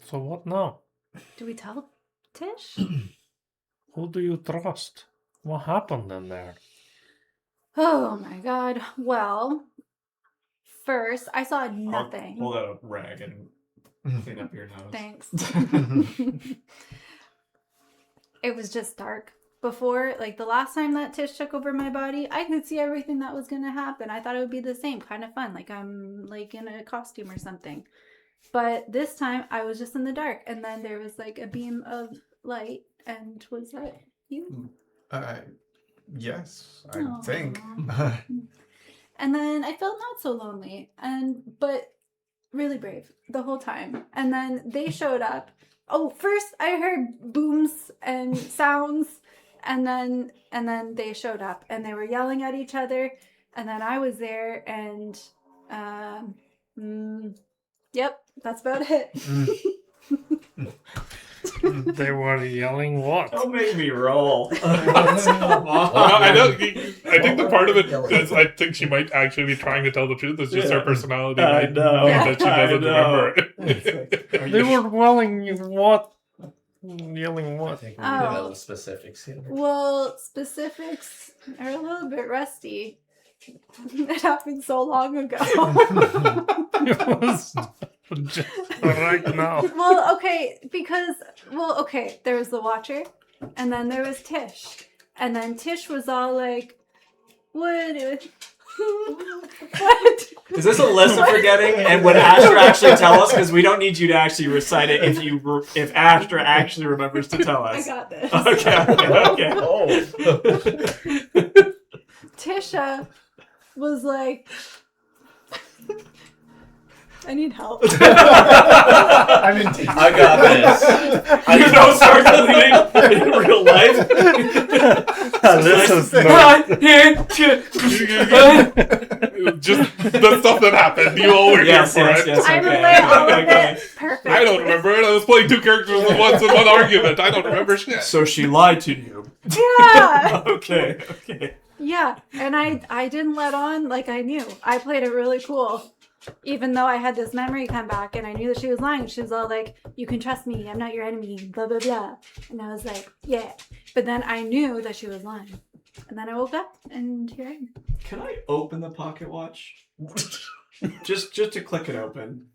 So what now? Do we tell Tish? Who do you trust? What happened in there? Oh my god. Well, first, I saw nothing. I'll pull out a rag and clean up your nose. Thanks. It was just dark. Before, like the last time that Tish took over my body, I could see everything that was going to happen. I thought it would be the same, kind of fun, like I'm like in a costume or something. But this time I was just in the dark, and then there was like a beam of light, and was that you? Yes, I Aw. think. And then I felt not so lonely, but really brave the whole time. And then they showed up. Oh, first I heard booms and sounds, and then they showed up and they were yelling at each other, and then I was there, and yep, that's about it. They were yelling what? Don't make me roll. Come Well, on. I think the part of it is I think she might actually be trying to tell the truth. It's just her personality I might know. mean that she I doesn't know. remember. Are They you were yelling what? Yelling I what? think we need to Oh. know the specifics here. Well, specifics are a little bit rusty. It happened so long ago. It was just right now. Well, okay, there was the Watcher, and then there was Tish. And then Tish was all like, what? What? Is this a list of forgetting? And would Astra actually tell us? Because we don't need you to actually recite it if Astra actually remembers to tell I us. got this. Okay. Oh. Tisha was like, I need help. I mean, I got this. You know, starts bleeding in real life. This is Just the stuff that happened. You all were Yes, here for yes, it. yes. I Okay, relay all of okay. it perfectly. I don't remember it. I was playing two characters at once in one argument. I don't remember shit. So she lied to you. Yeah. Okay. Yeah, and I didn't let on like I knew. I played it really cool. Even though I had this memory come back and I knew that she was lying. She was all like, you can trust me, I'm not your enemy, blah, blah, blah. And I was like, yeah. But then I knew that she was lying. And then I woke up and here I am. Can I open the pocket watch? just to click it open.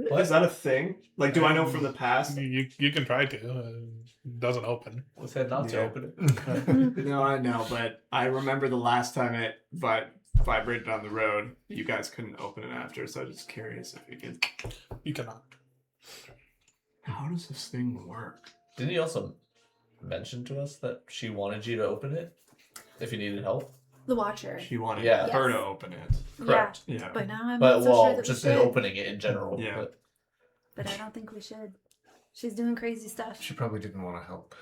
What? Is that a thing? Like, do I know from the past? You can try to. It doesn't open. We said not to Yeah. open it. No, I know, but I remember the last time it vibrated on the road. You guys couldn't open it after, so I'm just curious if you can. You cannot. How does this thing work? Didn't he also mention to us that she wanted you to open it if you needed help? The Watcher. She wanted Yeah. her Yes. to open it. Correct. Yeah, Yeah. but now I'm But not so sure that just we in should. opening it in general. Yeah. But I don't think we should. She's doing crazy stuff. she probably didn't want to help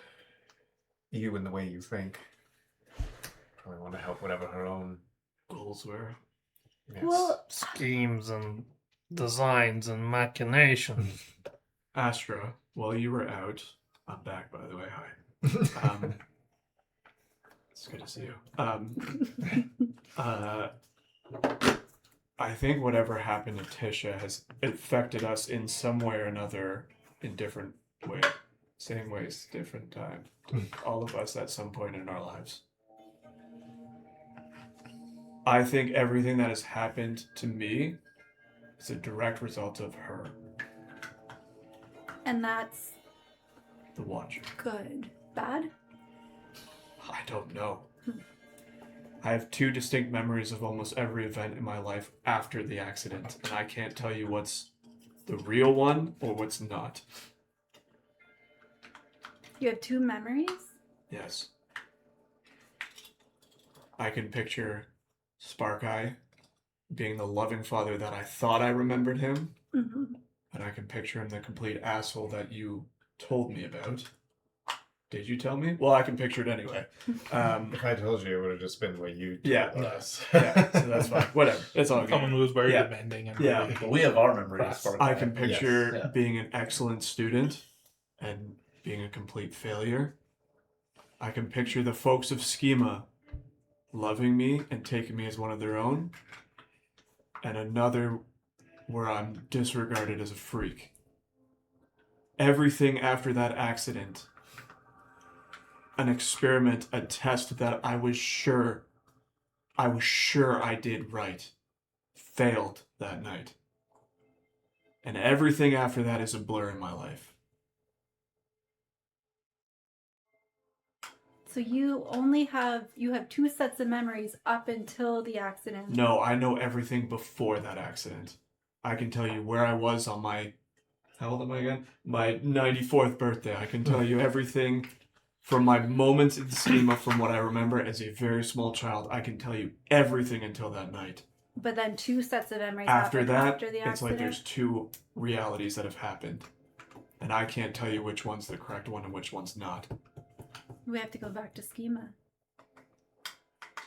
you in the way you think. Probably want to help whatever her own. Goals were. Yes. Well, Schemes and designs and machinations. Astra, while you were out, I'm back by the way. Hi. It's good to see you. I think whatever happened to Tisha has affected us in some way or another in different ways. Same ways, different time. All of us at some point in our lives. I think everything that has happened to me is a direct result of her, and that's the Watcher. good. Bad? I don't know. I have two distinct memories of almost every event in my life after the accident, and I can't tell you what's the real one or what's not. You have two memories? Yes. I can picture Spark Eye being the loving father that I thought I remembered him, Mm-hmm. and I can picture him the complete asshole that you told me about. Did you tell me? Well, I can picture it anyway. If I told you, it would have just been what you told Yeah. us. Yeah, so that's fine. Whatever. It's all Someone good. who was very Yeah. demanding and Yeah. really But we have our memories. Right. I can picture Yes. Yeah. being an excellent student and being a complete failure. I can picture the folks of Schema loving me and taking me as one of their own. And another where I'm disregarded as a freak. Everything after that accident, an experiment, a test that I was sure I did right, failed that night. And everything after that is a blur in my life. So you have two sets of memories up until the accident. No, I know everything before that accident. I can tell you where I was on my, how old am I again? My 94th birthday. I can tell you everything from my moments in Schema from what I remember as a very small child. I can tell you everything until that night. But then two sets of memories After happen that, after the it's accident. like there's two realities that have happened. And I can't tell you which one's the correct one and which one's not. We have to go back to Schema.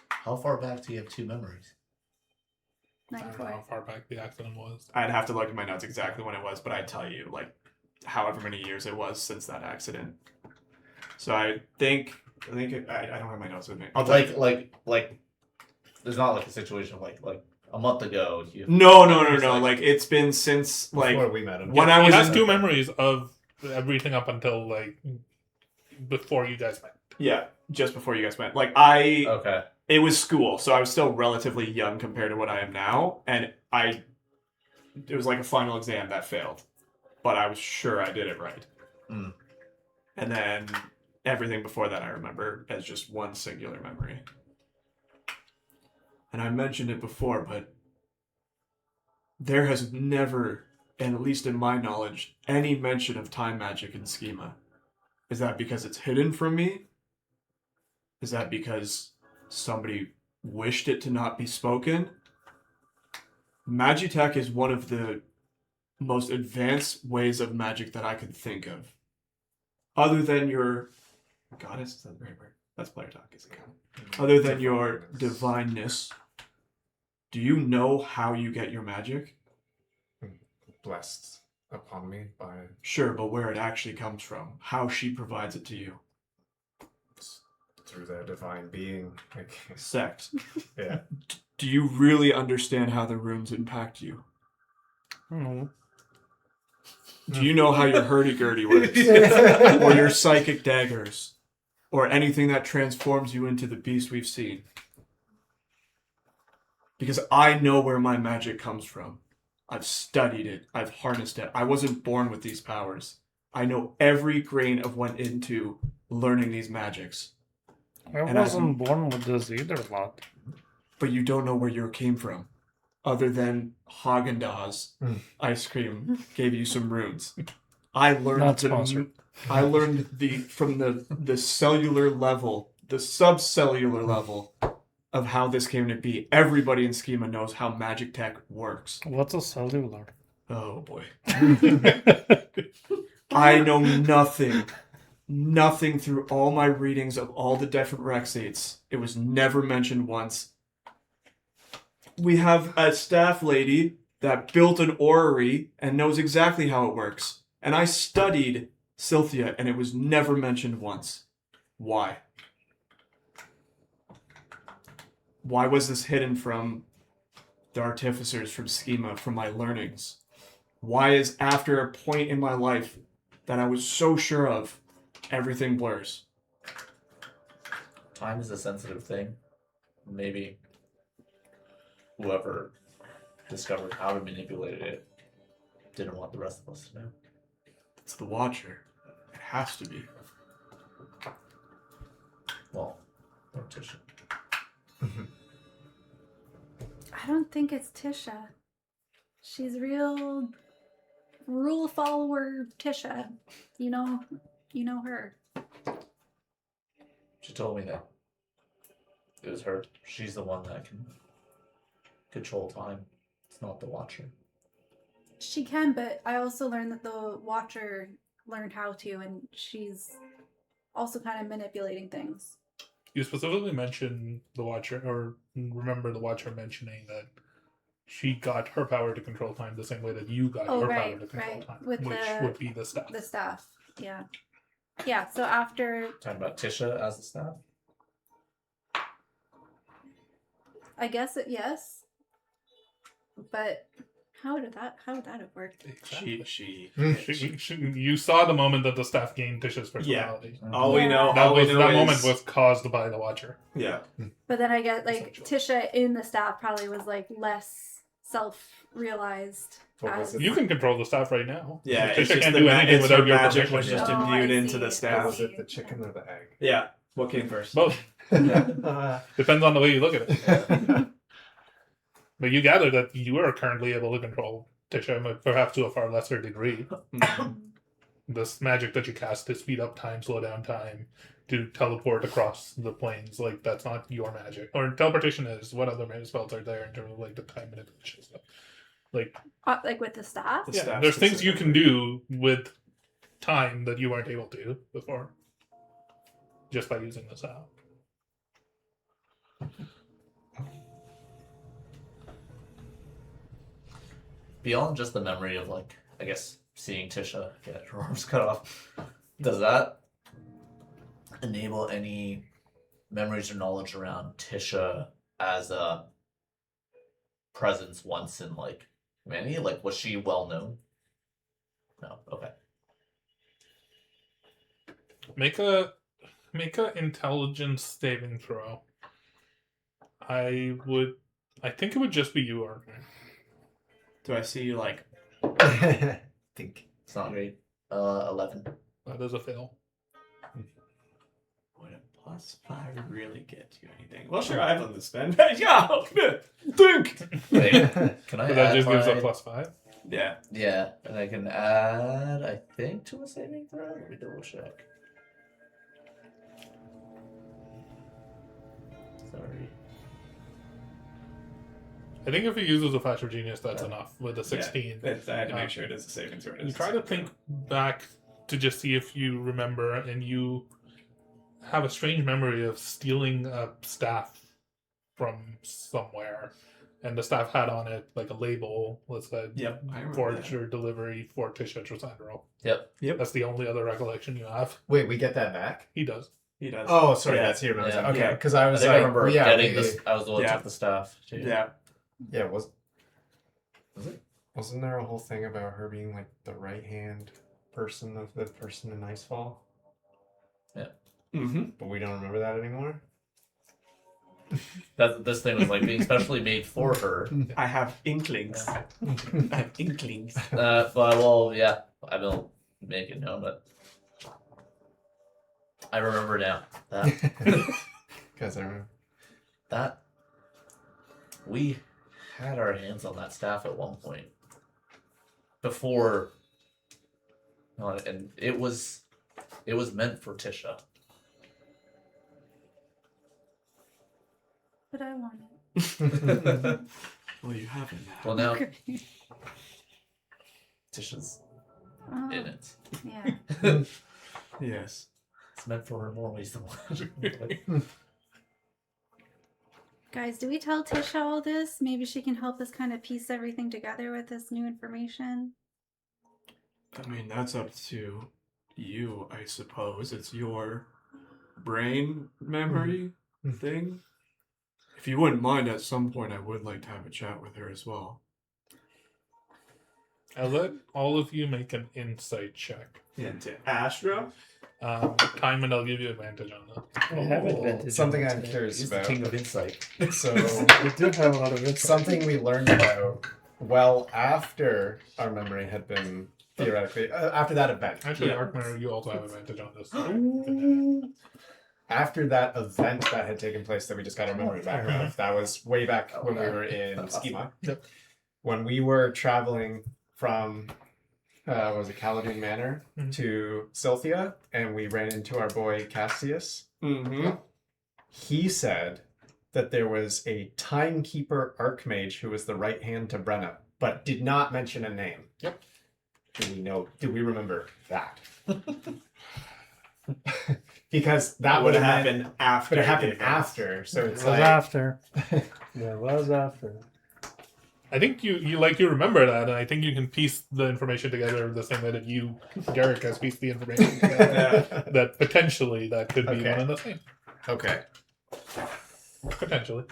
How far back do you have two memories? I don't know 94. how far back the accident was. I'd have to look at my notes exactly when it was, but I'd tell you, like, however many years it was since that accident. So I don't have my notes with me. I'll tell you. Like, there's not like a situation of like a month ago. No. It's Like, it's been since, like, Before we met him. when Yeah, I he was has in- two memories of everything up until like before you guys met. yeah, just before you guys met. Like, I Okay. it was school, so I was still relatively young compared to what I am now, and it was like a final exam that failed, but I was sure I did it right. Mm. And then everything before that I remember as just one singular memory. And I mentioned it before, but there has never, and at least in my knowledge, any mention of time magic in Schema. Is that because it's hidden from me? Is that because somebody wished it to not be spoken? Magitech is one of the most advanced ways of magic that I could think of. Other than your goddess, is that the right word? That's player talk, isn't it? Other than your divineness, do you know how you get your magic? Blessed upon me by Sure, but where it actually comes from, how she provides it to you. through the divine being. Like, Sect. yeah. Do you really understand how the runes impact you? No. Do you know how your hurdy-gurdy works? Or your psychic daggers? Or anything that transforms you into the beast we've seen? Because I know where my magic comes from. I've studied it. I've harnessed it. I wasn't born with these powers. I know every grain of went into learning these magics. I And wasn't born with this either, lot. But you don't know where you came from. Other than Haagen-Dazs ice cream gave you some runes. I learned Not sponsored. from the cellular level, the subcellular level of how this came to be. Everybody in Schema knows how magic tech works. What's a cellular? Oh boy. I know nothing. Nothing through all my readings of all the different Rexates. It was never mentioned once. We have a staff lady that built an orrery and knows exactly how it works. And I studied Silthia and it was never mentioned once. Why? Why was this hidden from the artificers, from Schema, from my learnings? Why is after a point in my life that I was so sure of, everything blurs? Time is a sensitive thing. Maybe whoever discovered how to manipulate it didn't want the rest of us to know. It's the Watcher. It has to be. Well, or Tisha. I don't think it's Tisha. She's real rule follower Tisha. You know her. She told me that it was her. She's the one that can control time. It's not the Watcher. She can, but I also learned that the Watcher learned how to, and she's also kind of manipulating things. You specifically mentioned the Watcher, or remember the Watcher mentioning that she got her power to control time the same way that you got your power to control time, With which would be the staff. The staff, yeah. Yeah, so after... Talking about Tisha as the staff? I guess yes. But how would that have worked? Exactly. She You saw the moment that the staff gained Tisha's personality. all we know That is, moment was caused by the Watcher. Yeah. But then I get like Tisha in the staff probably was like less self-realized. What was it? You can control the staff right now. Yeah, Tisha it's just can't the do anything it's without her your magic permission. was just Oh, imbued I into see. the I staff. Was it the chicken or the egg? Yeah. What came first? Both. Depends on the way you look at it. But you gather that you are currently able to control Tisha, but perhaps to a far lesser degree. This magic that you cast to speed up time, slow down time, to teleport across the planes, like that's not your magic. Or teleportation is. What other spells are there in terms of like the time manipulation stuff? Like with the staff? The yeah, staff there's things you can specifically. do with time that you weren't able to before, just by using the staff. Beyond just the memory of, like, I guess, seeing Tisha get her arms cut off, does that enable any memories or knowledge around Tisha as a presence once in, like, humanity? Like, was she well known? No. Okay. Make a intelligence saving throw. I think it would just be you, Arthur. Do I see you like? Think. It's not great. 11. That is a fail. Would a +5 really get you anything? Well, sure, I have on the spend. Yeah, think. Wait, can I But add that just gives a my- +5. Yeah. Yeah, and I can add, I think, to a saving throw. Let me double check. Sorry. I think if he uses a Flash of Genius, that's enough with a 16. Yeah, I had to make sure it is a saving throw. You try to think back to just see if you remember, and you have a strange memory of stealing a staff from somewhere, and the staff had on it like a label that said Yep, I remember "Forge that. or delivery for Tisha Trasandoral." Yep. That's the only other recollection you have. Wait, we get that back? He does. He does. Oh, sorry, Yeah. that's he remembers Yeah. that. Okay, Yeah. because I I was think like, I remember yeah, getting we- this. I was the one who Yeah. took the staff. Too. Yeah. Yeah, wasn't there a whole thing about her being like the right hand person of the person in Icefall? Mm-hmm. But we don't remember that anymore. That this thing was like being specially made for her. I have inklings. I have inklings. But well, yeah, I will make it known, but I remember now Because I remember. that we had our hands on that staff at one point before, and it was meant for Tisha. But I want it. Well, you have it now. Well, now Tisha's Oh, in it. yeah. Yes. It's meant for her in more ways than one. Guys, do we tell Tisha all this? Maybe she can help us kind of piece everything together with this new information. I mean, that's up to you, I suppose. It's your brain memory thing. If you wouldn't mind, at some point, I would like to have a chat with her as well. I'll let all of you make an insight check. Into Astra? Time, and I'll give you advantage on that. I have advantage. Something on I'm that. curious He's the about. king of insight. So, We do have a lot of insight. something we learned about well after our memory had been theoretically after that event. Actually, Yeah. Arkmar, you also have advantage on this. After that event that had taken place that we just got our memory back of, that was way back when we were in Schema. Yep. When we were traveling from what was it, Caledon Manor Mhm. to Sylthia, and we ran into our boy Cassius. Mm-hmm. He said that there was a Timekeeper Archmage who was the right hand to Brenna, but did not mention a name. Yep. Do we remember that? Because that would would have have happened, happened after. but it happened the event. after. So It it's was like after. Yeah, it was after. I think you remember that, and I think you can piece the information together the same way that you, Garrick, has pieced the information together. That potentially that could be Okay. one and the same. okay. Potentially.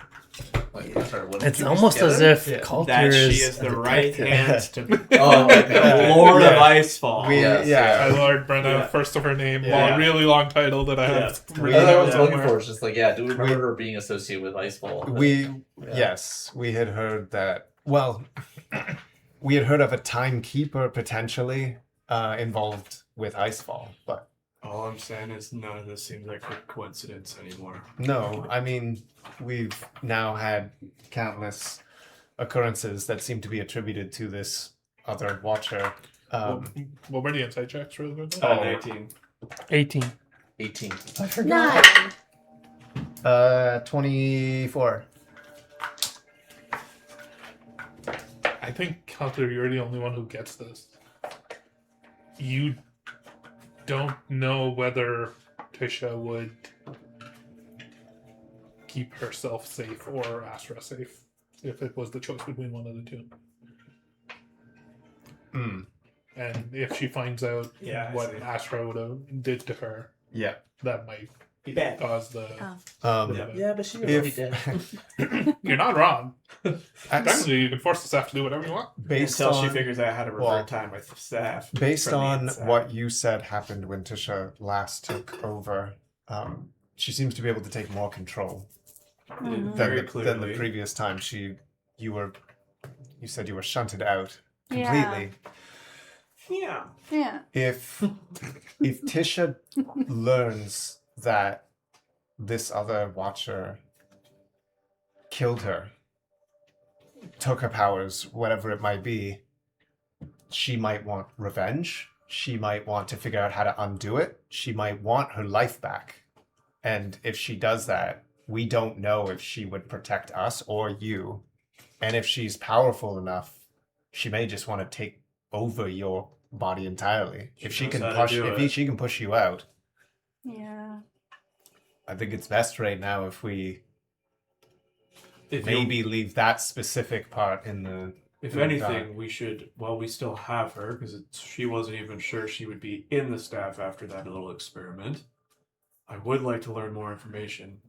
Like, sorry, what did It's you almost piece as together? if Yeah. Coulter That she is is the a right detective. hand to Oh, the Lord of Yeah. Icefall. We Yes, yeah. My Lord Brenna, Yeah. first of her name, Yeah. really long title that I have. We- That's what I was somewhere. looking for. It's just like, yeah, do we remember her being associated with Icefall? Yes, we had heard that. Well, we had heard of a timekeeper potentially involved with Icefall, but All I'm saying is none of this seems like a coincidence anymore. no, I mean, we've now had countless occurrences that seem to be attributed to this other watcher. What were the insight checks really good? Oh. 19. 18. 18. 9. 24. I think, Counter, you're the only one who gets this. You don't know whether Tisha would keep herself safe or Astra safe if it was the choice between one of the two. Hmm. And if she finds out Yeah, I what see. Astra would have did to her, Yeah. that might Be bad. cause the. Oh. the- Yeah, but she was If- already dead. You're not wrong. As- Technically, you can force the staff to do whatever you want. based Until on she figures out how to revert well, time with staff. Based from the on inside. what you said happened when Tisha last took over, she seems to be able to take more control. Very than the clearly. previous time. You said you were shunted out Yeah. completely. Yeah. Yeah. If Tisha learns that this other watcher killed her, took her powers, whatever it might be, she might want revenge. She might want to figure out how to undo it. She might want her life back. And if she does that, we don't know if she would protect us or you. And if she's powerful enough, she may just want to take over your body entirely. If she can push you out, Yeah. I think it's best right now if we If maybe leave that specific part in the. If anything, we should, while we still have her, because she wasn't even sure she would be in the staff after that little experiment, I would like to learn more information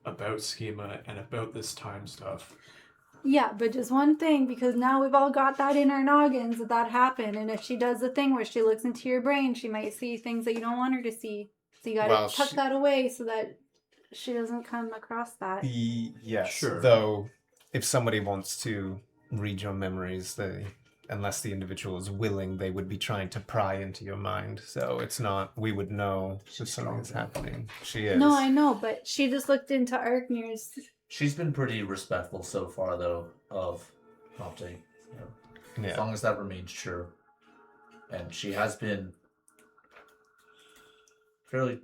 about schema and about this time stuff. Yeah, but just one thing, because now we've all got that in our noggins that happened, and if she does the thing where she looks into your brain, she might see things that you don't want her to see. So you gotta tuck that away so that she doesn't come across that. Yes, Sure. Though, if somebody wants to read your memories, unless the individual is willing, they would be trying to pry into your mind. So it's not, we would know if something is happening. She is. No, I know, but she just looked into Arknir's. She's been pretty respectful so far, though, of prompting. As long as that remains true. And she has been fairly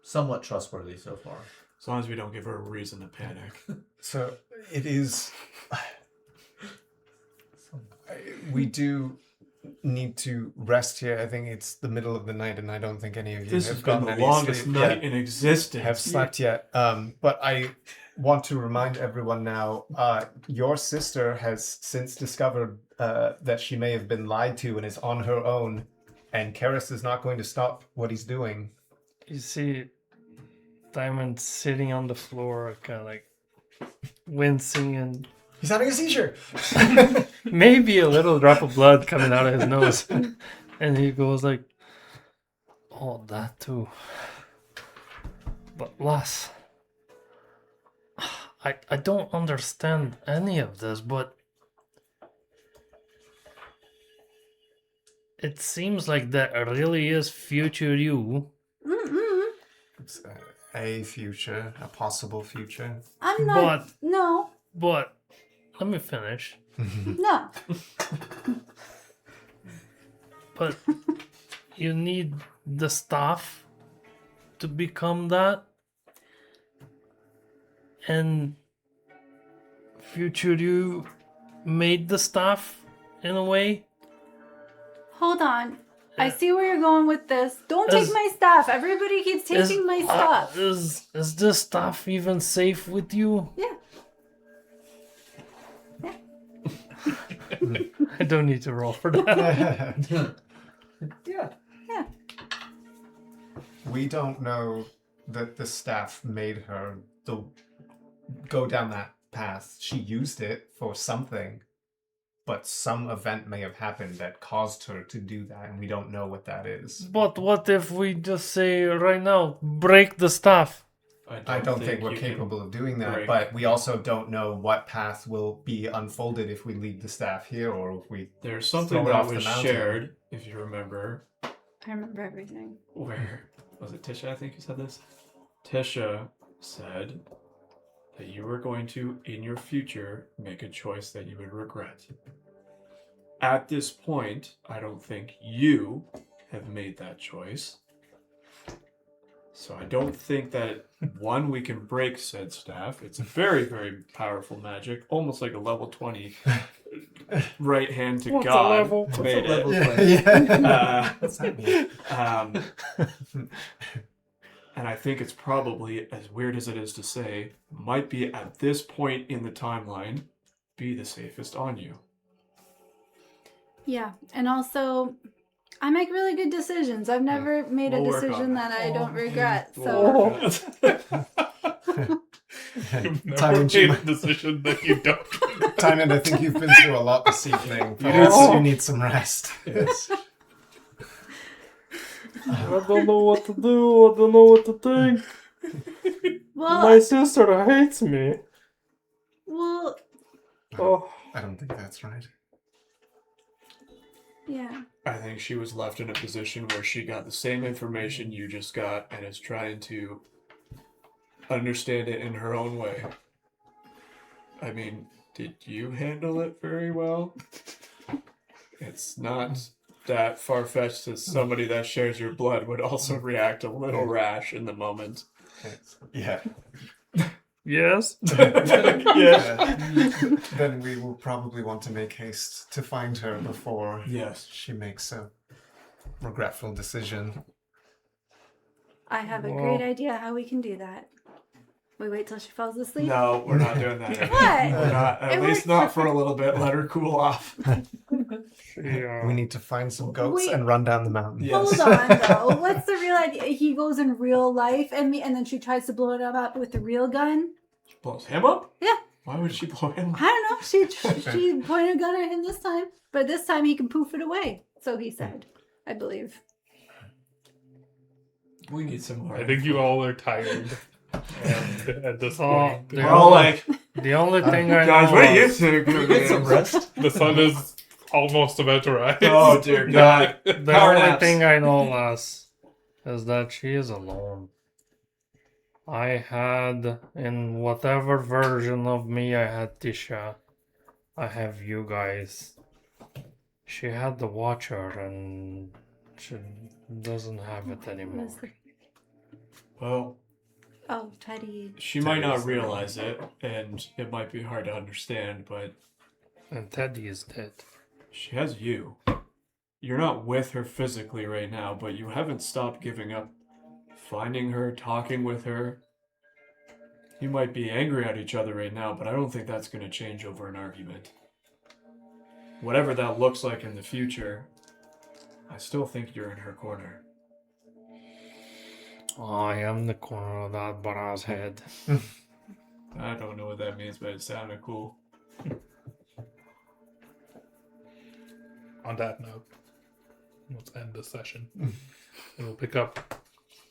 somewhat trustworthy so far. As long as we don't give her a reason to panic. So it is. We do need to rest here. I think it's the middle of the night, and I don't think any of you This have has been gotten the any longest sleep night yet. in existence. Have slept yet. But I want to remind everyone now, your sister has since discovered that she may have been lied to and is on her own, and Karis is not going to stop what he's doing. You see Diamond sitting on the floor, kind of like wincing and He's having a seizure. maybe a little drop of blood coming out of his nose. And he goes like, oh, that too. But lass, I don't understand any of this, but it seems like that really is future you. It's a future, a possible future. I'm not. No. But let me finish. No. But you need the staff to become that. And future you made the staff in a way. Hold on. I see where you're going with this. Don't take my stuff. Everybody keeps taking my stuff. Is this stuff even safe with you? Yeah. I don't need to roll for that. Yeah. Yeah. We don't know that the staff made her go down that path. She used it for something, but some event may have happened that caused her to do that, and we don't know what that is. But what if we just say right now, break the staff? I don't think we're capable of doing that, but we also don't know what path will be unfolded if we leave the staff here or if we There's something throw it that off the was mountain. shared, if you remember. I remember everything. Where was it? Tisha, I think you said this. Tisha said that you were going to, in your future, make a choice that you would regret. At this point, I don't think you have made that choice. So I don't think that, one, we can break said staff. It's a very, very powerful magic, almost like a level 20 right hand to What's God. a level? Made it. What's that mean? And I think it's probably, as weird as it is to say, might be at this point in the timeline, be the safest on you. Yeah. And also, I make really good decisions. I've never made a We'll work on decision that. that I don't regret. We'll So work on it. You've never Time made a decision that you don't. Timon, I think you've been through a lot this evening. You need some rest. Yes. I don't know what to do. I don't know what to think. Well, My sister hates me. well, Oh. I don't think that's right. yeah. I think she was left in a position where she got the same information you just got and is trying to understand it in her own way. I mean, did you handle it very well? It's not that far-fetched as somebody that shares your blood would also react a little rash in the moment. Yeah. Yes? Yeah. Then we will probably want to make haste to find her before Yes. she makes a regretful decision. I have a Well- great idea how we can do that. We wait till she falls asleep. No, we're not doing that. What? We're not, at It least worked not for a little bit. Let her cool off. Yeah. We need to find some goats Wait. and run down the mountain. Yeah. Hold on, though. What's the real idea? He goes in real life, and then she tries to blow it up with the real gun. Blows him up? Yeah. Why would she blow him up? I don't know. She pointed a gun at him this time, but this time he can poof it away. So he said, I believe. We need some more. I think you all are tired. And at this Oh, point, the We're all like, The only thing I guys, know what do you is- think? Get some rest. the sun is almost about to rise. Oh, dear God. The Power only naps. thing I know, lass, is that she is alone. I had, in whatever version of me I had Tisha, I have you guys. She had the Watcher, and she doesn't have it anymore. Well, Oh, Teddy. she might not realize it, and it might be hard to understand, but And Teddy is dead. she has you. You're not with her physically right now, but you haven't stopped giving up finding her, talking with her. You might be angry at each other right now, but I don't think that's going to change over an argument. Whatever that looks like in the future, I still think you're in her corner. I am the corner of that bara's head. I don't know what that means, but it sounded cool. On that note, let's end the session. And we'll pick up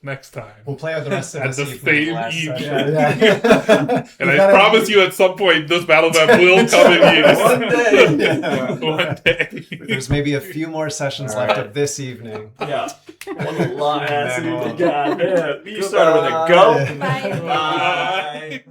next time. We'll play out the rest of At this the evening, same last evening. session. Yeah. And I promise you at some point this battle map will come in use. One day. Yeah. One day. There's maybe a few more sessions left of this evening. Yeah. One long ass And then we'll- evening. God, man. You started with a go. Bye. Bye.